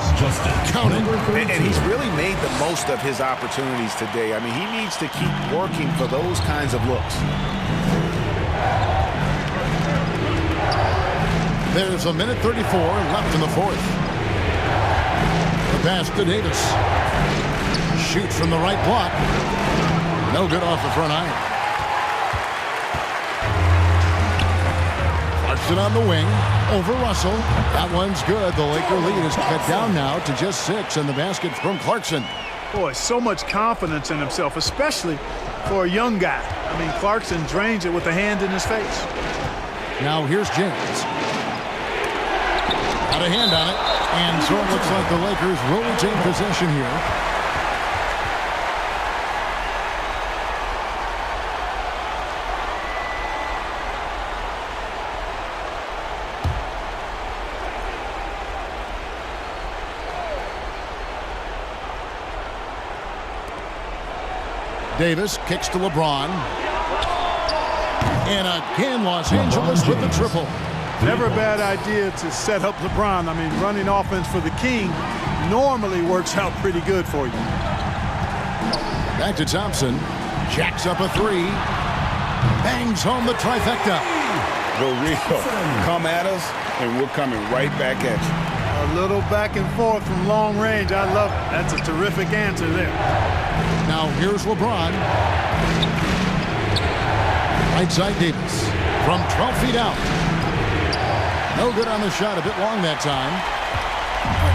Count it. And he's really made the most of his opportunities today. I mean, he needs to keep working for those kinds of looks. There's a minute 34 left in the fourth. The pass to Davis. Shoots from the right block. No good off the front iron. It on the wing over Russell. That one's good. The Laker lead is cut down now to just 6 in the basket from Clarkson. Boy, so much confidence in himself, especially for a young guy. I mean, Clarkson drains it with a hand in his face. Now here's James. Got a hand on it. And so it looks like the Lakers will retain possession here. Davis kicks to LeBron. And again, Los Angeles with the triple. Never a bad idea to set up LeBron. I mean, running offense for the King normally works out pretty good for you. Back to Thompson. Jacks up a three. Bangs home the trifecta. The real. Come at us, and we're coming right back at you. A little back and forth from long range. I love it. That's a terrific answer there. Now here's LeBron. Right side Davis from 12 feet out. No good on the shot. A bit long that time.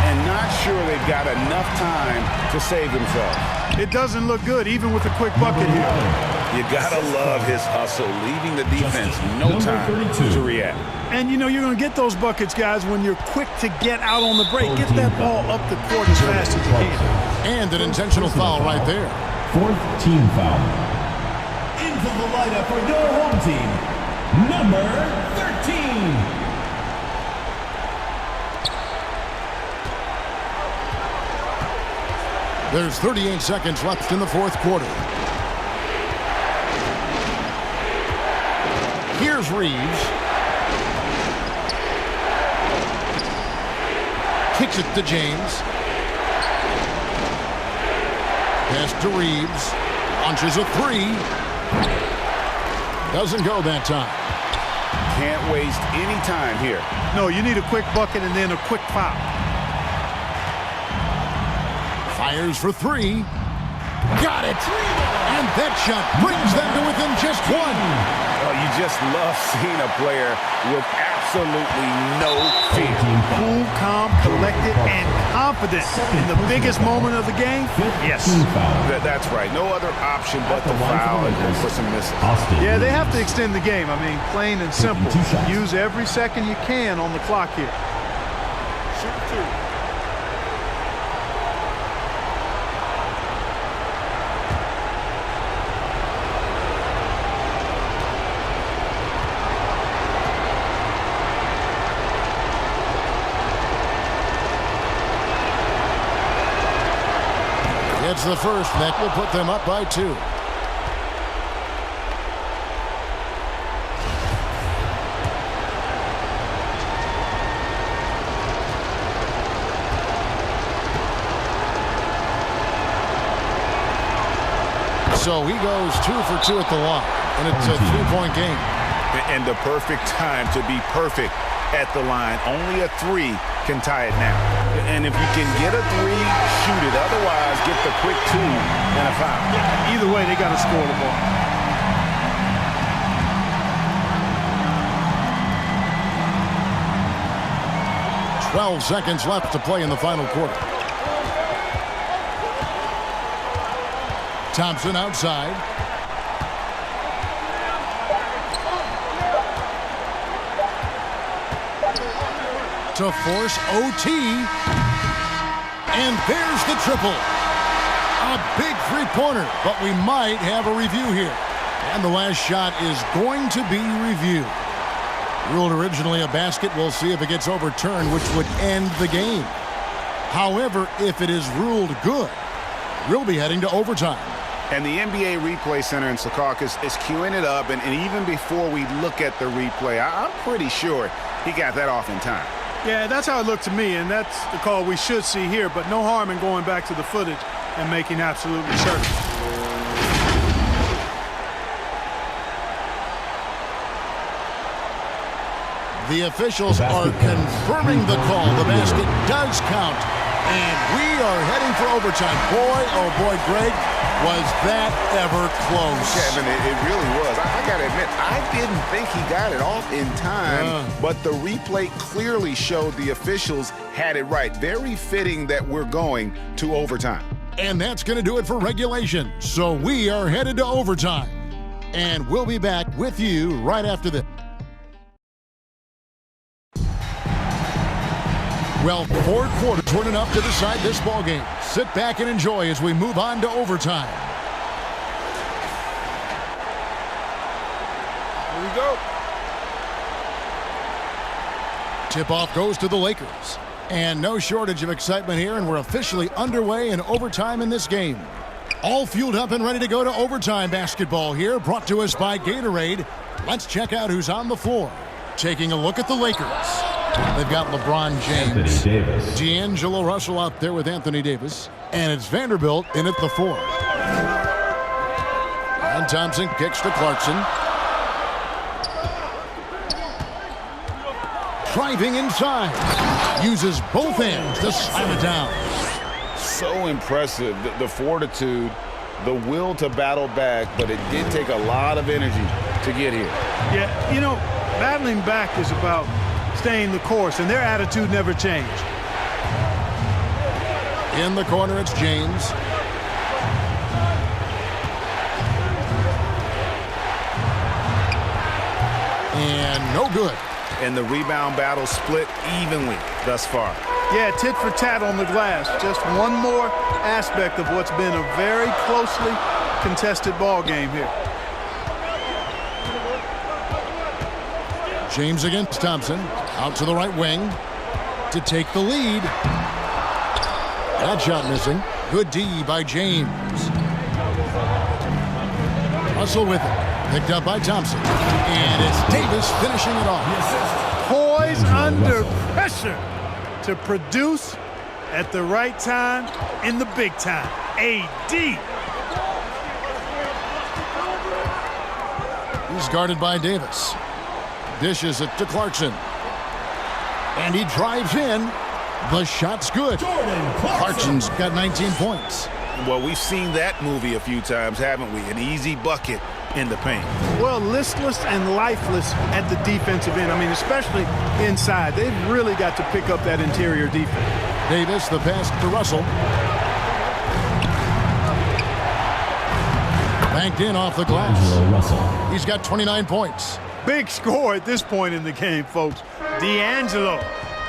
And not sure they've got enough time to save themselves. It doesn't look good, even with a quick bucket here. You gotta love his hustle, leaving the defense no time to react. And you know you're going to get those buckets, guys, when you're quick to get out on the break. Get that ball up the court as fast as you can. And an intentional foul right there. 4th team foul. Into the lineup for your home team, number 13. There's 38 seconds left in the fourth quarter. Here's Reeves. Kicks it to James. Pass to Reeves. Launches a three. Doesn't go that time. Can't waste any time here. No, you need a quick bucket and then a quick foul. Fires for three. Got it. And that shot brings them to within just one. Oh, you just love seeing a player with absolutely no fear. Cool, calm, collected, and confident in the biggest moment of the game. Yes. That's right. No other option but to foul and for some misses. Yeah, they have to extend the game. I mean, plain and simple. Use every second you can on the clock here. Shoot two. That's the first. That will put them up by 2. So he goes 2 for 2 at the line, and it's a 3-point game. And the perfect time to be perfect at the line. Only a 3 can tie it now. And if you can get a 3, shoot it. Otherwise, get the quick 2 and a foul. Yeah, either way, they got to score the ball. "12 seconds left to play in the final quarter. Thompson outside. To force OT. And there's the triple. A big three-pointer, but we might have a review here. And the last shot is going to be reviewed. Ruled originally a basket, we'll see if it gets overturned, which would end the game. However, if it is ruled good, we'll be heading to overtime. And the NBA Replay Center in Secaucus is queuing it up, and even before we look at the replay, I'm pretty sure he got that off in time. Yeah, that's how it looked to me, and that's the call we should see here, but no harm in going back to the footage and making absolutely certain. The officials are confirming the call. The basket does count, and we are heading for overtime. Boy, oh boy, Greg, was that ever close. Kevin, it really was. I got to admit, I didn't think he got it off in time, but the replay clearly showed the officials had it right. Very fitting that we're going to overtime. And that's going to do it for regulation. So we are headed to overtime. And we'll be back with you right after this. Well, 4 quarters weren't enough to decide this ball game. Sit back and enjoy as we move on to overtime. Here we go. Tip-off goes to the Lakers. And no shortage of excitement here, and we're officially underway in overtime in this game. All fueled up and ready to go to overtime basketball here, brought to us by Gatorade. Let's check out who's on the floor. Taking a look at the Lakers. They've got LeBron James, D'Angelo Russell out there with Anthony Davis, and it's Vanderbilt in at the 4. And Thompson kicks to Clarkson. Driving inside, uses both hands to slam it down. So impressive, the fortitude, the will to battle back, but it did take a lot of energy to get here. Yeah, you know, battling back is about staying the course, and their attitude never changed. In the corner, it's James. And no good. And the rebound battle split evenly thus far. Yeah, tit for tat on the glass. Just one more aspect of what's been a very closely contested ball game here. James against Thompson. Out to the right wing to take the lead. That shot missing. Good D by James. Russell with it. Picked up by Thompson. And it's Davis finishing it off. Poise under pressure to produce at the right time in the big time. AD. He's guarded by Davis. Dishes it to Clarkson. And he drives in. The shot's good. Clarkson's got 19 points. Well, we've seen that movie a few times, haven't we? An easy bucket in the paint. Well, listless and lifeless at the defensive end. I mean, especially inside. They've really got to pick up that interior defense. Davis, the pass to Russell. Banked in off the glass. He's got 29 points. Big score at this point in the game, folks. D'Angelo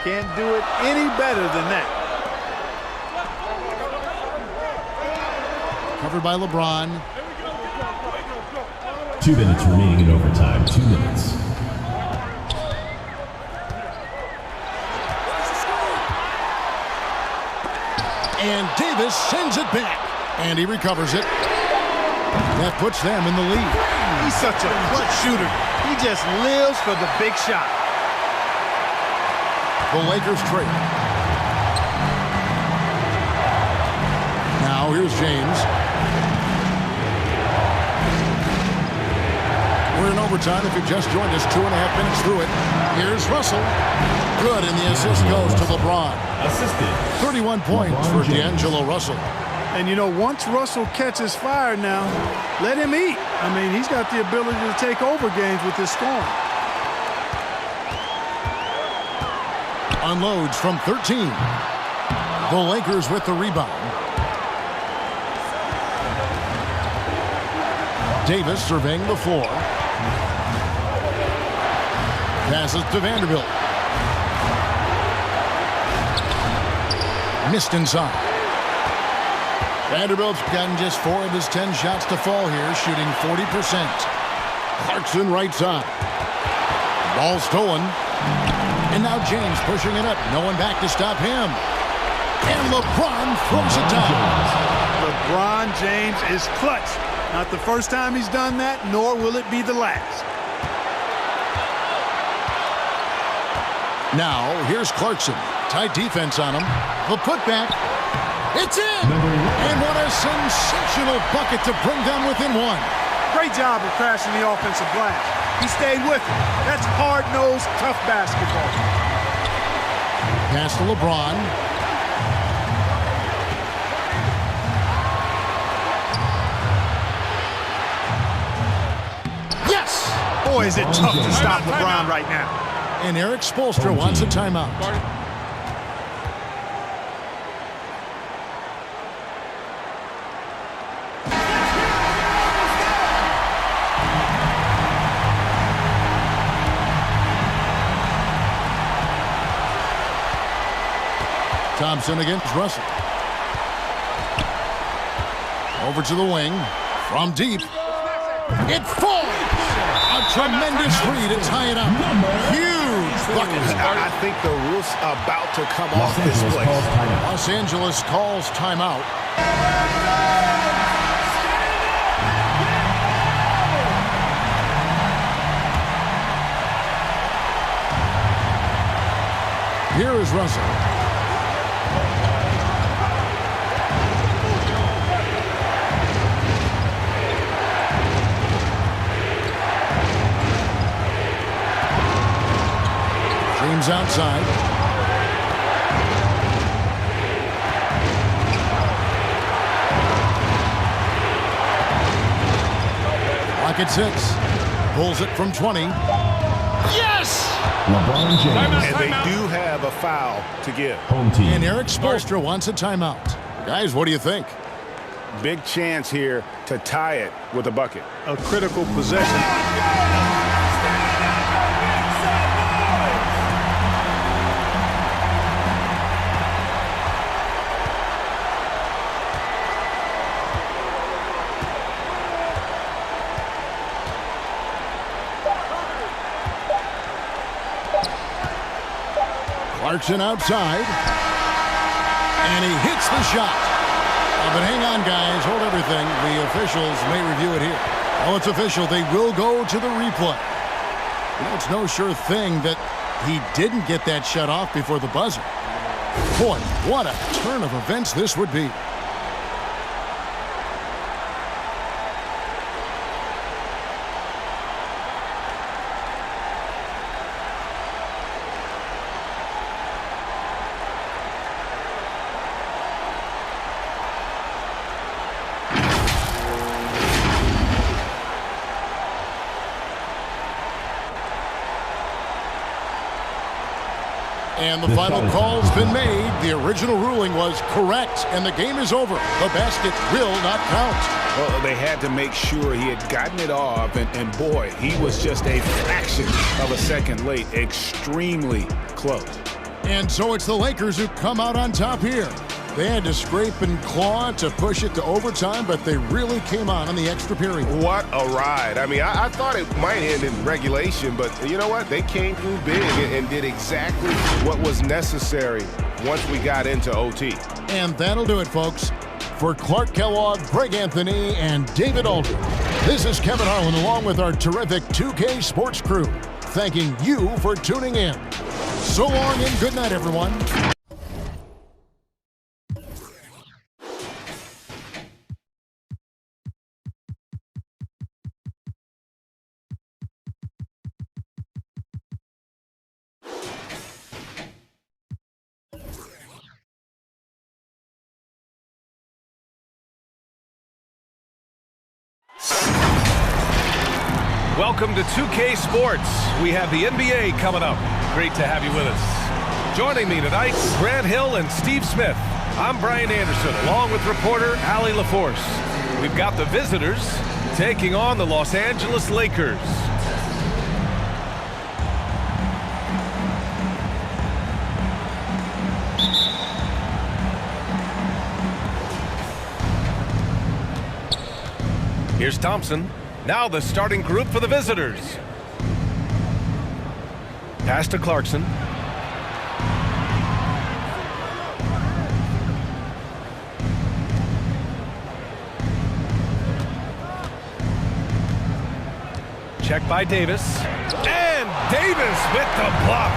can't do it any better than that. Covered by LeBron. 2 minutes remaining in overtime. 2 minutes. And Davis sends it back. And he recovers it. That puts them in the lead. He's such a clutch shooter. He just lives for the big shot. The Lakers trail. Now here's James. We're in overtime. If you just joined us, 2.5 minutes through it. Here's Russell. Good, and the assist goes to LeBron. Assisted. 31 points for D'Angelo Russell. And, you know, once Russell catches fire now, let him eat. I mean, he's got the ability to take over games with his scoring. Unloads from 13. The Lakers with the rebound. Davis surveying the floor. Passes to Vanderbilt. Missed inside. Vanderbilt's gotten just 4 of his 10 shots to fall here, shooting 40%. Clarkson right side. Ball stolen. And now James pushing it up. No one back to stop him. And LeBron throws it down. LeBron James is clutch. Not the first time he's done that, nor will it be the last. Now, here's Clarkson. Tight defense on him. The putback. It's in! And what a sensational bucket to bring them within 1. Great job of crashing the offensive glass. He stayed with it. That's hard-nosed, tough basketball. Pass to LeBron. Yes! Boy, is it tough to stop LeBron right now. And Eric Spoelstra wants a timeout. Thompson against Russell. Over to the wing. From deep. It falls! A tremendous three to tie it up. Huge bucket. I think the roof's about to come off this place. Los Angeles calls timeout. Here is Russell. James outside. Clock at 6. Pulls it from 20. Yes! LeBron James. And they do have a foul to give. Home team. And Eric Spoelstra wants a timeout. Guys, what do you think? Big chance here to tie it with a bucket. A critical possession. Clarkson outside. And he hits the shot. But hang on, guys. Hold everything. The officials may review it here. Oh, it's official. They will go to the replay. You know, it's no sure thing that he didn't get that shut off before the buzzer. Boy, what a turn of events this would be. And the final call's been made. The original ruling was correct, and the game is over. The basket will not count. Well, they had to make sure he had gotten it off, and boy, he was just a fraction of a second late. Extremely close. And so it's the Lakers who come out on top here. They had to scrape and claw to push it to overtime, but they really came on the extra period. What a ride. I mean, I thought it might end in regulation, but you know what? They came through big and did exactly what was necessary once we got into OT. And that'll do it, folks. For Clark Kellogg, Greg Anthony, and David Aldridge, this is Kevin Harlan along with our terrific 2K Sports crew, thanking you for tuning in. So long and good night, everyone. Welcome to 2K Sports. We have the NBA coming up. Great to have you with us. Joining me tonight, Grant Hill and Steve Smith. I'm Brian Anderson, along with reporter Allie LaForce. We've got the visitors taking on the Los Angeles Lakers. Here's Thompson. Now the starting group for the visitors. Pass to Clarkson. Check by Davis. And Davis with the block.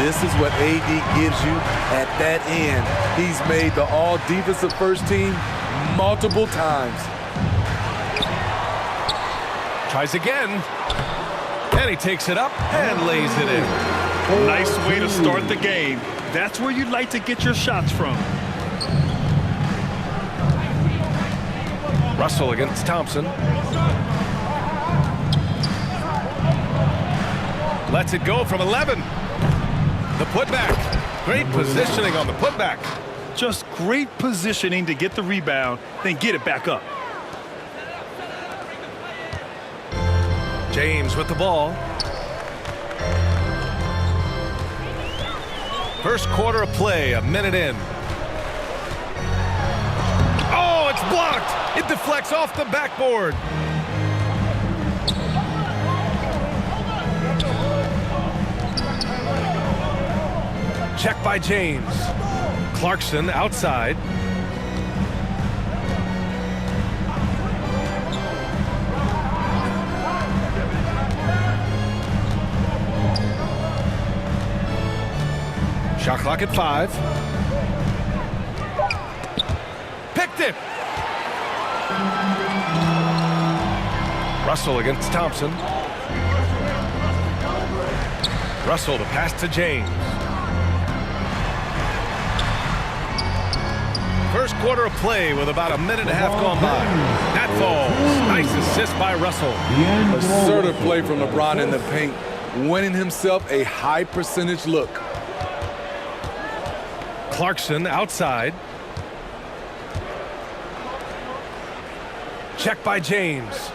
This is what AD gives you at that end. He's made the all-defensive first team multiple times. Tries again, and he takes it up and lays it in. Nice way to start the game. That's where you'd like to get your shots from. Russell against Thompson. Lets it go from 11. The putback. Great positioning on the putback. Just great positioning to get the rebound, then get it back up. James with the ball. First quarter of play, a minute in. Oh, it's blocked. It deflects off the backboard. Check by James. Clarkson outside. Shot clock at 5. Picked it. Russell against Thompson. Russell to pass to James. First quarter of play with about a minute and a half gone by. That falls. Nice assist by Russell. Assertive play from LeBron in the paint, winning himself a high percentage look. Clarkson outside. Check by James.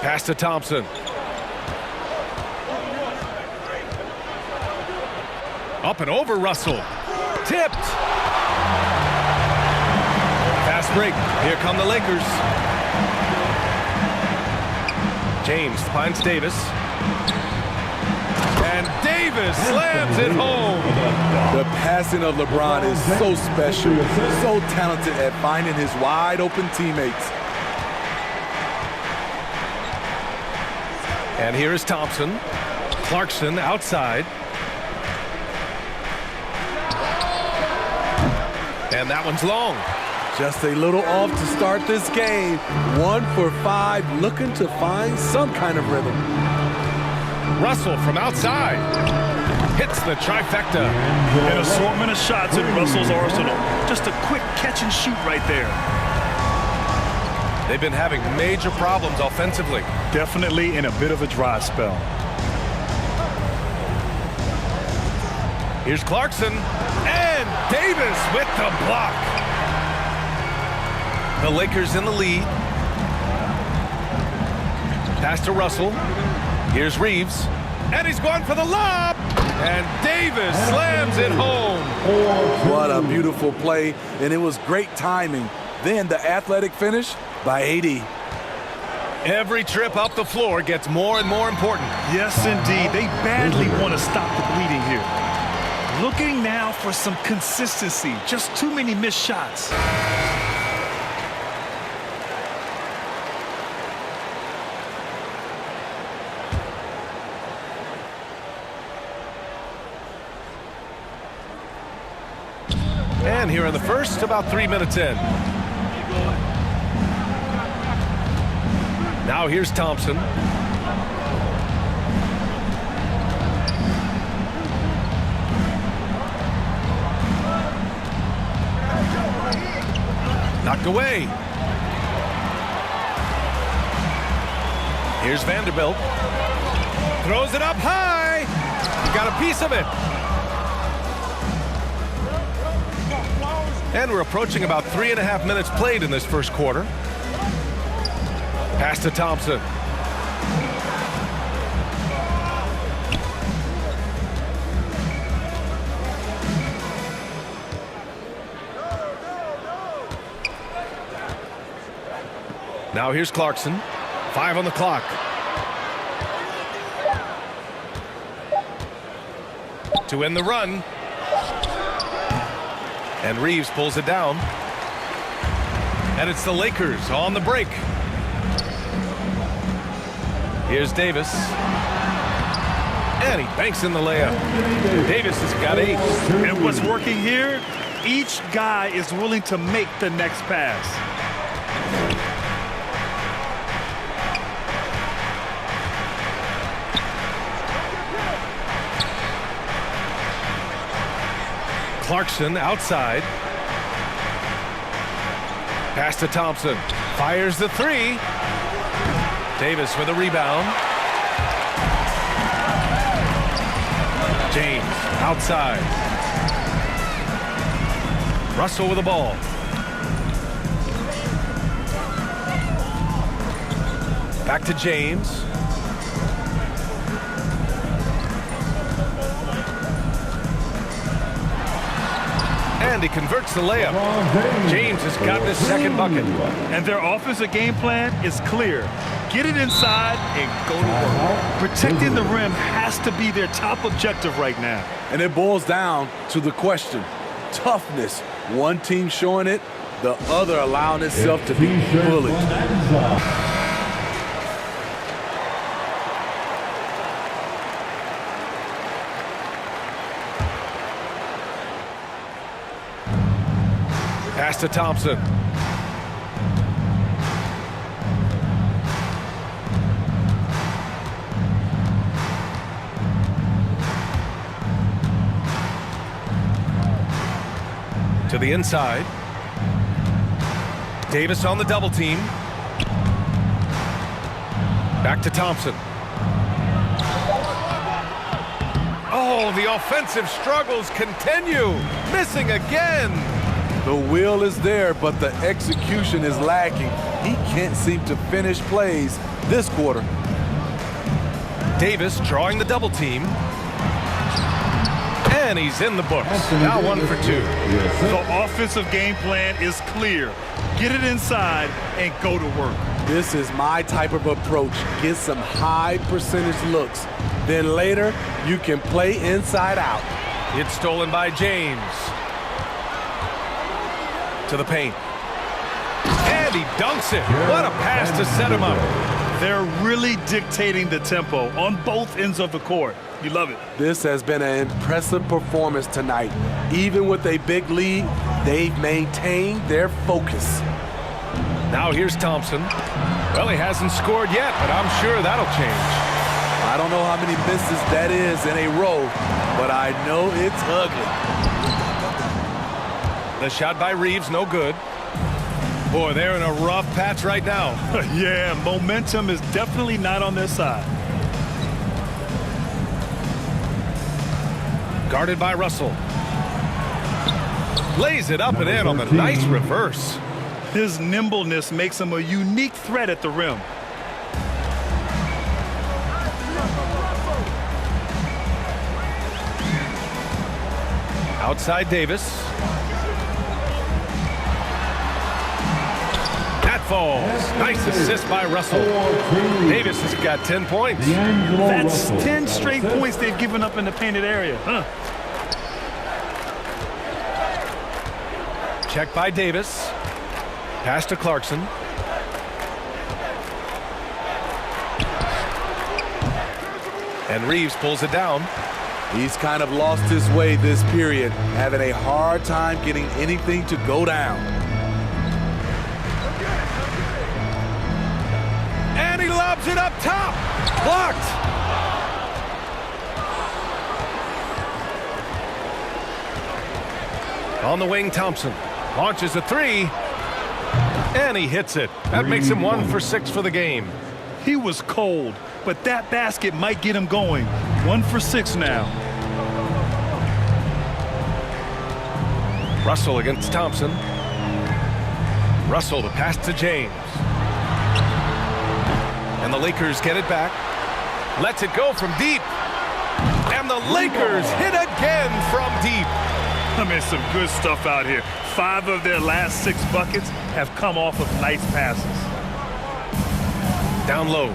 Pass to Thompson. Up and over Russell. Tipped. Fast break. Here come the Lakers. James finds Davis. And Davis slams it home. The passing of LeBron is so special, so talented at finding his wide open teammates. And here is Thompson. Clarkson outside. And that one's long. Just a little off to start this game. 1 for 5, looking to find some kind of rhythm. Russell from outside. Hits the trifecta. An assortment of shots in Russell's arsenal. Just a quick catch and shoot right there. They've been having major problems offensively. Definitely in a bit of a dry spell. Here's Clarkson. And Davis with the block. The Lakers in the lead. Pass to Russell. Here's Reeves. And he's going for the lob. And Davis slams it home. What a beautiful play. And it was great timing. Then the athletic finish by AD. Every trip up the floor gets more and more important. Yes, indeed. They badly want to stop the bleeding here. Looking now for some consistency. Just too many missed shots. And here in the first, about 3 minutes in. Now here's Thompson. Knocked away. Here's Vanderbilt. Throws it up high. He got a piece of it. And we're approaching about 3.5 minutes played in this first quarter. Pass to Thompson. Now here's Clarkson. 5 on the clock. To end the run. And Reeves pulls it down. And it's the Lakers on the break. Here's Davis. And he banks in the layup. Davis has got 8. And what's working here, each guy is willing to make the next pass. Clarkson outside. Pass to Thompson. Fires the 3. Davis with a rebound. James outside. Russell with the ball. Back to James. And he converts the layup. James has got this second bucket. And their offensive game plan is clear. Get it inside and go to work. Protecting the rim has to be their top objective right now. And it boils down to the question. Toughness. One team showing it, the other allowing itself to be bullied. Pass to Thompson. To the inside. Davis on the double team. Back to Thompson. Oh, the offensive struggles continue. Missing again. The will is there, but the execution is lacking. He can't seem to finish plays this quarter. Davis drawing the double team. And he's in the books. Now 1 for 2. The offensive game plan is clear. Get it inside and go to work. This is my type of approach. Get some high percentage looks. Then later, you can play inside out. It's stolen by James. To the paint. And he dunks it. What a pass to set him up. They're really dictating the tempo on both ends of the court. You love it. This has been an impressive performance tonight. Even with a big lead, they've maintained their focus. Now here's Thompson. Well, he hasn't scored yet, but I'm sure that'll change. I don't know how many misses that is in a row, but I know it's ugly. The shot by Reeves, no good. Boy, they're in a rough patch right now. Yeah, momentum is definitely not on their side. Guarded by Russell. Lays it up and in on the nice reverse. His nimbleness makes him a unique threat at the rim. Outside Davis. That falls. Nice assist by Russell. Davis has got 10 points. That's 10 straight points they've given up in the painted area. Check by Davis. Pass to Clarkson. And Reeves pulls it down. He's kind of lost his way this period, having a hard time getting anything to go down. And he lobs it up top. Blocked. On the wing, Thompson launches a three. And he hits it. That makes him 1 for 6 for the game. He was cold, but that basket might get him going. 1 for 6 now. Russell against Thompson. Russell, the pass to James. And the Lakers get it back. Lets it go from deep. And the Lakers hit again from deep. I mean, some good stuff out here. 5 of their last 6 buckets have come off of nice passes. Down low.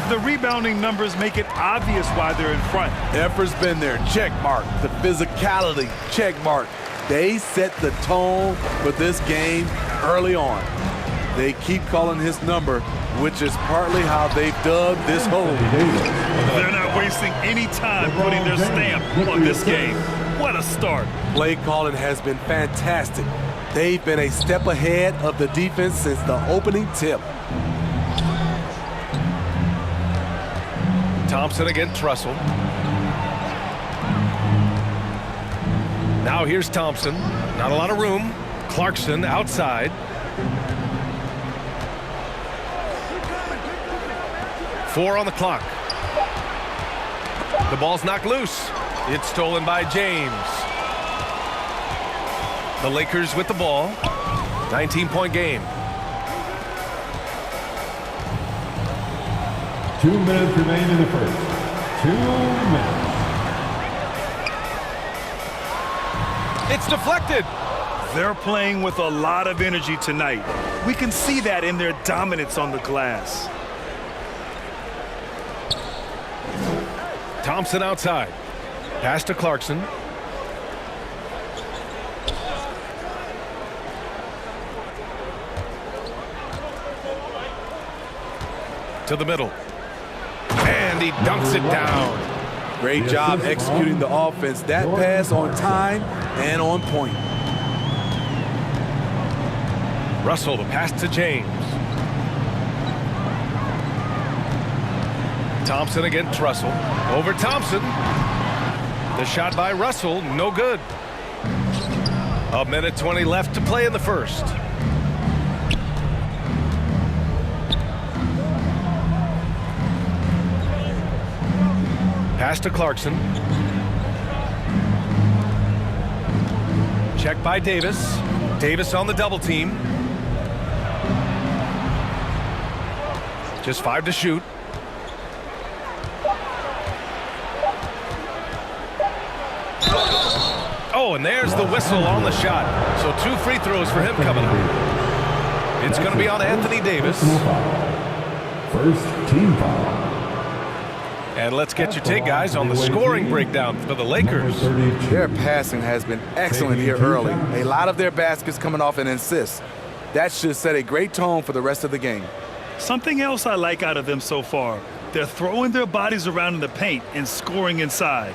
The rebounding numbers make it obvious why they're in front. Effort's been there. Check mark. The physicality. Check mark. They set the tone for this game early on. They keep calling his number, which is partly how they've dug this hole. They're not wasting any time putting their stamp on this game. What a start. Play calling has been fantastic. They've been a step ahead of the defense since the opening tip. Thompson against Russell. Now here's Thompson. Not a lot of room. Clarkson outside. Four on the clock. The ball's knocked loose. It's stolen by James. The Lakers with the ball. 19-point game. 2 minutes remain in the first. 2 minutes. It's deflected. They're playing with a lot of energy tonight. We can see that in their dominance on the glass. Thompson outside. Pass to Clarkson. To the middle. And he dunks it down. Great job executing the offense. That pass on time and on point. Russell, the pass to James. Thompson against Russell. Over Thompson. The shot by Russell, no good. 1:20 left to play in the first. Pass to Clarkson. Check by Davis. Davis on the double team. Just 5 to shoot. Oh, and there's the whistle on the shot. So 2 free throws for him coming up. It's going to be on Anthony Davis. First team foul. And let's get your take, guys, on the scoring breakdown for the Lakers. Their passing has been excellent here early. A lot of their baskets coming off an assist. That should set a great tone for the rest of the game. Something else I like out of them so far. They're throwing their bodies around in the paint and scoring inside.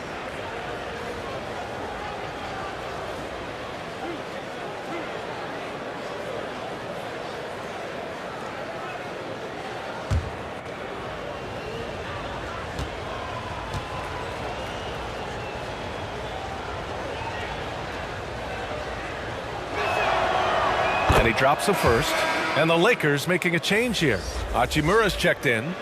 And he drops the first. And the Lakers making a change here. Hachimura's checked in.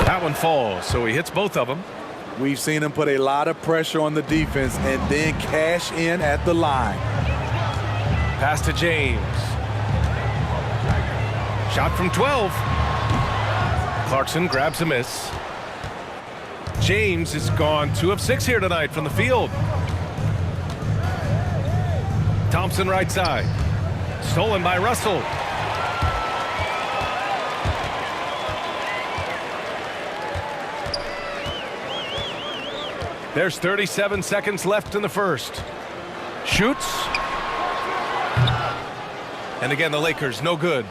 That one falls, so he hits both of them. We've seen him put a lot of pressure on the defense and then cash in at the line. Pass to James. Shot from 12. Clarkson grabs a miss. James is gone 2 of 6 here tonight from the field. Thompson right side. Stolen by Russell. There's 37 seconds left in the first. Shoots. And again, the Lakers, no good.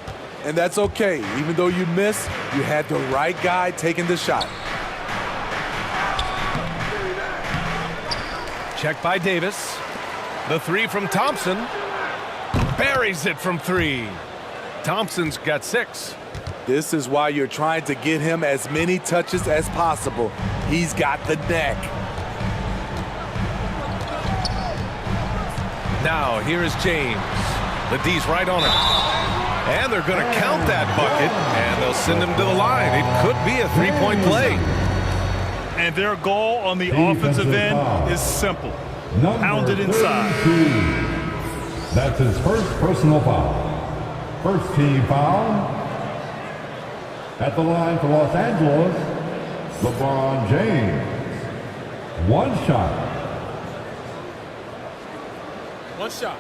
And that's okay. Even though you miss, you had the right guy taking the shot. Check by Davis. The 3 from Thompson. Buries it from 3. Thompson's got 6. This is why you're trying to get him as many touches as possible. He's got the neck. Now, here is James. The D's right on him. And they're going to count that bucket, and they'll send him to the line. It could be a 3-point play. And their goal on the offensive end is simple. Pound it inside. That's his first personal foul. First team foul. At the line for Los Angeles, LeBron James. 1 shot. 1 shot.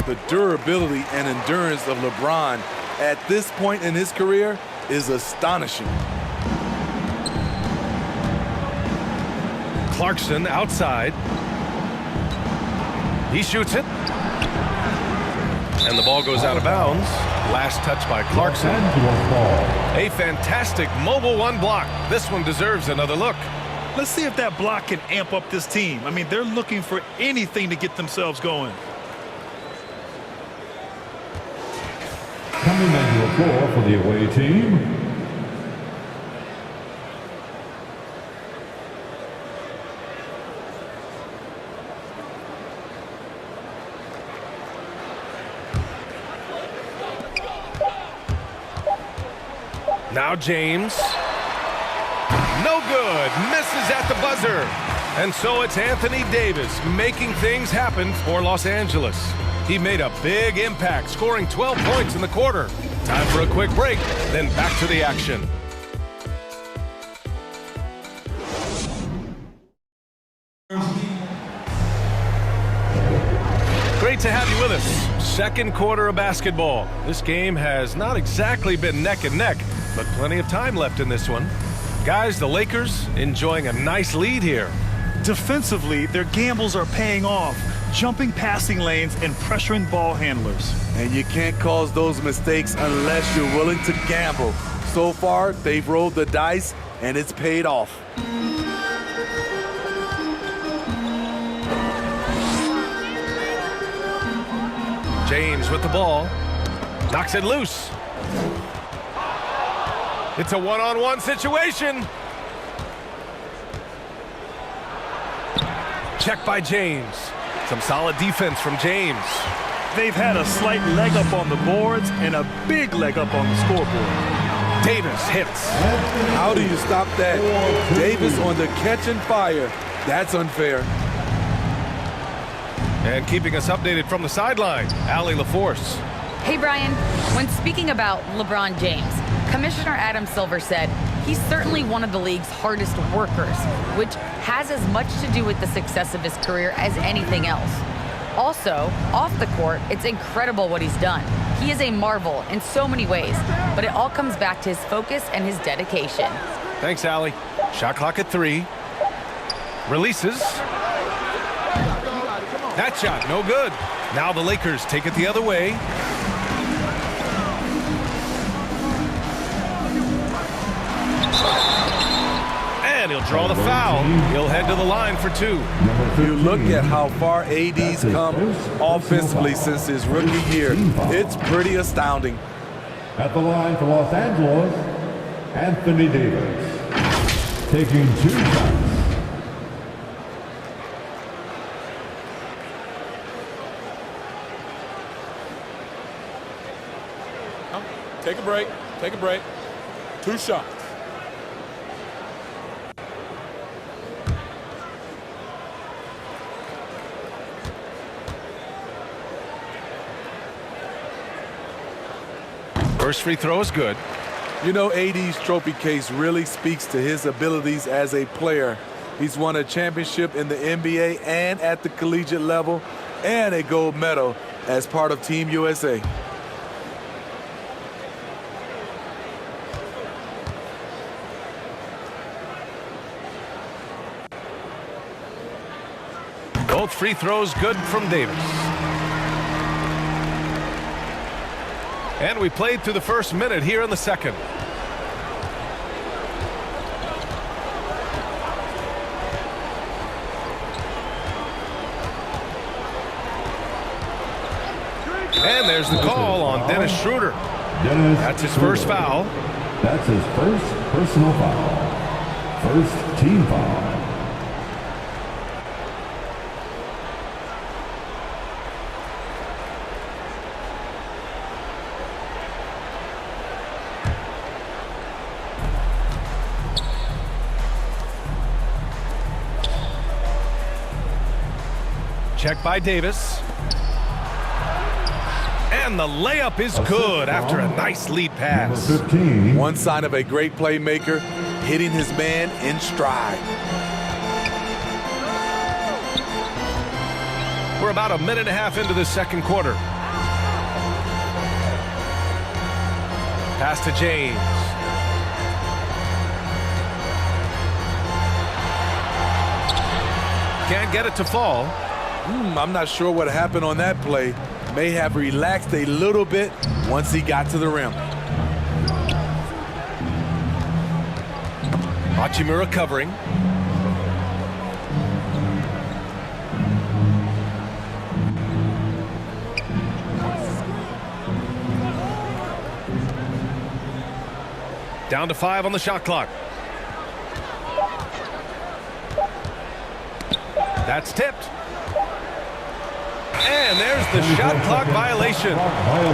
The durability and endurance of LeBron at this point in his career is astonishing. Clarkson outside. He shoots it. And the ball goes out of bounds. Last touch by Clarkson. A fantastic mobile 1 block. This one deserves another look. Let's see if that block can amp up this team. I mean, they're looking for anything to get themselves going. Coming into the floor for the away team, now James. No good. Misses at the buzzer. And so it's Anthony Davis making things happen for Los Angeles. He made a big impact, scoring 12 points in the quarter. Time for a quick break, then back to the action. Great to have you with us. Second quarter of basketball. This game has not exactly been neck and neck, but plenty of time left in this one. Guys, the Lakers enjoying a nice lead here. Defensively, their gambles are paying off, jumping passing lanes and pressuring ball handlers. And you can't cause those mistakes unless you're willing to gamble. So far, they've rolled the dice, and it's paid off. James with the ball. Knocks it loose. It's a one-on-one situation. Check by James. Some solid defense from James. They've had a slight leg up on the boards and a big leg up on the scoreboard. Davis hits. How do you stop that? Davis on the catch and fire. That's unfair. And keeping us updated from the sideline, Allie LaForce. Hey, Brian. When speaking about LeBron James, Commissioner Adam Silver said he's certainly one of the league's hardest workers, which has as much to do with the success of his career as anything else. Also, off the court, it's incredible what he's done. He is a marvel in so many ways, but it all comes back to his focus and his dedication. Thanks, Allie. Shot clock at 3. Releases. That shot, no good. Now the Lakers take it the other way. And he'll draw the foul. He'll head to the line for 2. You look at how far AD's come offensively since his rookie year. It's pretty astounding. At the line for Los Angeles, Anthony Davis, taking 2 shots. Take a break. Take a break. 2 shots. First free throw is good. You know, AD's trophy case really speaks to his abilities as a player. He's won a championship in the NBA and at the collegiate level, and a gold medal as part of Team USA. Both free throws good from Davis. And we played through the first minute here in the second. And there's the call on Dennis Schroeder. That's his first foul. That's his first personal foul. First team foul. Check by Davis. And the layup is good after a nice lead pass. One sign of a great playmaker, hitting his man in stride. We're about a minute and a half into the second quarter. Pass to James. Can't get it to fall. I'm not sure what happened on that play. May have relaxed a little bit once he got to the rim. Hachimura covering. Down to 5 on the shot clock. That's tipped. And there's the shot clock violation.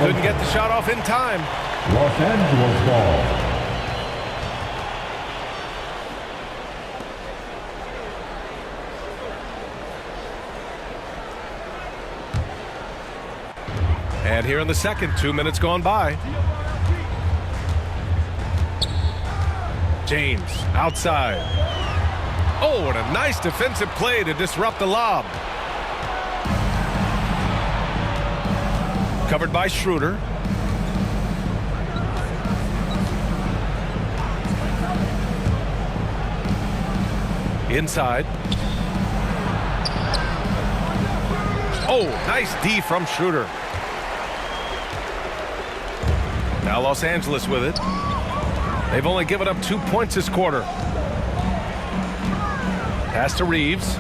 Couldn't get the shot off in time. Los Angeles ball. And here in the second, 2 minutes gone by. James outside. Oh, what a nice defensive play to disrupt the lob. Covered by Schroeder. Inside. Oh, nice D from Schroeder. Now Los Angeles with it. They've only given up 2 points this quarter. Pass to Reeves.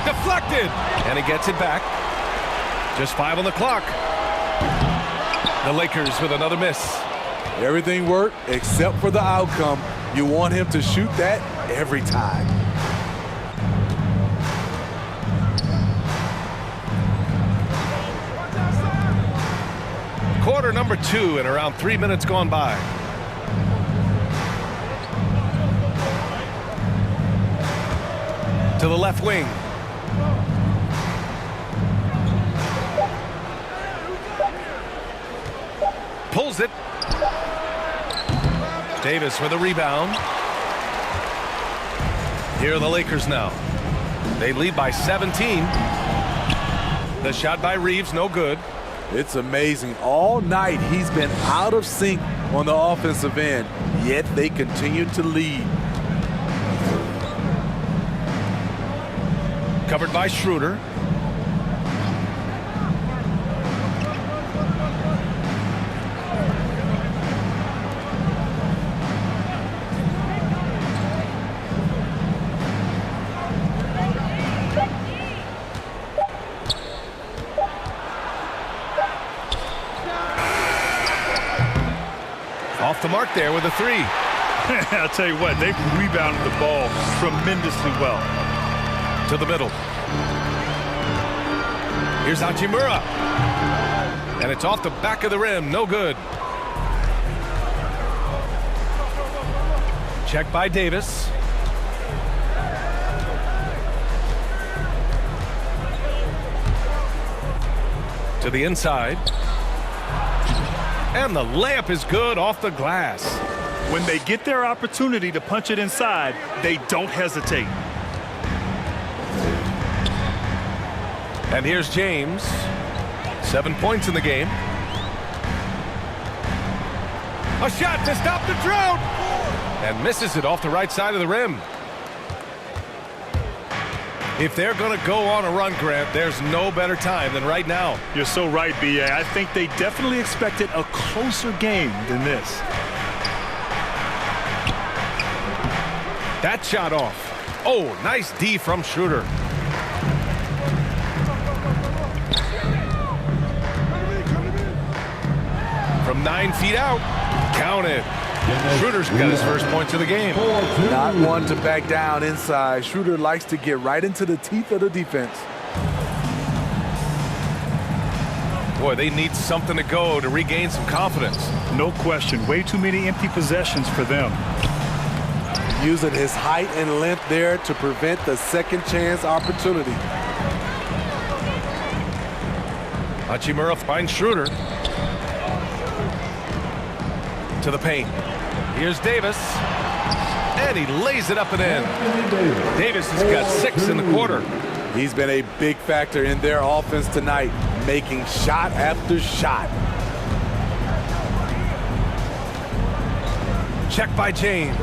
Deflected, and he gets it back. Just 5 on the clock. The Lakers with another miss. Everything worked except for the outcome. You want him to shoot that every time. Quarter number 2 and around 3 minutes gone by. To the left wing. Pulls it. Davis with a rebound. Here are the Lakers now. They lead by 17. The shot by Reeves, no good. It's amazing. All night he's been out of sync on the offensive end, yet they continue to lead. Covered by Schroeder. off the mark there with a three. I'll tell you what, they've rebounded the ball tremendously well. To the middle. Here's Hachimura. And it's off the back of the rim. No good. Check by Davis. To the inside. And the layup is good off the glass. When they get their opportunity to punch it inside, they don't hesitate. And here's James. 7 points in the game. A shot to stop the drought. And misses it off the right side of the rim. If they're going to go on a run, Grant, there's no better time than right now. You're so right, B.A. I think they definitely expected a closer game than this. That shot off. Oh, nice D from Schroeder. From 9 feet out. Count it. Schroeder's got his first points of the game. Not one to back down inside. Schroeder likes to get right into the teeth of the defense. Boy, they need something to go to regain some confidence. No question. Way too many empty possessions for them. Using his height and length there to prevent the second chance opportunity. Hachimura finds Schroeder. To the paint. Here's Davis. And he lays it up and in. Davis has got 6 in the quarter. He's been a big factor in their offense tonight, making shot after shot. Check by James.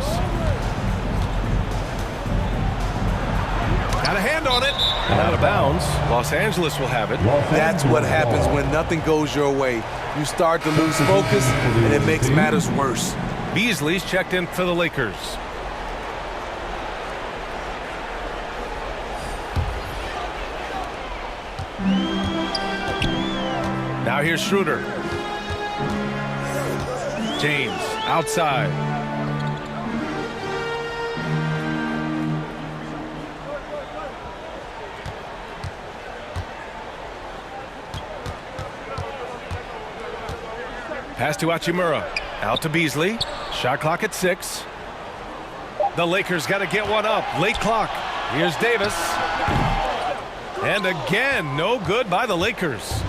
Got a hand on it. And out of bounds. Los Angeles will have it. That's what happens when nothing goes your way. You start to lose focus, and it makes matters worse. Beasley's checked in for the Lakers. Now here's Schroeder. James outside. Pass to Hachimura. Out to Beasley. Shot clock at 6. The Lakers got to get one up. Late clock. Here's Davis. And again, no good by the Lakers.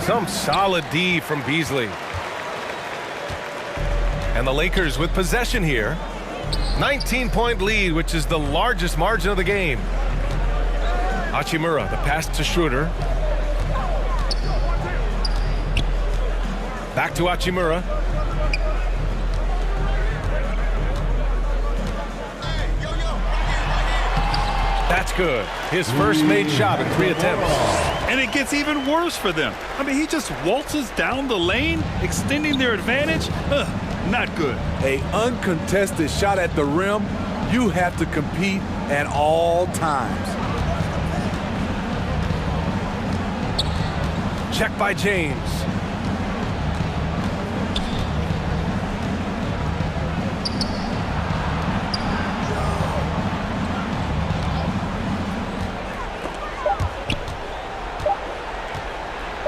Some solid D from Beasley. And the Lakers with possession here. 19-point lead, which is the largest margin of the game. Hachimura, the pass to Schroeder. Back to Hachimura. That's good. His first made shot in 3 attempts. And it gets even worse for them. I mean, he just waltzes down the lane, extending their advantage. Not good. An uncontested shot at the rim, you have to compete at all times. Check by James.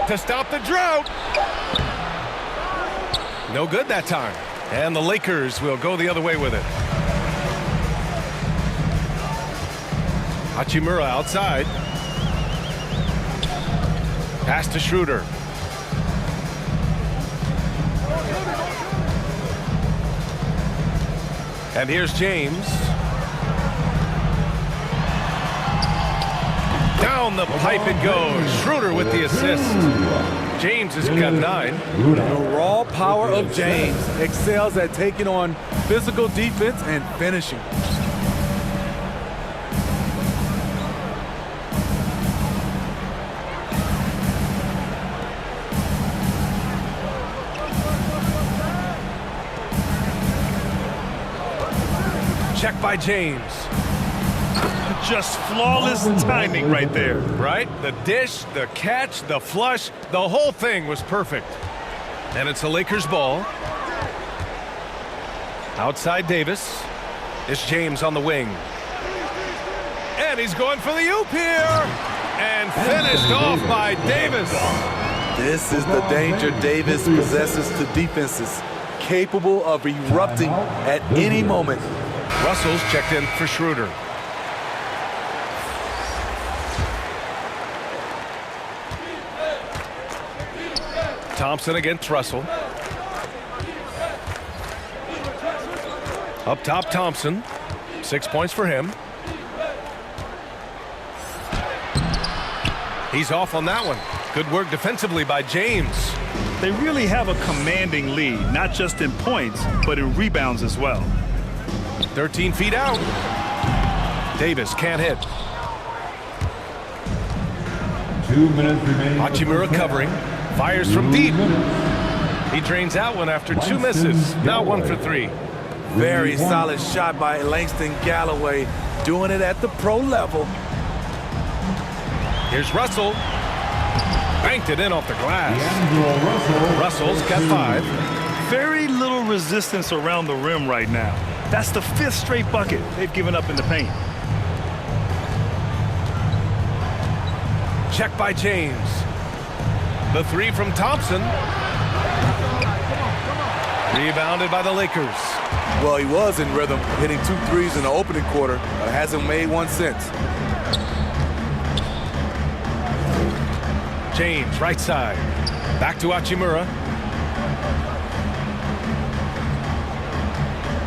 To stop the drought. No good that time. And the Lakers will go the other way with it. Hachimura outside. Pass to Schroeder. And here's James. Down the pipe it goes. Schroeder with the assist. James has got 9. The raw power of James excels at taking on physical defense and finishing. Check by James. Just flawless timing right there. Right? The dish, the catch, the flush, the whole thing was perfect. And it's a Lakers ball. Outside Davis. It's James on the wing. And he's going for the oop here. And finished off by Davis. This is the danger Davis possesses to defenses, capable of erupting at any moment. Russell's checked in for Schroeder. Thompson against Russell. Up top, Thompson. 6 points for him. He's off on that one. Good work defensively by James. They really have a commanding lead, not just in points, but in rebounds as well. 13 feet out. Davis can't hit. 2 minutes remaining. Hachimura covering. Fires from deep. He drains out one after 2 misses. Now 1 for 3. Very solid shot by Langston Galloway, doing it at the pro level. Here's Russell. Banked it in off the glass. Russell's got 5. Very little resistance around the rim right now. That's the 5th straight bucket they've given up in the paint. Check by James. The 3 from Thompson. Rebounded by the Lakers. Well, he was in rhythm, hitting 2 threes in the opening quarter, but hasn't made one since. James, right side. Back to Hachimura.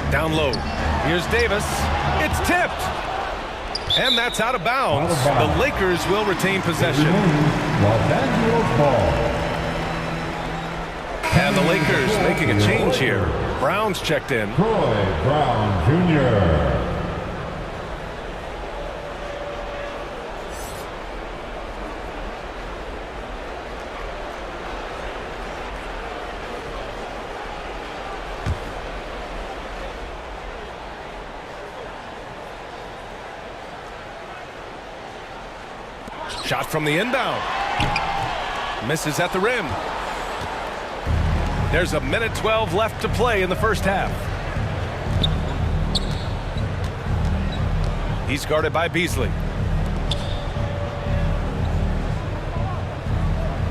Down low. Here's Davis. It's tipped. And that's out of bounds. The Lakers will retain possession. And the Lakers making a change here. Brown's checked in. Troy Brown Jr. Shot from the inbound. Misses at the rim. There's a minute 12 left to play in the first half. He's guarded by Beasley.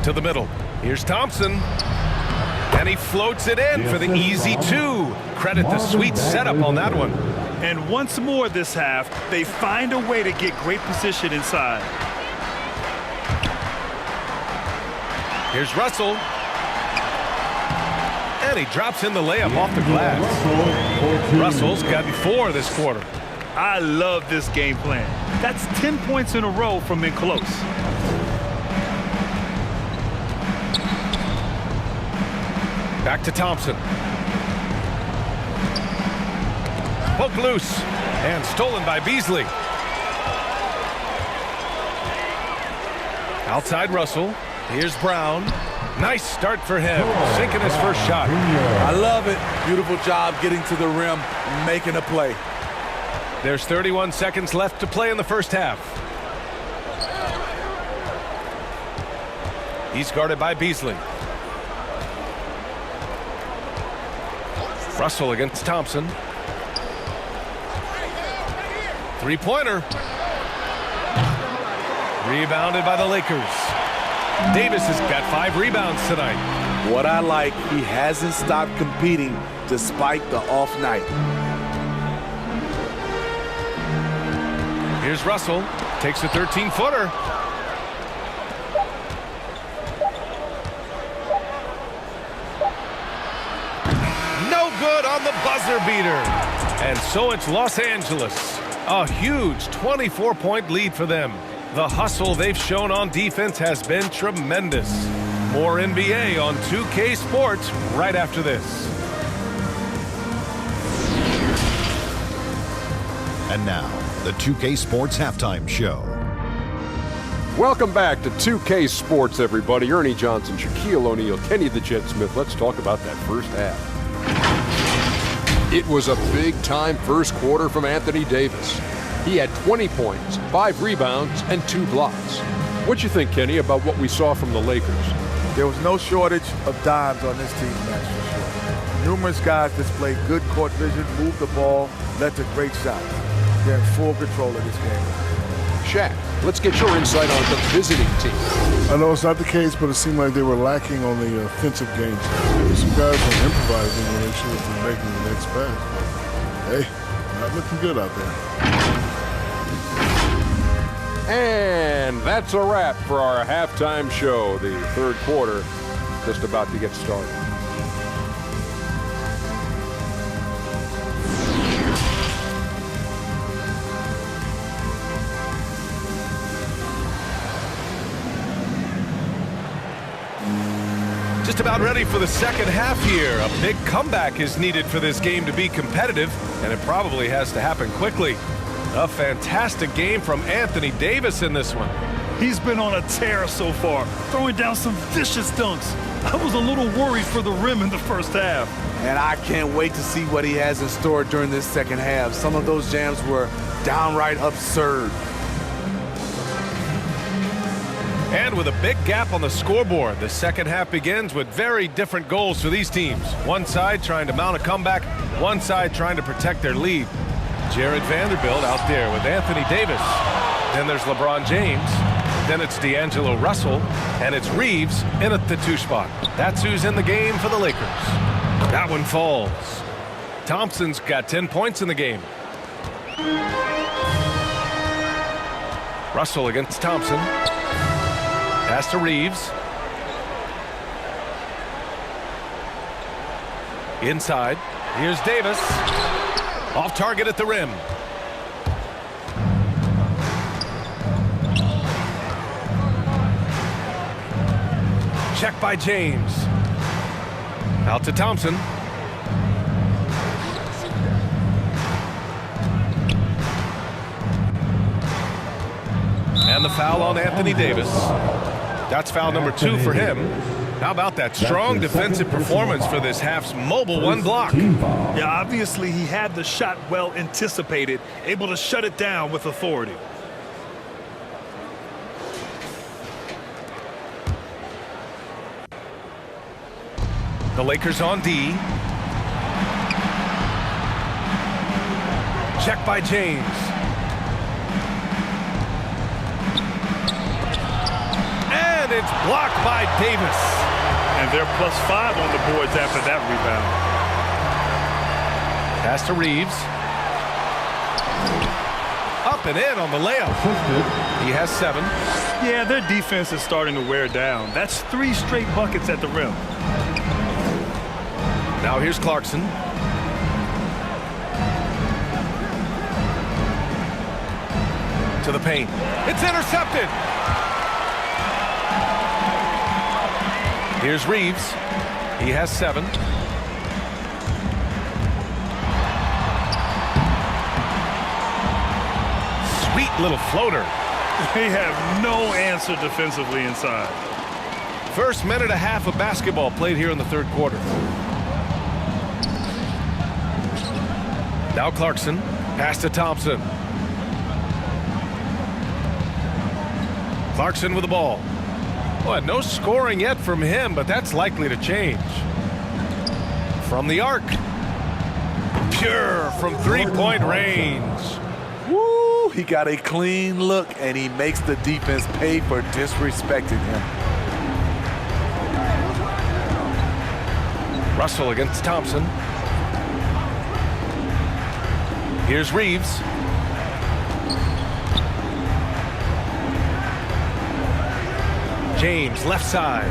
To the middle. Here's Thompson. And he floats it in for the easy 2. Credit the sweet setup on that one. And once more this half, they find a way to get great position inside. Here's Russell. And he drops in the layup off the glass. Russell's gotten 4 this quarter. I love this game plan. That's 10 points in a row from in close. Back to Thompson. Poked loose. And stolen by Beasley. Outside Russell. Here's Brown. Nice start for him. Sinking his first shot. I love it. Beautiful job getting to the rim, making a play. There's 31 seconds left to play in the first half. He's guarded by Beasley. Russell against Thompson. 3-pointer. Rebounded by the Lakers. Davis has got 5 rebounds tonight. What I like, he hasn't stopped competing despite the off night. Here's Russell. Takes a 13-footer. No good on the buzzer beater. And so it's Los Angeles. A huge 24-point lead for them. The hustle they've shown on defense has been tremendous. More NBA on 2K Sports right after this. And now, the 2K Sports Halftime Show. Welcome back to 2K Sports, everybody. Ernie Johnson, Shaquille O'Neal, Kenny the Jet Smith. Let's talk about that first half. It was a big-time first quarter from Anthony Davis. He had 20 points, 5 rebounds, and 2 blocks. What you think, Kenny, about what we saw from the Lakers? There was no shortage of dimes on this team, that's for sure. Numerous guys displayed good court vision, moved the ball, led to great shots. They're in full control of this game. Shaq, let's get your insight on the visiting team. I know it's not the case, but it seemed like they were lacking on the offensive game. Maybe some guys were improvising when they should have been making the next pass. But, hey, not looking good out there. And that's a wrap for our halftime show. The third quarter just about to get started. Just about ready for the second half here. A big comeback is needed for this game to be competitive, and it probably has to happen quickly. A fantastic game from Anthony Davis in this one. He's been on a tear so far, throwing down some vicious dunks. I was a little worried for the rim in the first half. And I can't wait to see what he has in store during this second half. Some of those jams were downright absurd. And with a big gap on the scoreboard, the second half begins with very different goals for these teams. One side trying to mount a comeback, one side trying to protect their lead. Jared Vanderbilt out there with Anthony Davis. Then there's LeBron James. Then it's D'Angelo Russell. And it's Reeves in at the 2 spot. That's who's in the game for the Lakers. That one falls. Thompson's got 10 points in the game. Russell against Thompson. Pass to Reeves. Inside. Here's Davis. Off target at the rim. Check by James. Out to Thompson. And the foul on Anthony Davis. That's foul number 2 for him. How about that strong defensive performance for this half's mobile one block? Yeah, obviously he had the shot well anticipated, able to shut it down with authority. The Lakers on D. Check by James. And it's blocked by Davis. And they're +5 on the boards after that rebound. Pass to Reeves. Up and in on the layup. He has 7. Yeah, their defense is starting to wear down. That's 3 straight buckets at the rim. Now here's Clarkson. To the paint. It's intercepted. Here's Reeves. He has 7. Sweet little floater. They have no answer defensively inside. First minute and a half of basketball played here in the third quarter. Now Clarkson. Pass to Thompson. Clarkson with the ball. Well, no scoring yet from him, but that's likely to change. From the arc. Pure from three-point range. Woo! He got a clean look, and he makes the defense pay for disrespecting him. Russell against Thompson. Here's Reeves. James, left side.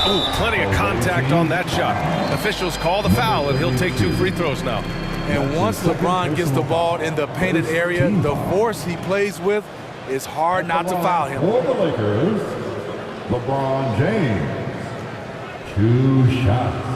Ooh, plenty of contact on that shot. Officials call the foul, and he'll take 2 free throws now. And once LeBron gets the ball in the painted area, the force he plays with, it's hard not to foul him. For the Lakers, LeBron James. 2 shots.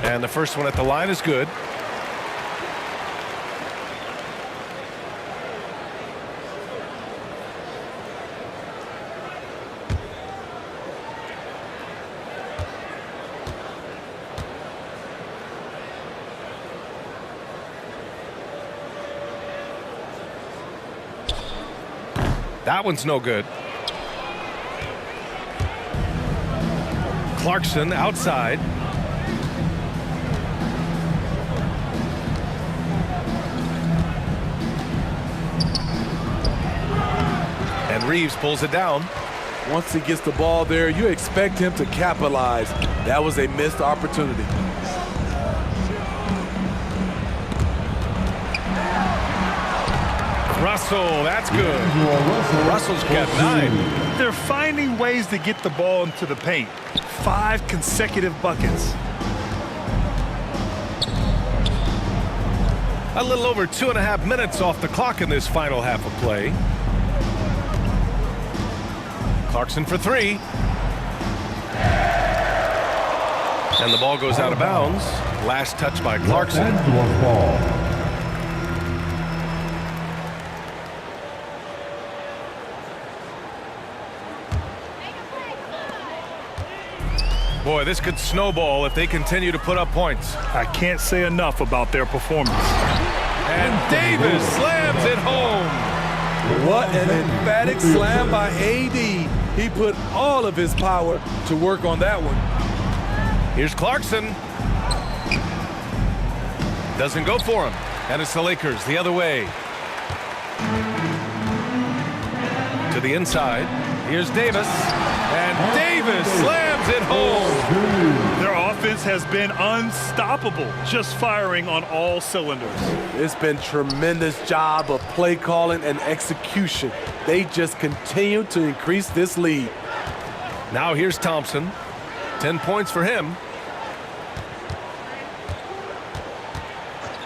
And the first one at the line is good. That one's no good. Clarkson outside. And Reeves pulls it down. Once he gets the ball there, you expect him to capitalize. That was a missed opportunity. Russell, that's good. Russell's got 9. They're finding ways to get the ball into the paint. 5 consecutive buckets. A little over 2.5 minutes off the clock in this final half of play. Clarkson for 3. And the ball goes out of bounds. Last touch by Clarkson. Boy, this could snowball if they continue to put up points. I can't say enough about their performance. And Davis slams it home. What an emphatic slam by AD. He put all of his power to work on that one. Here's Clarkson. Doesn't go for him. And it's the Lakers the other way. To the inside. Here's Davis. And Davis slams it home. Their offense has been unstoppable, just firing on all cylinders. It's been tremendous job of play calling and execution. They just continue to increase this lead. Now here's Thompson. 10 points for him.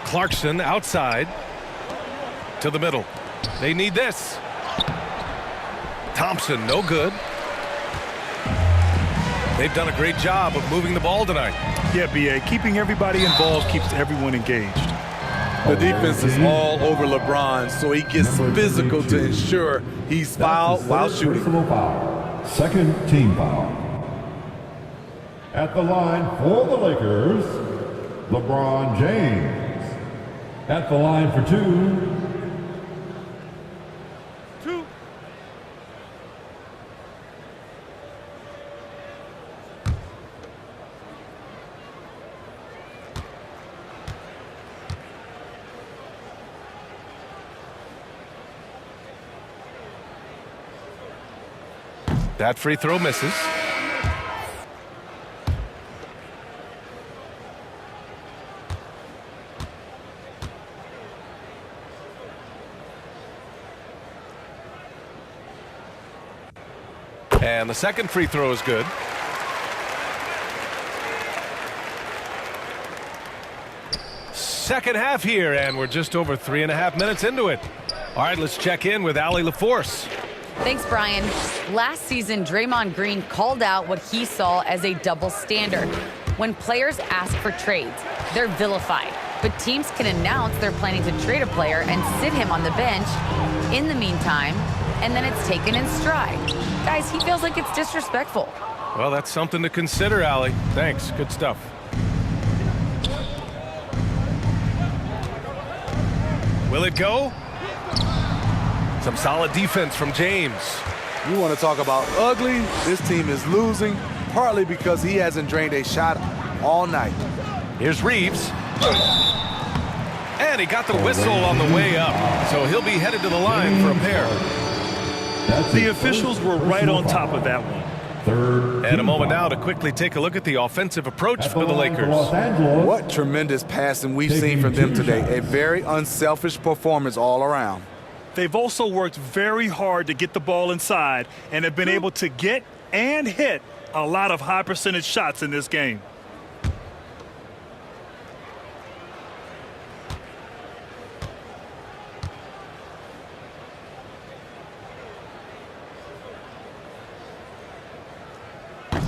Clarkson outside to the middle. They need this. Thompson, no good. They've done a great job of moving the ball tonight. Yeah, BA, keeping everybody involved keeps everyone engaged. The defense is all over LeBron, so he gets physical to ensure he's fouled while shooting. Second team foul. At the line for the Lakers, LeBron James. At the line for 2. That free throw misses. And the second free throw is good. Second half here, and we're just over 3.5 minutes into it. All right, let's check in with Allie LaForce. Thanks, Brian. Last season, Draymond Green called out what he saw as a double standard. When players ask for trades, they're vilified. But teams can announce they're planning to trade a player and sit him on the bench in the meantime, and then it's taken in stride. Guys, he feels like it's disrespectful. Well, that's something to consider, Allie. Thanks. Good stuff. Will it go? Some solid defense from James. You want to talk about ugly? This team is losing, partly because he hasn't drained a shot all night. Here's Reeves. And he got the whistle on the way up, so he'll be headed to the line for a pair. The officials were right on top of that one. And a moment now to quickly take a look at the offensive approach for the Lakers. What tremendous passing we've seen from them today. A very unselfish performance all around. They've also worked very hard to get the ball inside and have been able to get and hit a lot of high percentage shots in this game.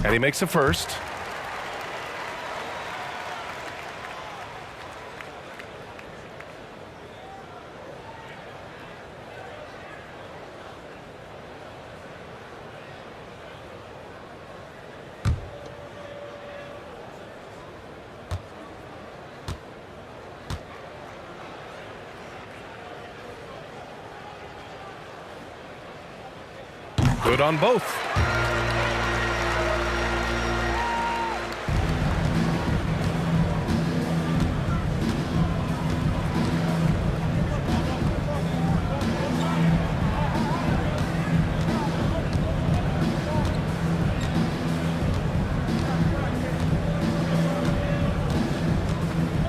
And he makes a first. Good on both.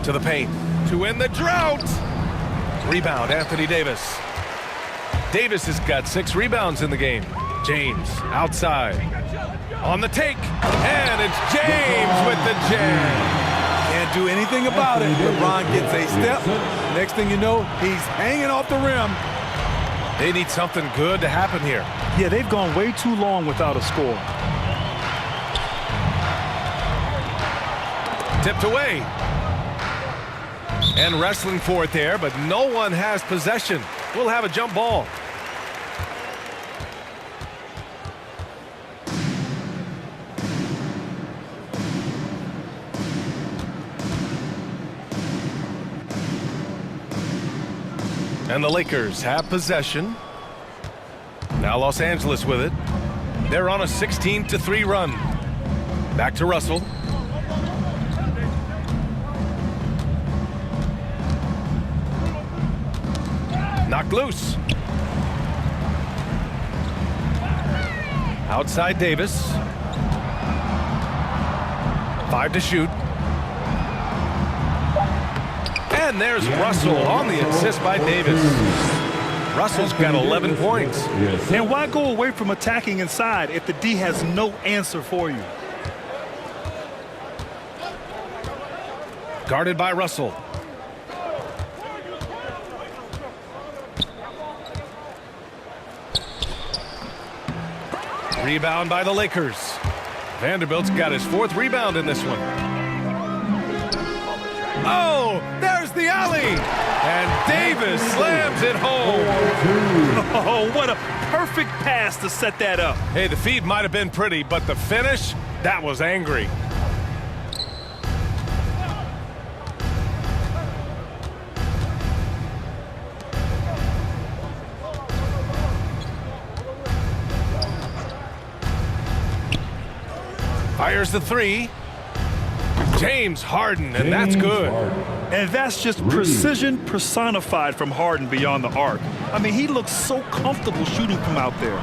To the paint to win the drought. Rebound, Anthony Davis. Davis has got 6 rebounds in the game. James outside on the take, and it's James with the jam. Can't do anything about it. LeBron gets a step. Next thing you know, he's hanging off the rim. They need something good to happen here. Yeah, they've gone way too long without a score. Tipped away. And wrestling for it there, but no one has possession. We'll have a jump ball. And the Lakers have possession. Now Los Angeles with it. They're on a 16-3 run. Back to Russell. Knocked loose. Outside Davis. 5 to shoot. And there's Russell on the assist by Davis. Russell's got 11 points. And why go away from attacking inside if the D has no answer for you? Guarded by Russell. Rebound by the Lakers. Vanderbilt's got his 4th rebound in this one. Oh, there's the alley. And Davis slams it home. Oh, what a perfect pass to set that up. Hey, the feed might have been pretty, but the finish, that was angry. Fires the 3. James Harden, and that's good. And that's just precision personified from Harden beyond the arc. I mean, he looks so comfortable shooting from out there.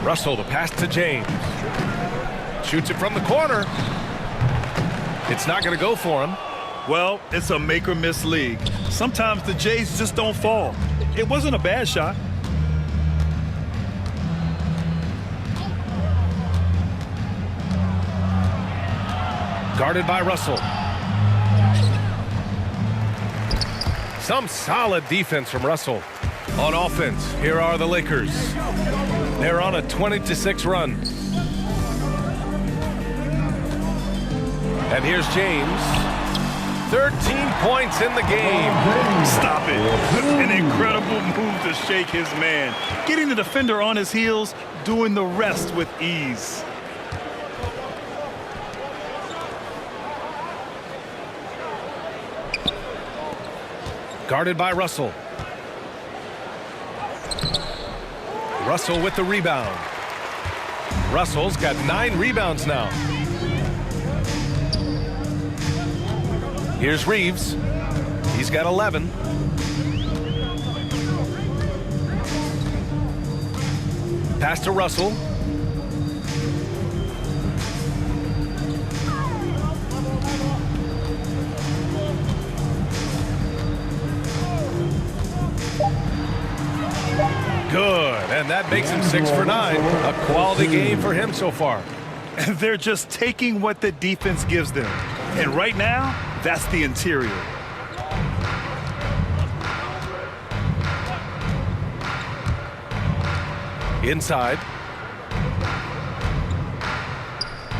Russell, the pass to James. Shoots it from the corner. It's not going to go for him. Well, it's a make or miss league. Sometimes the Jays just don't fall. It wasn't a bad shot. Guarded by Russell. Some solid defense from Russell. On offense, here are the Lakers. They're on a 20-6 run. And here's James. 13 points in the game. Stop it. An incredible move to shake his man. Getting the defender on his heels, doing the rest with ease. Guarded by Russell. Russell with the rebound. Russell's got 9 rebounds now. Here's Reeves. He's got 11. Pass to Russell. Good, and that makes him 6 for 9. A quality game for him so far. And they're just taking what the defense gives them. And right now, that's the interior. Inside.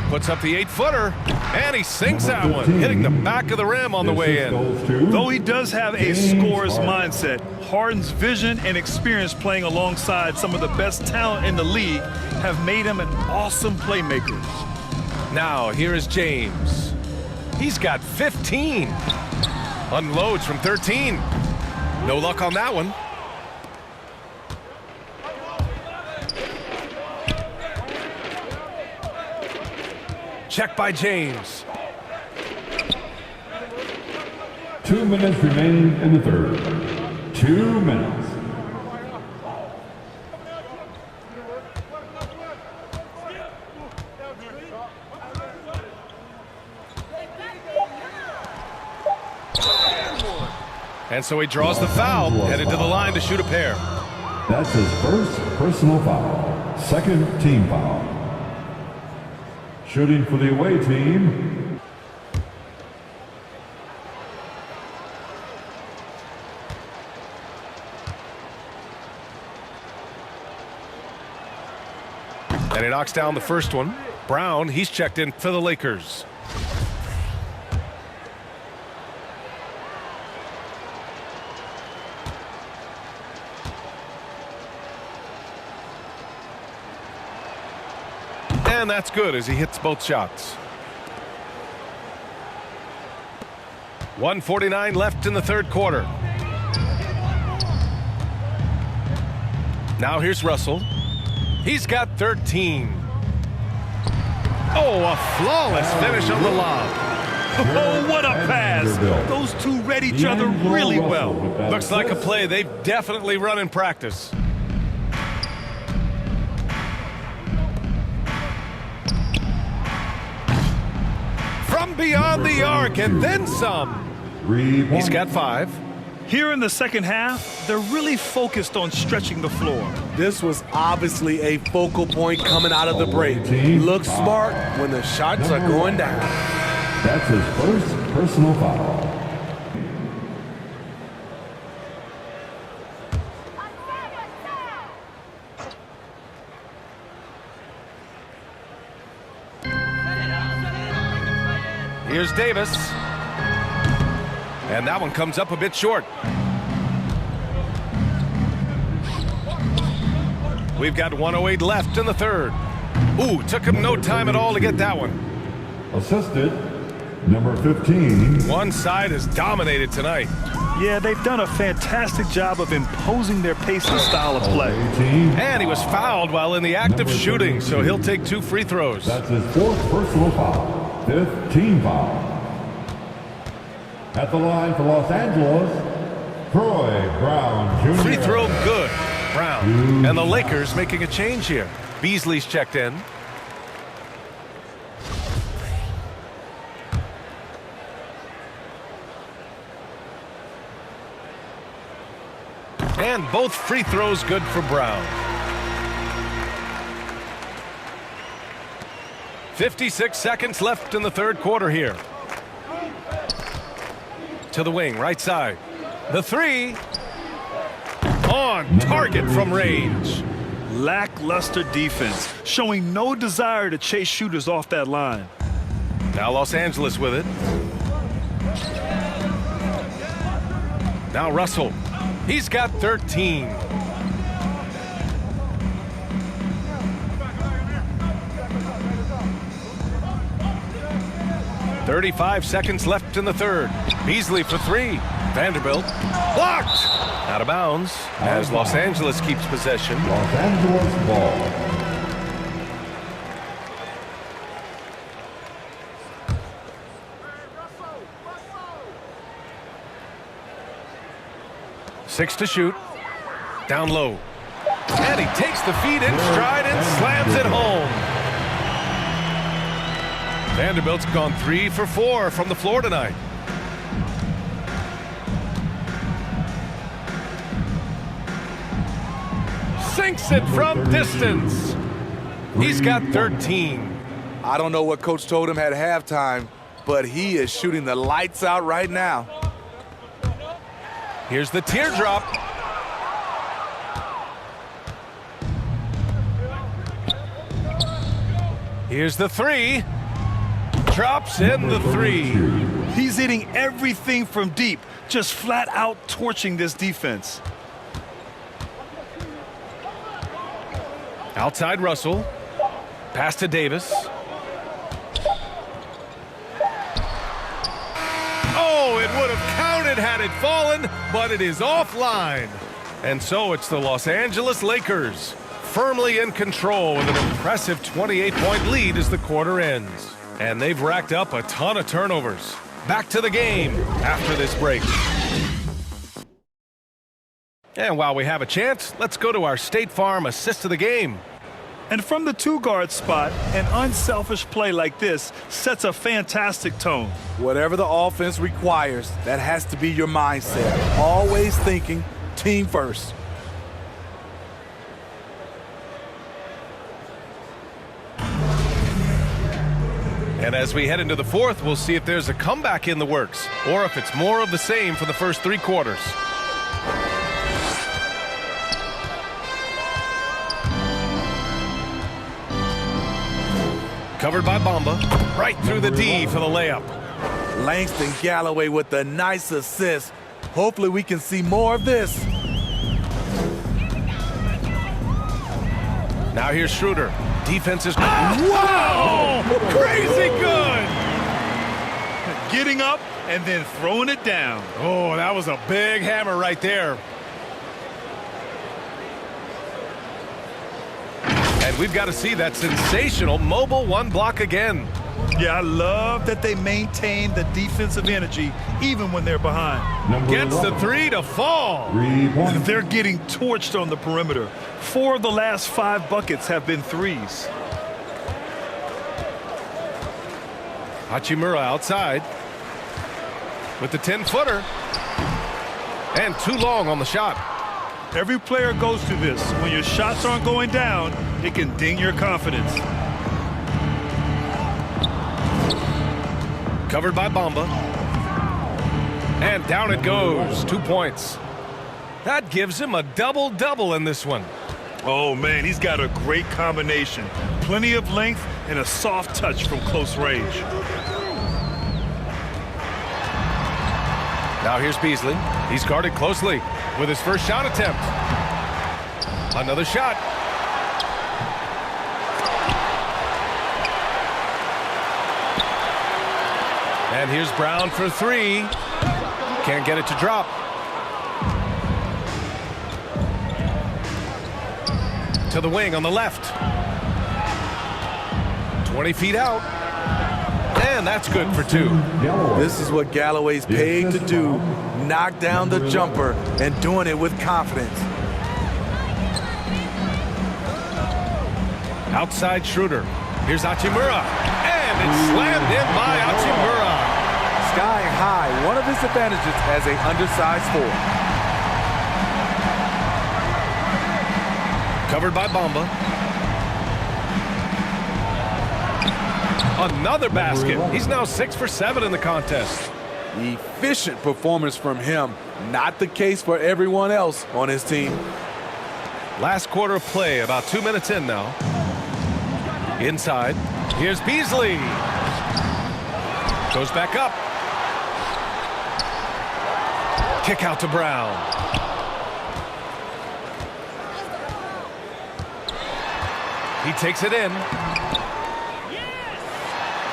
Puts up the 8-footer, and he sinks that one, hitting the back of the rim on the way in. Though he does have a scorer's mindset, Harden's vision and experience playing alongside some of the best talent in the league have made him an awesome playmaker. Now, here is James. He's got 15. Unloads from 13. No luck on that one. Check by James. 2 minutes remaining in the third. 2 minutes. And so he draws the foul, headed to the line to shoot a pair. That's his first personal foul. Second team foul. Shooting for the away team. And he knocks down the first one. Brown, he's checked in for the Lakers. And that's good as he hits both shots. 1:49 left in the third quarter. Now here's Russell. He's got 13. Oh, a flawless finish on the lob. Oh, what a pass. Those two read each other really well. Looks like a play they've definitely run in practice. From beyond the arc and then some. He's got 5. Here in the second half, they're really focused on stretching the floor. This was obviously a focal point coming out of the break. Looks smart when the shots are going down. That's his first personal foul. Here's Davis. And that one comes up a bit short. We've got 1:08 left in the third. Ooh, took him no time at all to get that one. Assisted, number 15. One side has dominated tonight. Yeah, they've done a fantastic job of imposing their pace and style of play. And he was fouled while in the act of shooting, so he'll take 2 free throws. That's his 4th personal foul. 5th team foul. At the line for Los Angeles, Troy Brown Jr. Free throw good. Brown. And the Lakers making a change here. Beasley's checked in. And both free throws good for Brown. 56 seconds left in the third quarter here. To the wing, right side. The 3. On target from range. Lackluster defense, showing no desire to chase shooters off that line. Now Los Angeles with it. Now Russell. He's got 13. .35 seconds left in the third. Beasley for 3. Vanderbilt blocked. Out of bounds as Los Angeles keeps possession. Los Angeles ball. Six to shoot. Down low. And he takes the feed in stride and slams it home. Vanderbilt's gone 3 for 4 from the floor tonight. Sinks it from distance. He's got 13. I don't know what coach told him at halftime, but he is shooting the lights out right now. Here's the teardrop. Here's the 3. Drops in the 3. He's hitting everything from deep, just flat out torching this defense. Outside Russell. Pass to Davis. Oh, it would have counted had it fallen, but it is offline. And so it's the Los Angeles Lakers, firmly in control with an impressive 28-point lead as the quarter ends. And they've racked up a ton of turnovers. Back to the game after this break. And while we have a chance, let's go to our State Farm assist of the game. And from the two-guard spot, an unselfish play like this sets a fantastic tone. Whatever the offense requires, that has to be your mindset. Always thinking team first. And as we head into the fourth, we'll see if there's a comeback in the works or if it's more of the same for the first 3 quarters. Covered by Bamba, right through the D for the layup. Langston Galloway with a nice assist. Hopefully we can see more of this. Now here's Schroeder. Defense is... Wow! Crazy good! Getting up and then throwing it down. Oh, that was a big hammer right there. And we've got to see that sensational mobile 1 block again. Yeah, I love that they maintain the defensive energy even when they're behind. Gets the 3 to fall. They're getting torched on the perimeter. 4 of the last 5 buckets have been threes. Hachimura outside with the 10-footer. And too long on the shot. Every player goes through this. When your shots aren't going down, it can ding your confidence. Covered by Bamba. And down it goes. 2 points. That gives him a double-double in this one. Oh, man, he's got a great combination. Plenty of length and a soft touch from close range. Now here's Beasley. He's guarded closely with his first shot attempt. Another shot. And here's Brown for 3. Can't get it to drop. To the wing on the left. 20 feet out. And that's good for 2. This is what Galloway's paid to do. Knock down the jumper and doing it with confidence. Outside Schroeder. Here's Hachimura. And it's slammed in by Hachimura. Sky high. One of his advantages as an undersized forward. Covered by Bamba. Another basket. He's now 6 for 7 in the contest. Efficient performance from him. Not the case for everyone else on his team. Last quarter of play, about 2 minutes in now. Inside. Here's Beasley. Goes back up. Kick out to Brown. He takes it in.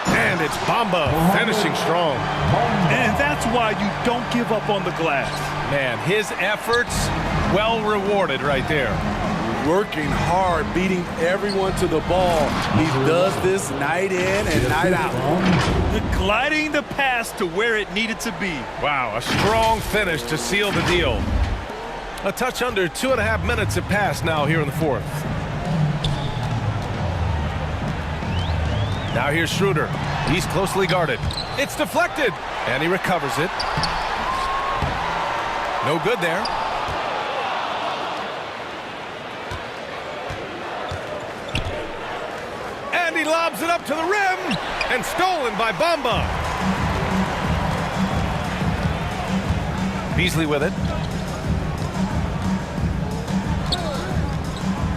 And it's Bamba finishing strong. And that's why you don't give up on the glass. Man, his efforts well rewarded right there. Working hard, beating everyone to the ball. He does this night in and night out. Gliding the pass to where it needed to be. Wow, a strong finish to seal the deal. A touch under 2.5 minutes have passed now here in the fourth. Now here's Schroeder. He's closely guarded. It's deflected, and he recovers it. No good there. And he lobs it up to the rim, and stolen by Bamba. Beasley with it.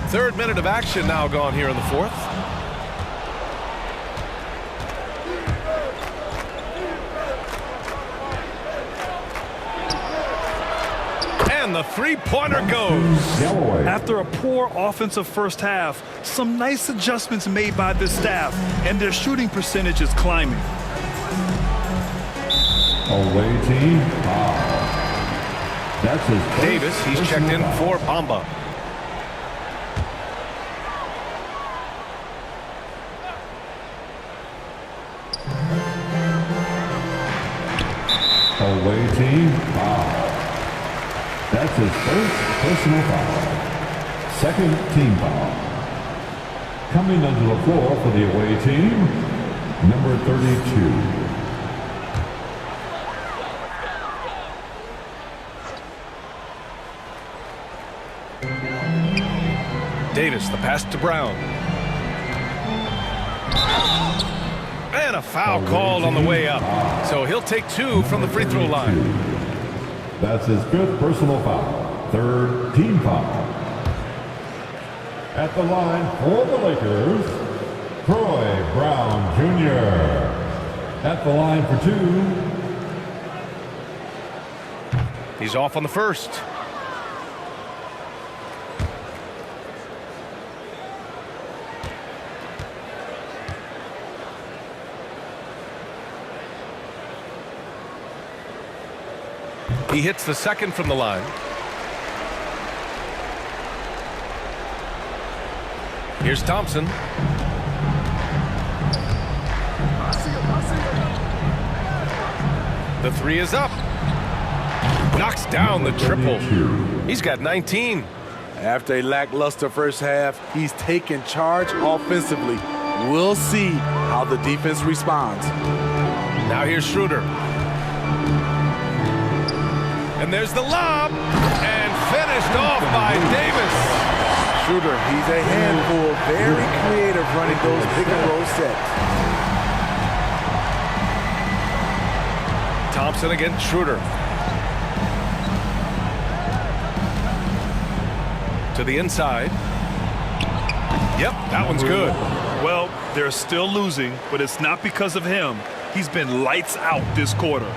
3rd minute of action now gone here in the fourth. And the three-pointer goes. After a poor offensive first half, some nice adjustments made by the staff, and their shooting percentage is climbing. Away team. That's his Davis, he's checked in for Bamba. away team, foul. That's his first personal foul. Second team foul. Coming onto the floor for the away team, number 32. Davis, the pass to Brown. And a foul called on the way up. So he'll take 2 from the free throw line. That's his 5th personal foul. 3rd team foul. At the line for the Lakers, Troy Brown Jr. At the line for 2. He's off on the first. He hits the second from the line. Here's Thompson. The 3 is up. Knocks down the triple. He's got 19. After a lackluster first half, he's taken charge offensively. We'll see how the defense responds. Now here's Schroeder. And there's the lob. And finished off by Davis. Schroeder, he's a handful, very creative running those pick and roll sets. Thompson against Schroeder. To the inside. Yep, that one's good. Well, they're still losing, but it's not because of him. He's been lights out this quarter.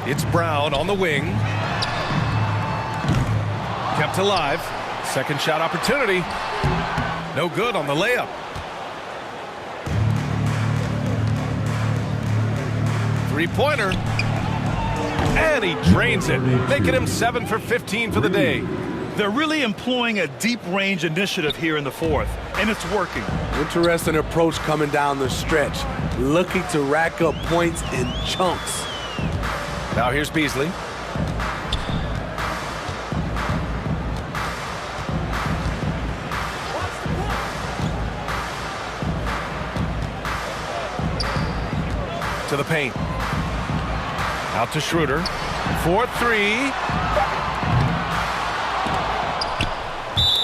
It's Brown on the wing. Kept alive. Second shot opportunity. No good on the layup. Three-pointer. And he drains it, making him 7 for 15 for the day. They're really employing a deep range initiative here in the fourth, and it's working. Interesting approach coming down the stretch, looking to rack up points in chunks. Now here's Beasley. To the paint. Out to Schroeder. 4-3.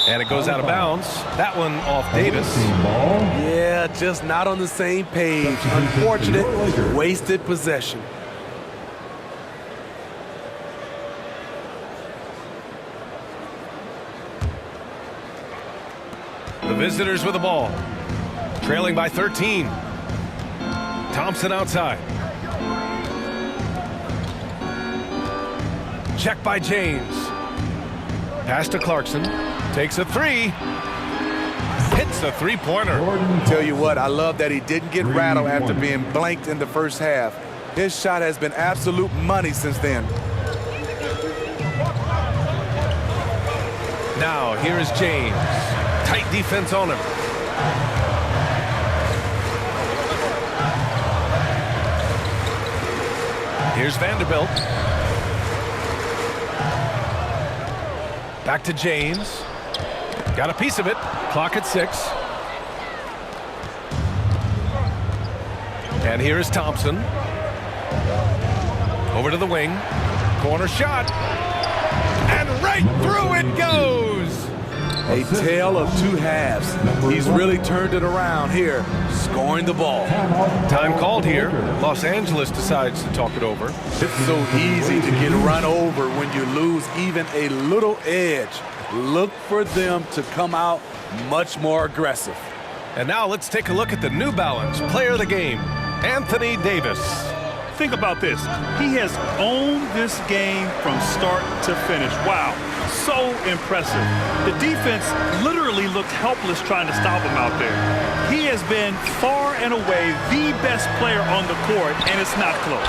And it goes out of bounds. That one off Davis. Yeah, just not on the same page. Unfortunate, wasted possession. The visitors with the ball. Trailing by 13. Thompson outside. Check by James. Pass to Clarkson. Takes a 3. Hits a three-pointer. Tell you what, I love that he didn't get rattled after being blanked in the first half. His shot has been absolute money since then. Now, here is James. Tight defense on him. Here's Vanderbilt. Back to James. Got a piece of it. Clock at 6. And here is Thompson. Over to the wing. Corner shot. And right through it goes. A tale of two halves. He's really turned it around here, scoring the ball. Time called here. Los Angeles decides to talk it over. It's so easy to get run over when you lose even a little edge. Look for them to come out much more aggressive. And now let's take a look at the New Balance player of the game, Anthony Davis. Think about this. He has owned this game from start to finish. Wow, so impressive. The defense literally looked helpless trying to stop him out there. He has been far and away the best player on the court, and it's not close.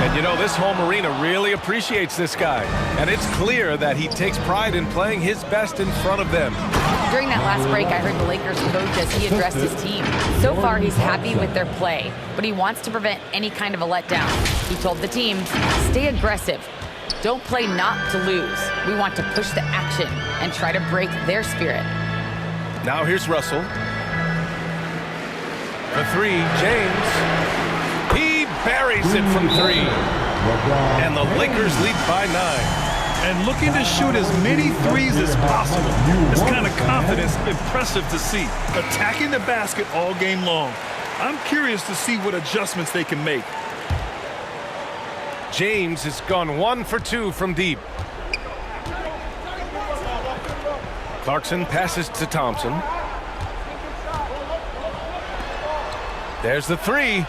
And you know, this home arena really appreciates this guy. And it's clear that he takes pride in playing his best in front of them. During that last break, I heard the Lakers coach as he addressed his team. So far, he's happy with their play, but he wants to prevent any kind of a letdown. He told the team, stay aggressive. Don't play not to lose. We want to push the action and try to break their spirit. Now here's Russell. For three, James. He buries it from three. And the Lakers lead by 9. And looking to shoot as many threes as possible. This kind of confidence, impressive to see. Attacking the basket all game long. I'm curious to see what adjustments they can make. James has gone 1 for 2 from deep. Clarkson passes to Thompson. There's the three.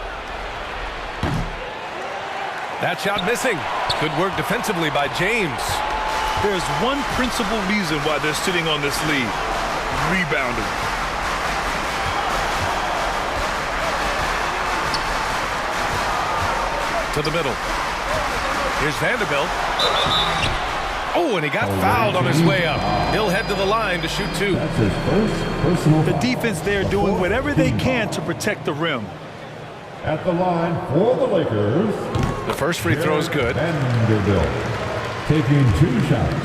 That shot missing. Good work defensively by James. There's one principal reason why they're sitting on this lead. Rebounding. To the middle. Here's Vanderbilt. Oh, and he got fouled on his way up. He'll head to the line to shoot 2. That's his first personal The defense there doing whatever they can to protect the rim. At the line for the Lakers. The first free throw is good. Vanderbilt taking 2 shots.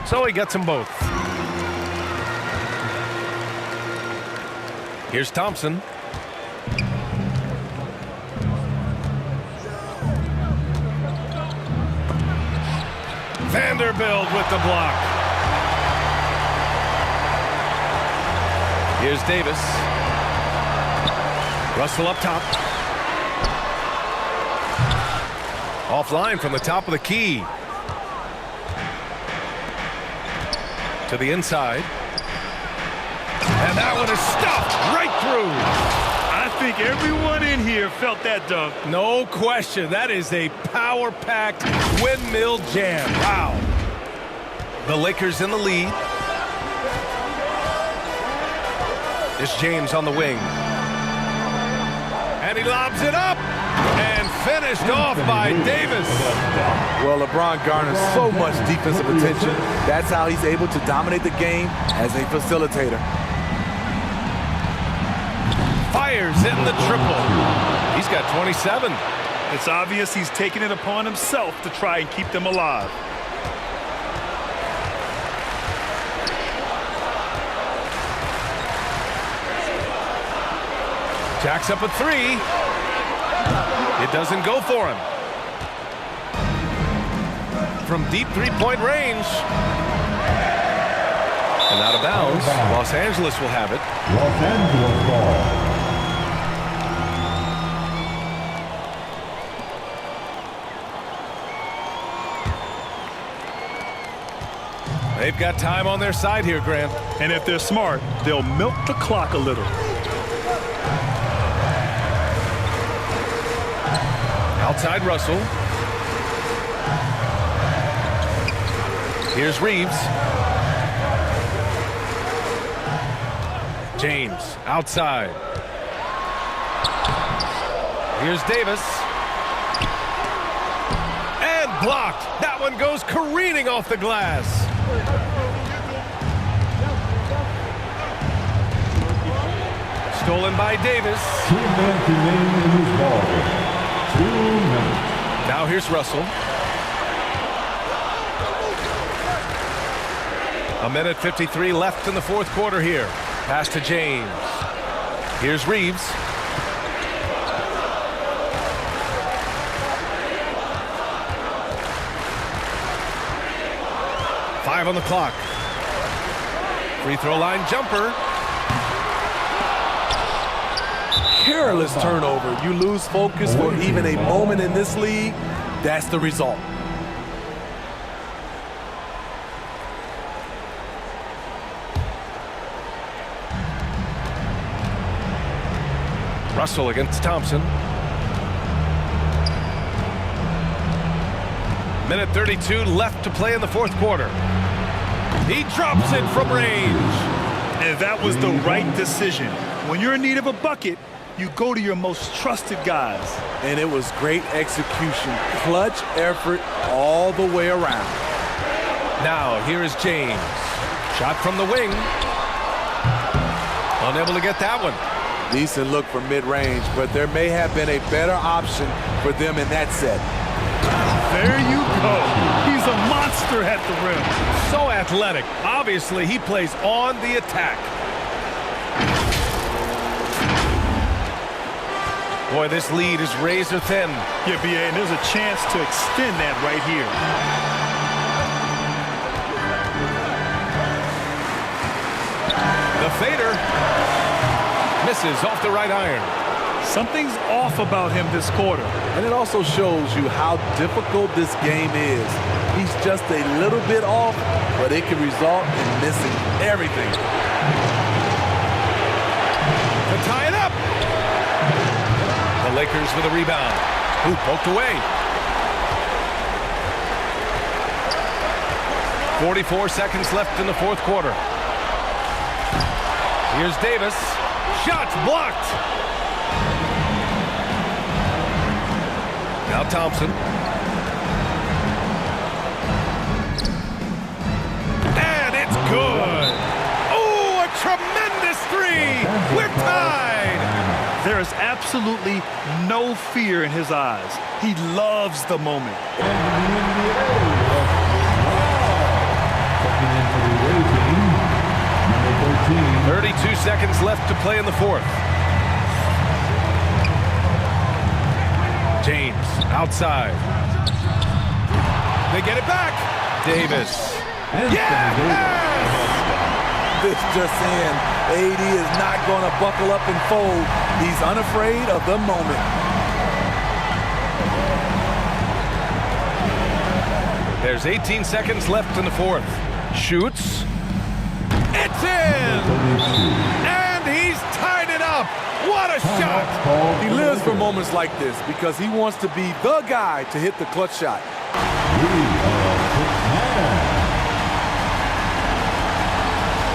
So he gets them both. Here's Thompson. Vanderbilt with the block. Here's Davis. Russell up top. Offline from the top of the key. To the inside. And that one is stuffed right through. I think everyone in here felt that dunk. No question. That is a power-packed windmill jam. Wow. The Lakers in the lead. It's James on the wing. And he lobs it up. And finished off by Davis. Well, LeBron garners so much defensive attention. That's how he's able to dominate the game as a facilitator. Fires in the triple. He's got 27. It's obvious he's taking it upon himself to try and keep them alive. Jacks up a 3. It doesn't go for him. From deep three-point range. And out of bounds. Los Angeles will have it. Los Angeles ball. They've got time on their side here, Grant. And if they're smart, they'll milk the clock a little. Outside Russell. Here's Reeves. James outside. Here's Davis. And blocked. That one goes careening off the glass. Stolen by Davis. 2 minutes remaining in this ball game. 2 minutes. Now here's Russell. 1:53 left in the fourth quarter here. Pass to James. Here's Reeves. Five on the clock. Free throw line jumper. Careless turnover. You lose focus for even a moment in this league. That's the result. Russell against Thompson. 1:32 left to play in the fourth quarter. He drops it from range. And that was the right decision. When you're in need of a bucket, you go to your most trusted guys. And it was great execution. Clutch effort all the way around. Now, here is James. Shot from the wing. Unable to get that one. Decent look for mid-range, but there may have been a better option for them in that set. There you go. He's a monster at the rim. So athletic. Obviously, he plays on the attack. Boy, this lead is razor thin. Yeah, BA, and there's a chance to extend that right here. The fader misses off the right iron. Something's off about him this quarter. And it also shows you how difficult this game is. He's just a little bit off, but it can result in missing everything. To tie it up. The Lakers with a rebound. Ooh, poked away. 44 seconds left in the fourth quarter. Here's Davis. Shots blocked. Now Thompson. And it's good. Oh, a tremendous three. We're tied. There is absolutely no fear in his eyes. He loves the moment. 32 seconds left to play in the fourth. James outside. They get it back. Davis. Yes! This just in. AD is not going to buckle up and fold. He's unafraid of the moment. There's 18 seconds left in the fourth. Shoots. It's in! And he's tied it up. What a shot! He lives for moments like this because he wants to be the guy to hit the clutch shot.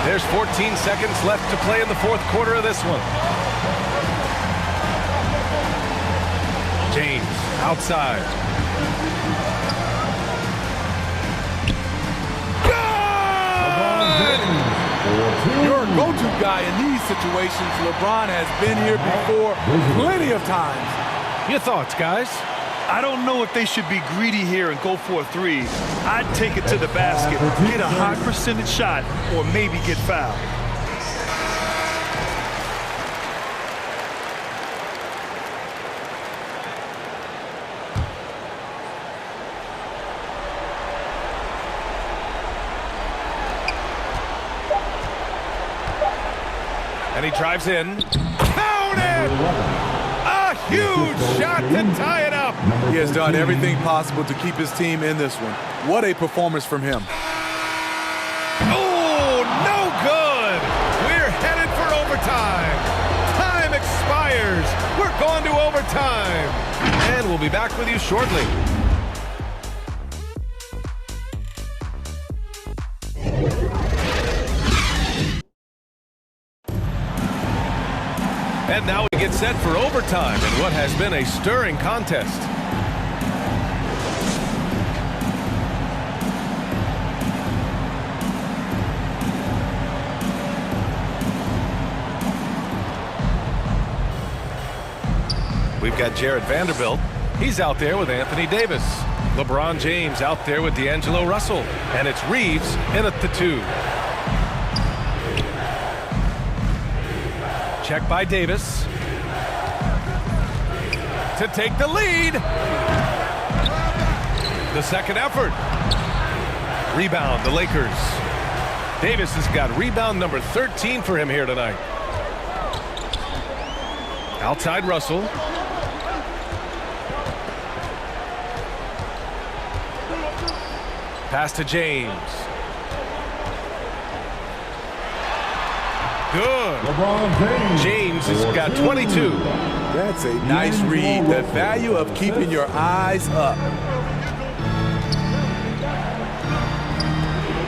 There's 14 seconds left to play in the fourth quarter of this one. James outside. Your go-to guy in these situations. LeBron has been here before plenty of times. Your thoughts, guys? I don't know if they should be greedy here and go for a three. I'd take it to the basket, get a high percentage shot, or maybe get fouled. And he drives in. Counted! A huge shot to tie it up. He has done everything possible to keep his team in this one. What a performance from him. Oh, no good. We're headed for overtime. Time expires. We're going to overtime. And we'll be back with you shortly. And now we get set for overtime in what has been a stirring contest. We've got Jared Vanderbilt. He's out there with Anthony Davis. LeBron James out there with D'Angelo Russell. And it's Reeves in at the 2. Check by Davis to take the lead. The second effort. Rebound, the Lakers. Davis has got rebound number 13 for him here tonight. Outside Russell. Pass to James. Good. James has got 22. That's a nice read. The value of keeping your eyes up.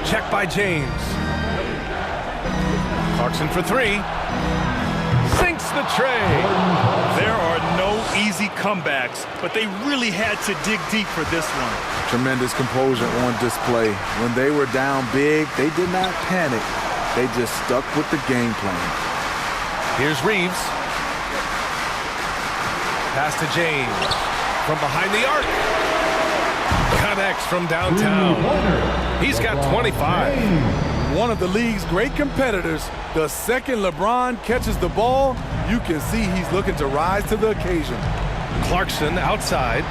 Check by James. Clarkson for 3. Sinks the tray. There are no easy comebacks, but they really had to dig deep for this one. Tremendous composure on display. When they were down big, they did not panic. They just stuck with the game plan. Here's Reeves. Pass to James. From behind the arc. Connects from downtown. He's got 25. One of the league's great competitors. The second LeBron catches the ball, you can see he's looking to rise to the occasion. Clarkson outside.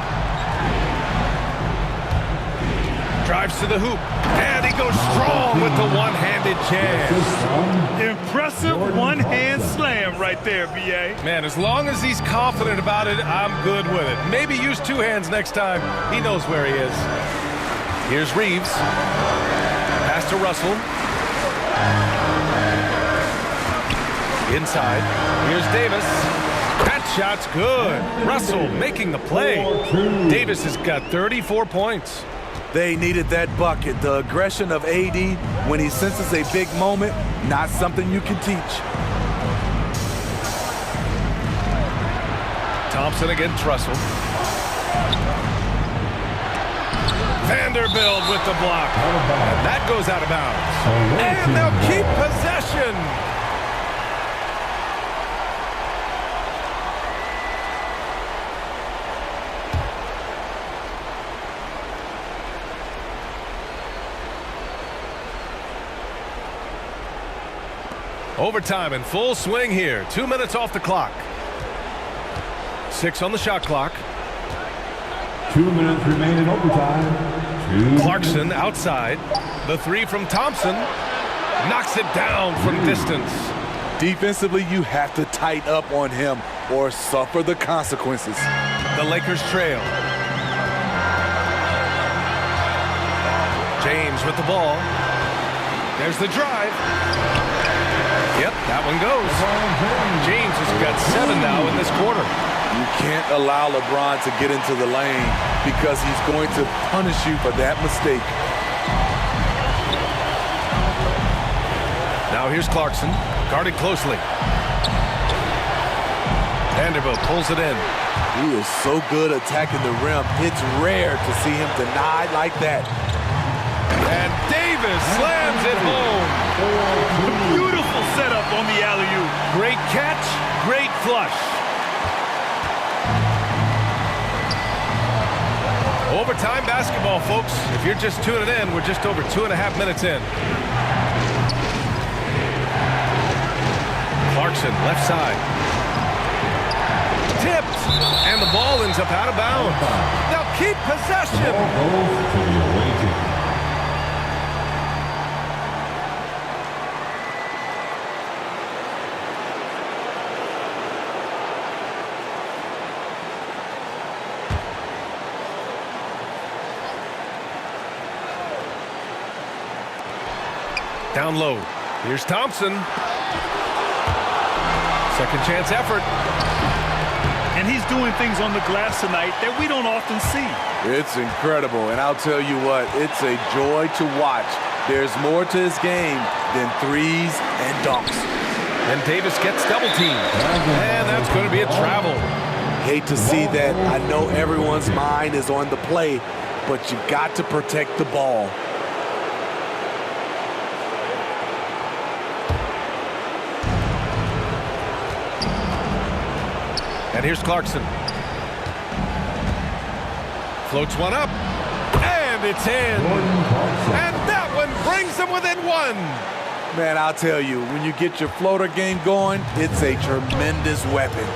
Drives to the hoop. And he goes strong with the one-handed jam. Impressive one-hand slam right there, B.A. Man, as long as he's confident about it, I'm good with it. Maybe use two hands next time. He knows where he is. Here's Reeves. Pass to Russell. Inside. Here's Davis. That shot's good. Russell making the play. Davis has got 34 points. They needed that bucket. The aggression of AD when he senses a big moment, not something you can teach. Thompson against Russell. Vanderbilt with the block. And that goes out of bounds. And they'll keep possession. Overtime in full swing here. 2 minutes off the clock. 6 on the shot clock. 2 minutes remain in overtime. Clarkson outside. The three from Thompson. Knocks it down from distance. Defensively, you have to tighten up on him or suffer the consequences. The Lakers trail. James with the ball. There's the drive. Yep, that one goes. James has got 7 now in this quarter. You can't allow LeBron to get into the lane because he's going to punish you for that mistake. Now here's Clarkson, guarded closely. Vanderbilt pulls it in. He is so good attacking the rim. It's rare to see him denied like that. And Davis slams it home. Beautiful setup on the alley-oop. Great catch, great flush. Overtime basketball, folks. If you're just tuning in, we're just over 2.5 minutes in. Clarkson, left side. Tipped, and the ball ends up out of bounds. They'll keep possession. Down low. Here's Thompson. Second chance effort. And he's doing things on the glass tonight that we don't often see. It's incredible, and I'll tell you what, it's a joy to watch. There's more to his game than threes and dunks. And Davis gets double teamed. And that's going to be a travel. Hate to see that. I know everyone's mind is on the play, but you got to protect the ball. And here's Clarkson. Floats one up. And it's in. And that one brings them within 1. Man, I'll tell you, when you get your floater game going, it's a tremendous weapon.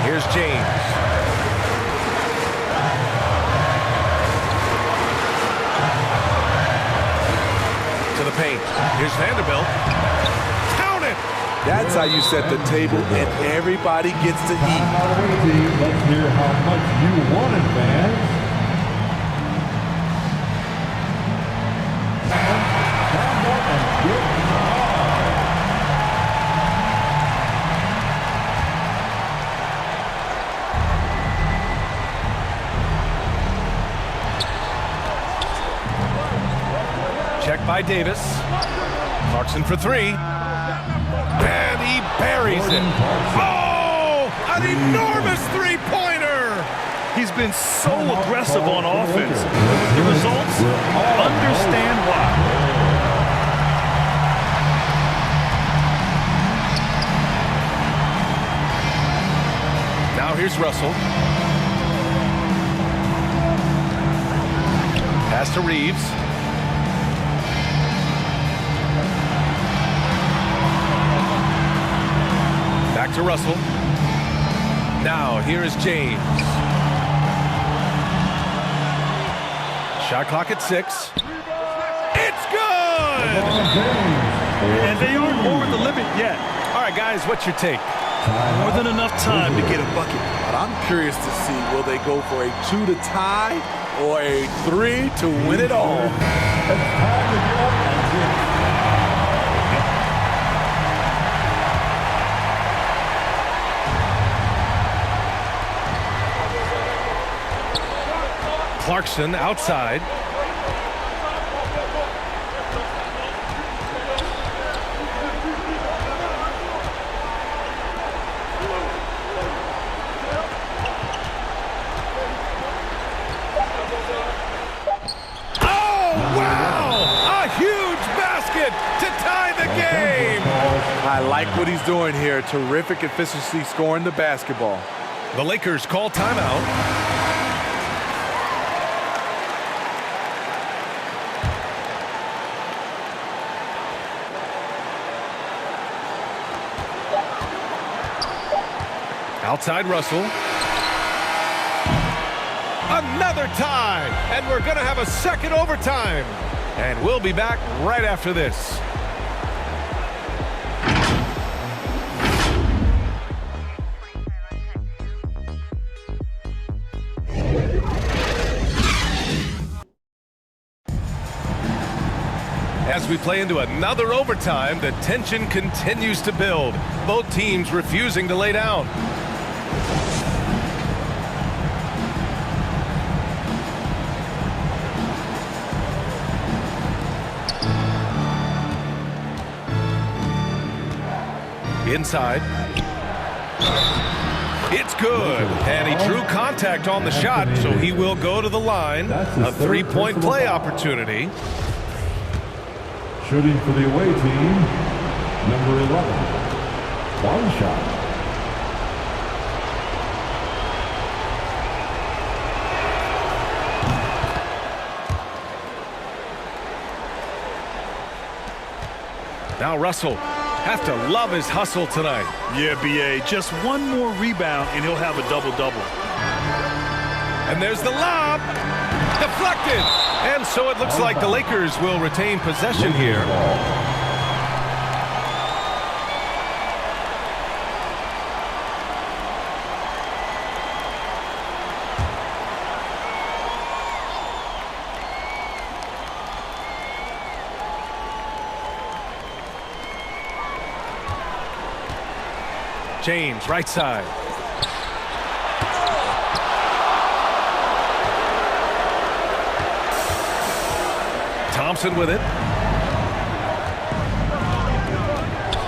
Here's James. To the paint. Here's Vanderbilt. That's how you set the table, and everybody gets to eat. Let's hear how much you wanted, fans. Check by Davis. Clarkson for three. And he buries it. Oh, an enormous three-pointer. He's been so aggressive on offense. The results, understand why. Now here's Russell. Pass to Reeves. Back to Russell. Now here is James. Shot clock at 6. It's good! And they aren't over the limit yet. All right, guys, what's your take? More than enough time to get a bucket. But I'm curious to see, will they go for a 2 to tie or a 3 to win it all? Clarkson outside. I like what he's doing here. Terrific efficiency scoring the basketball. The Lakers call timeout. Outside Russell. Another tie. And we're going to have a second overtime. And we'll be back right after this. As we play into another overtime, the tension continues to build. Both teams refusing to lay down. Inside. It's good. And he drew contact on the shot, so he will go to the line. A three-point play opportunity. Shooting for the away team, number 11. One shot. Now Russell has to love his hustle tonight. Yeah, B.A. Just one more rebound and he'll have a double-double. And there's the lob. Deflected. And so it looks like the Lakers will retain possession here. James, right side. Thompson with it.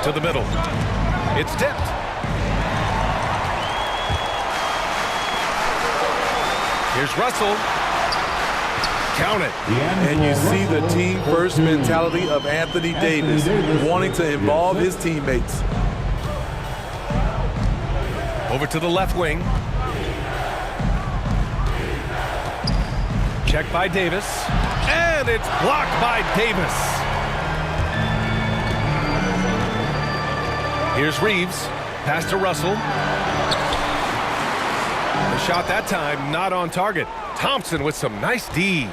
To the middle. It's tipped. Here's Russell. Count it. And you see the team-first mentality of Anthony Davis, wanting to involve his teammates. Over to the left wing. Check by Davis. And it's blocked by Davis. Here's Reeves. Pass to Russell. The shot that time not on target. Thompson with some nice D.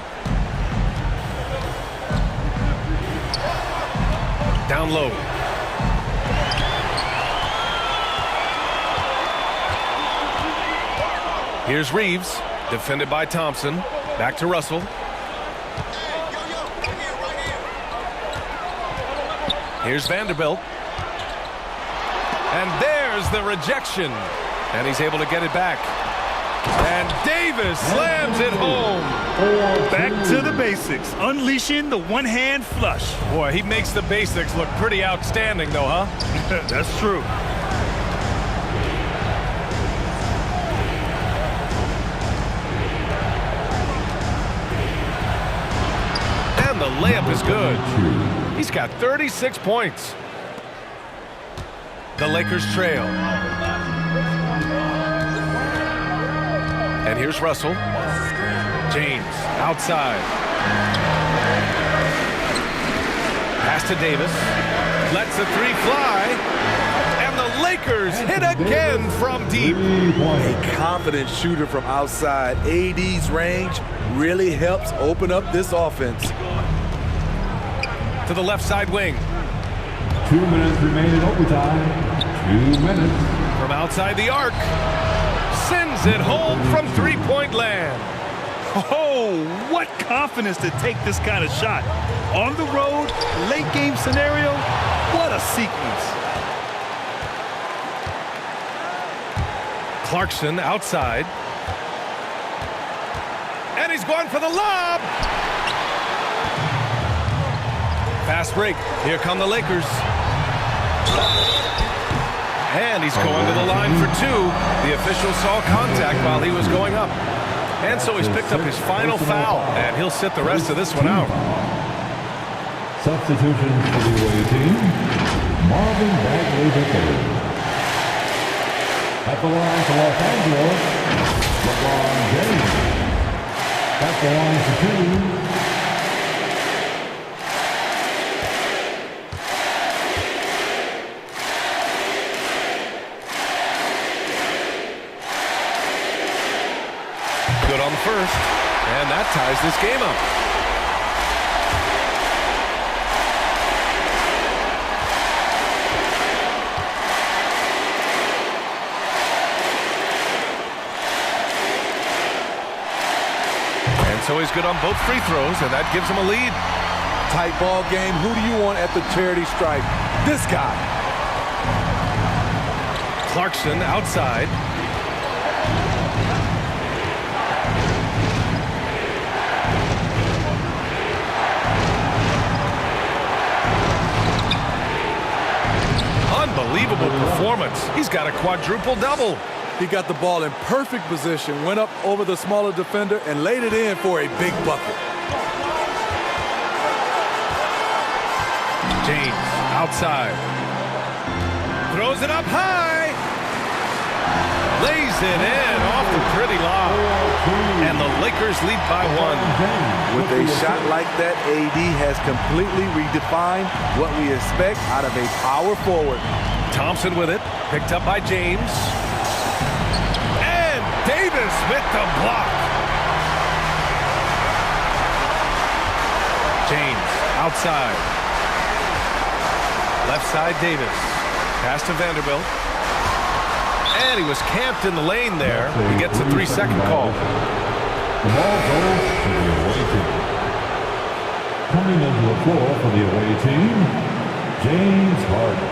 Down low. Here's Reeves. Defended by Thompson. Back to Russell. Here's Vanderbilt. And there's the rejection. And he's able to get it back. And Davis slams it home. Back to the basics, unleashing the one-hand flush. Boy, he makes the basics look pretty outstanding, though, huh? That's true. And the layup is good. He's got 36 points. The Lakers trail. And here's Russell. James outside. Pass to Davis. Lets the three fly. And the Lakers hit again from deep. A confident shooter from outside. AD's range really helps open up this offense. To the left side wing. 2 minutes remain in overtime. 2 minutes. From outside the arc. Sends it home from three-point land. Oh, what confidence to take this kind of shot. On the road, late game scenario, what a sequence. Clarkson outside. And he's going for the lob. Fast break. Here come the Lakers. And he's going to the line for two. The official saw contact while he was going up. And so he's picked up his final foul, and he'll sit the rest of this one out. Substitution for the away team, Marvin Bagley III. At the line for Los Angeles, LeBron James. At the line for two, good on the first, and that ties this game up. And so he's good on both free throws, and that gives him a lead. Tight ball game. Who do you want at the charity stripe? This guy. Clarkson outside. Unbelievable performance. He's got a quadruple-double. He got the ball in perfect position, went up over the smaller defender, and laid it in for a big bucket. James outside. Throws it up high. Lays it in off the pretty lob. And the Lakers lead by one. With a shot like that, AD has completely redefined what we expect out of a power forward. Thompson with it. Picked up by James. And Davis with the block. James outside. Left side Davis. Pass to Vanderbilt. And he was camped in the lane there. He gets a 3-second call. The ball goes to the away team. Coming into the floor for the away team, James Harden.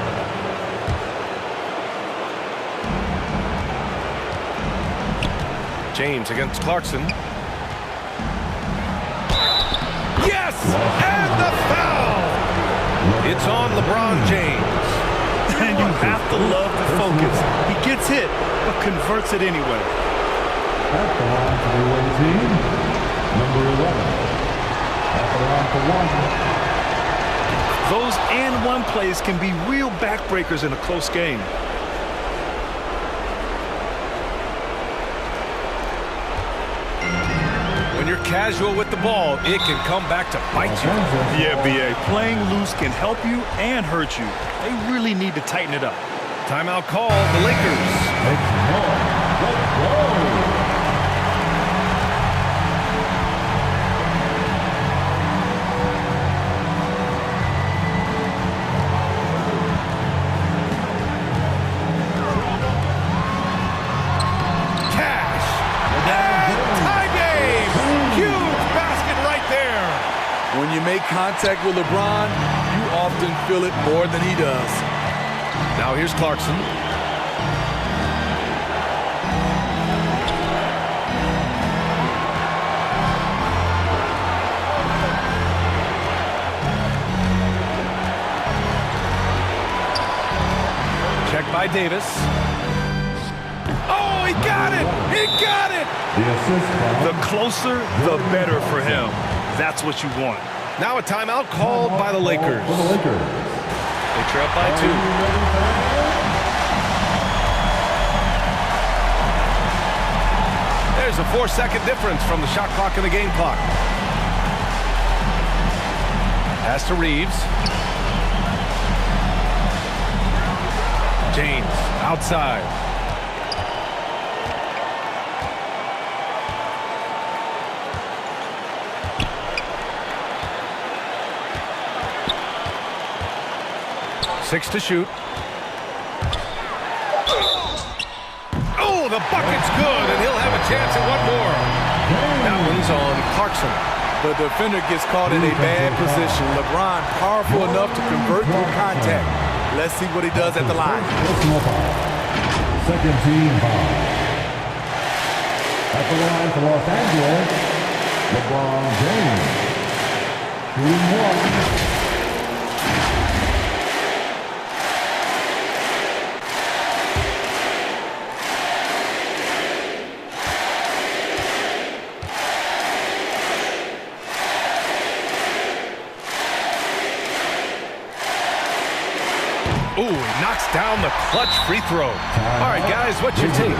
James against Clarkson. Yes! And the foul! It's on LeBron James. And you have to love the focus. He gets hit, but converts it anyway. At the line for the away team, number 11. At the line for one. Those and-one plays can be real backbreakers in a close game. When you're casual with the ball, it can come back to bite you. Yeah, BA. Playing loose can help you and hurt you. They really need to tighten it up. Timeout call, the Lakers. Let's go. When you make contact with LeBron, you often feel it more than he does. Now here's Clarkson. Davis. Oh, he got it! He got it! The closer, the better for him. That's what you want. Now a timeout called by the Lakers. They trail by 2. There's a 4-second difference from the shot clock and the game clock. Pass to Reeves. James outside. Six to shoot. Oh, the bucket's good, and he'll have a chance at one more. That one's on Clarkson. The defender gets caught in a bad position. LeBron powerful enough to convert through contact. Let's see what he does at the line. Second team foul. At the line for Los Angeles, LeBron James. 2-1. Ooh, he knocks down the clutch free throw. All right, guys, what's your take?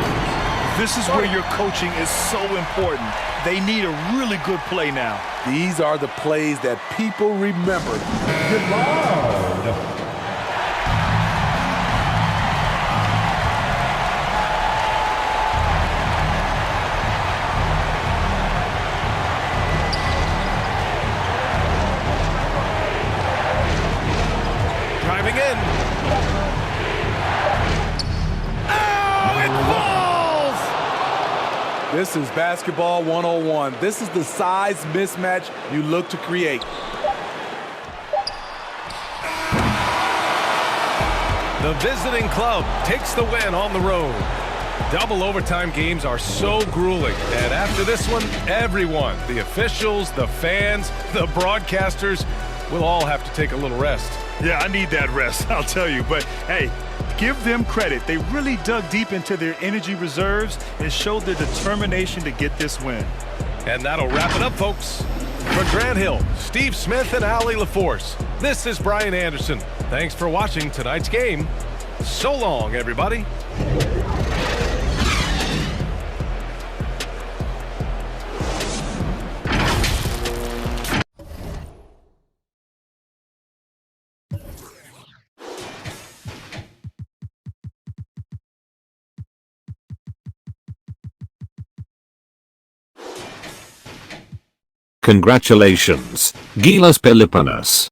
This is where your coaching is so important. They need a really good play now. These are the plays that people remember. Good Lord. Driving in. This is basketball 101. This is the size mismatch you look to create. The visiting club takes the win on the road. Double overtime games are so grueling, and after this one, everyone, the officials, the fans, the broadcasters, will all have to take a little rest. Yeah, I need that rest, I'll tell you. But, hey, give them credit. They really dug deep into their energy reserves and showed their determination to get this win. And that'll wrap it up, folks. For Grant Hill, Steve Smith, and Allie LaForce, this is Brian Anderson. Thanks for watching tonight's game. So long, everybody. Congratulations, GILAS Pilipinas.